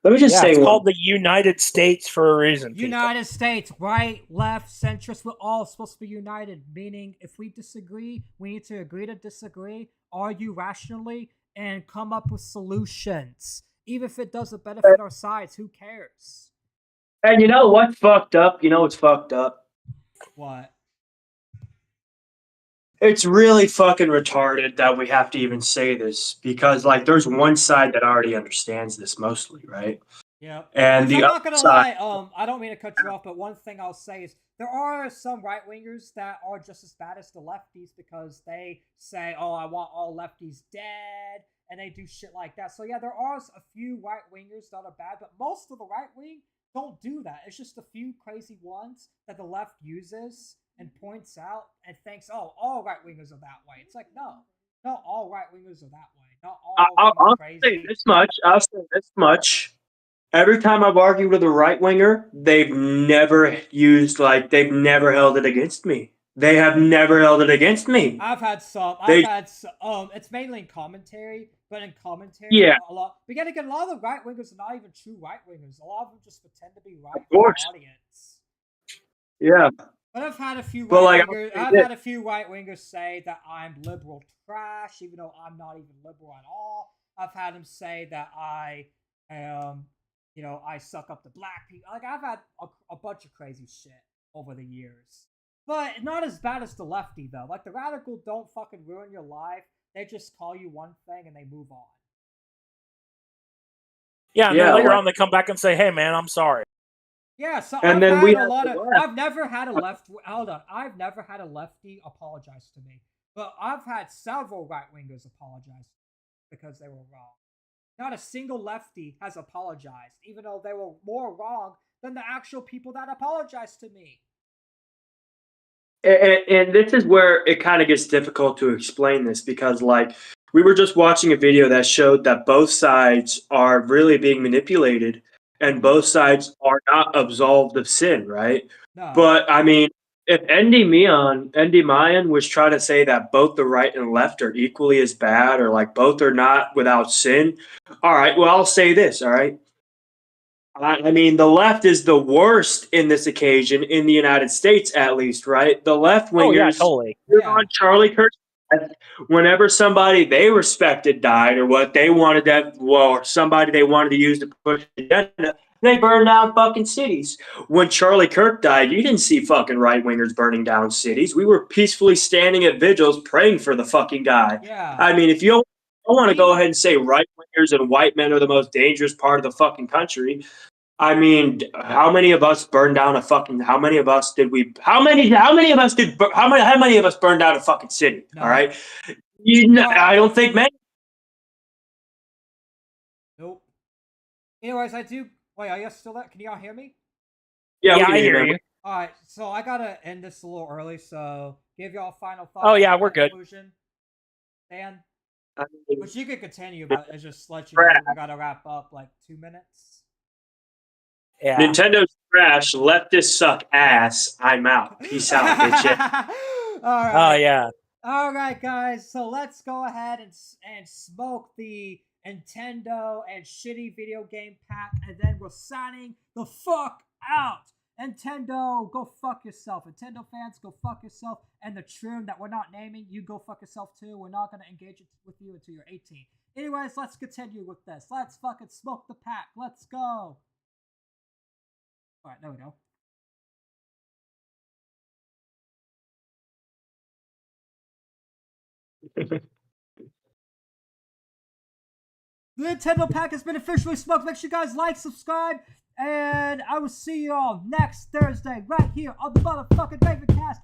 Let me just say it's one. called the United States for a reason. United States, right, left, centrist, we're all supposed to be united. Meaning, if we disagree, we need to agree to disagree, argue rationally, and come up with solutions. Even if it doesn't benefit our sides, who cares? And you know what's fucked up? You know what's fucked up? What? It's really fucking retarded that we have to even say this because, like, there's one side that already understands this mostly, right? Yeah. And I'm not gonna lie. I don't mean to cut you off, but one thing I'll say is there are some right wingers that are just as bad as the lefties because they say, "Oh, I want all lefties dead," and they do shit like that. So yeah, there are a few right wingers that are bad, but most of the right wing don't do that. It's just a few crazy ones that the left uses and points out and thinks, "Oh, all right wingers are that way." It's like, no, not all right wingers are that way. Not all. I'll crazy. say this much. I'll say this much. Every time I've argued with a right winger, they've never held it against me. They have never held it against me. I've had some. It's mainly in commentary, but in commentary, yeah, a lot. But yet again, a lot of the right wingers are not even true right wingers. A lot of them just pretend to be right of course. For the audience. Yeah. But I've had a few right wingers say that I'm liberal trash, even though I'm not even liberal at all. I've had them say that I am, I suck up the black people. Like, I've had a bunch of crazy shit over the years. But not as bad as the lefty, though. Like, the radical don't fucking ruin your life. They just call you one thing and they move on. Yeah, and then later on they come back and say, "Hey, man, I'm sorry." Yeah, so and I've never had a I've never had a lefty apologize to me. But I've had several right-wingers apologize because they were wrong. Not a single lefty has apologized, even though they were more wrong than the actual people that apologized to me. And this is where it kind of gets difficult to explain this because, like, we were just watching a video that showed that both sides are really being manipulated and both sides are not absolved of sin, right? No. But, I mean, if Andy Mayan was trying to say that both the right and left are equally as bad or, like, both are not without sin, all right, well, I'll say this, all right? I mean, the left is the worst in this occasion in the United States, at least, right? The left wingers, totally. On Charlie Kirk's whenever somebody they respected died or what they wanted or somebody they wanted to use to push the agenda, they burned down fucking cities. When Charlie Kirk died, you didn't see fucking right wingers burning down cities. We were peacefully standing at vigils praying for the fucking guy. Yeah. I mean, if you don't want to go ahead and say right wingers and white men are the most dangerous part of the fucking country, I mean, how many of us burned down how many of us burned down a fucking city? No. All right. I don't think many. Nope. Anyways, wait, are you still there? Can y'all hear me? Yeah, I hear you. All right, so I gotta end this a little early, so give y'all final thoughts. Oh yeah, we're good. Dan? But you can continue, but I just let you know we gotta wrap up like 2 minutes. Yeah. Nintendo's trash. Let this suck ass. I'm out. Peace out, bitch. All right. Oh yeah. All right, guys. So let's go ahead and smoke the Nintendo and shitty video game pack, and then we're signing the fuck out. Nintendo, go fuck yourself. Nintendo fans, go fuck yourself. And the trim that we're not naming, you go fuck yourself too. We're not gonna engage with you until you're 18. Anyways, let's continue with this. Let's fucking smoke the pack. Let's go. All right, there we go. The Nintendo pack has been officially smoked. Make sure you guys like, subscribe, and I will see you all next Thursday right here on the motherfucking Ravencast.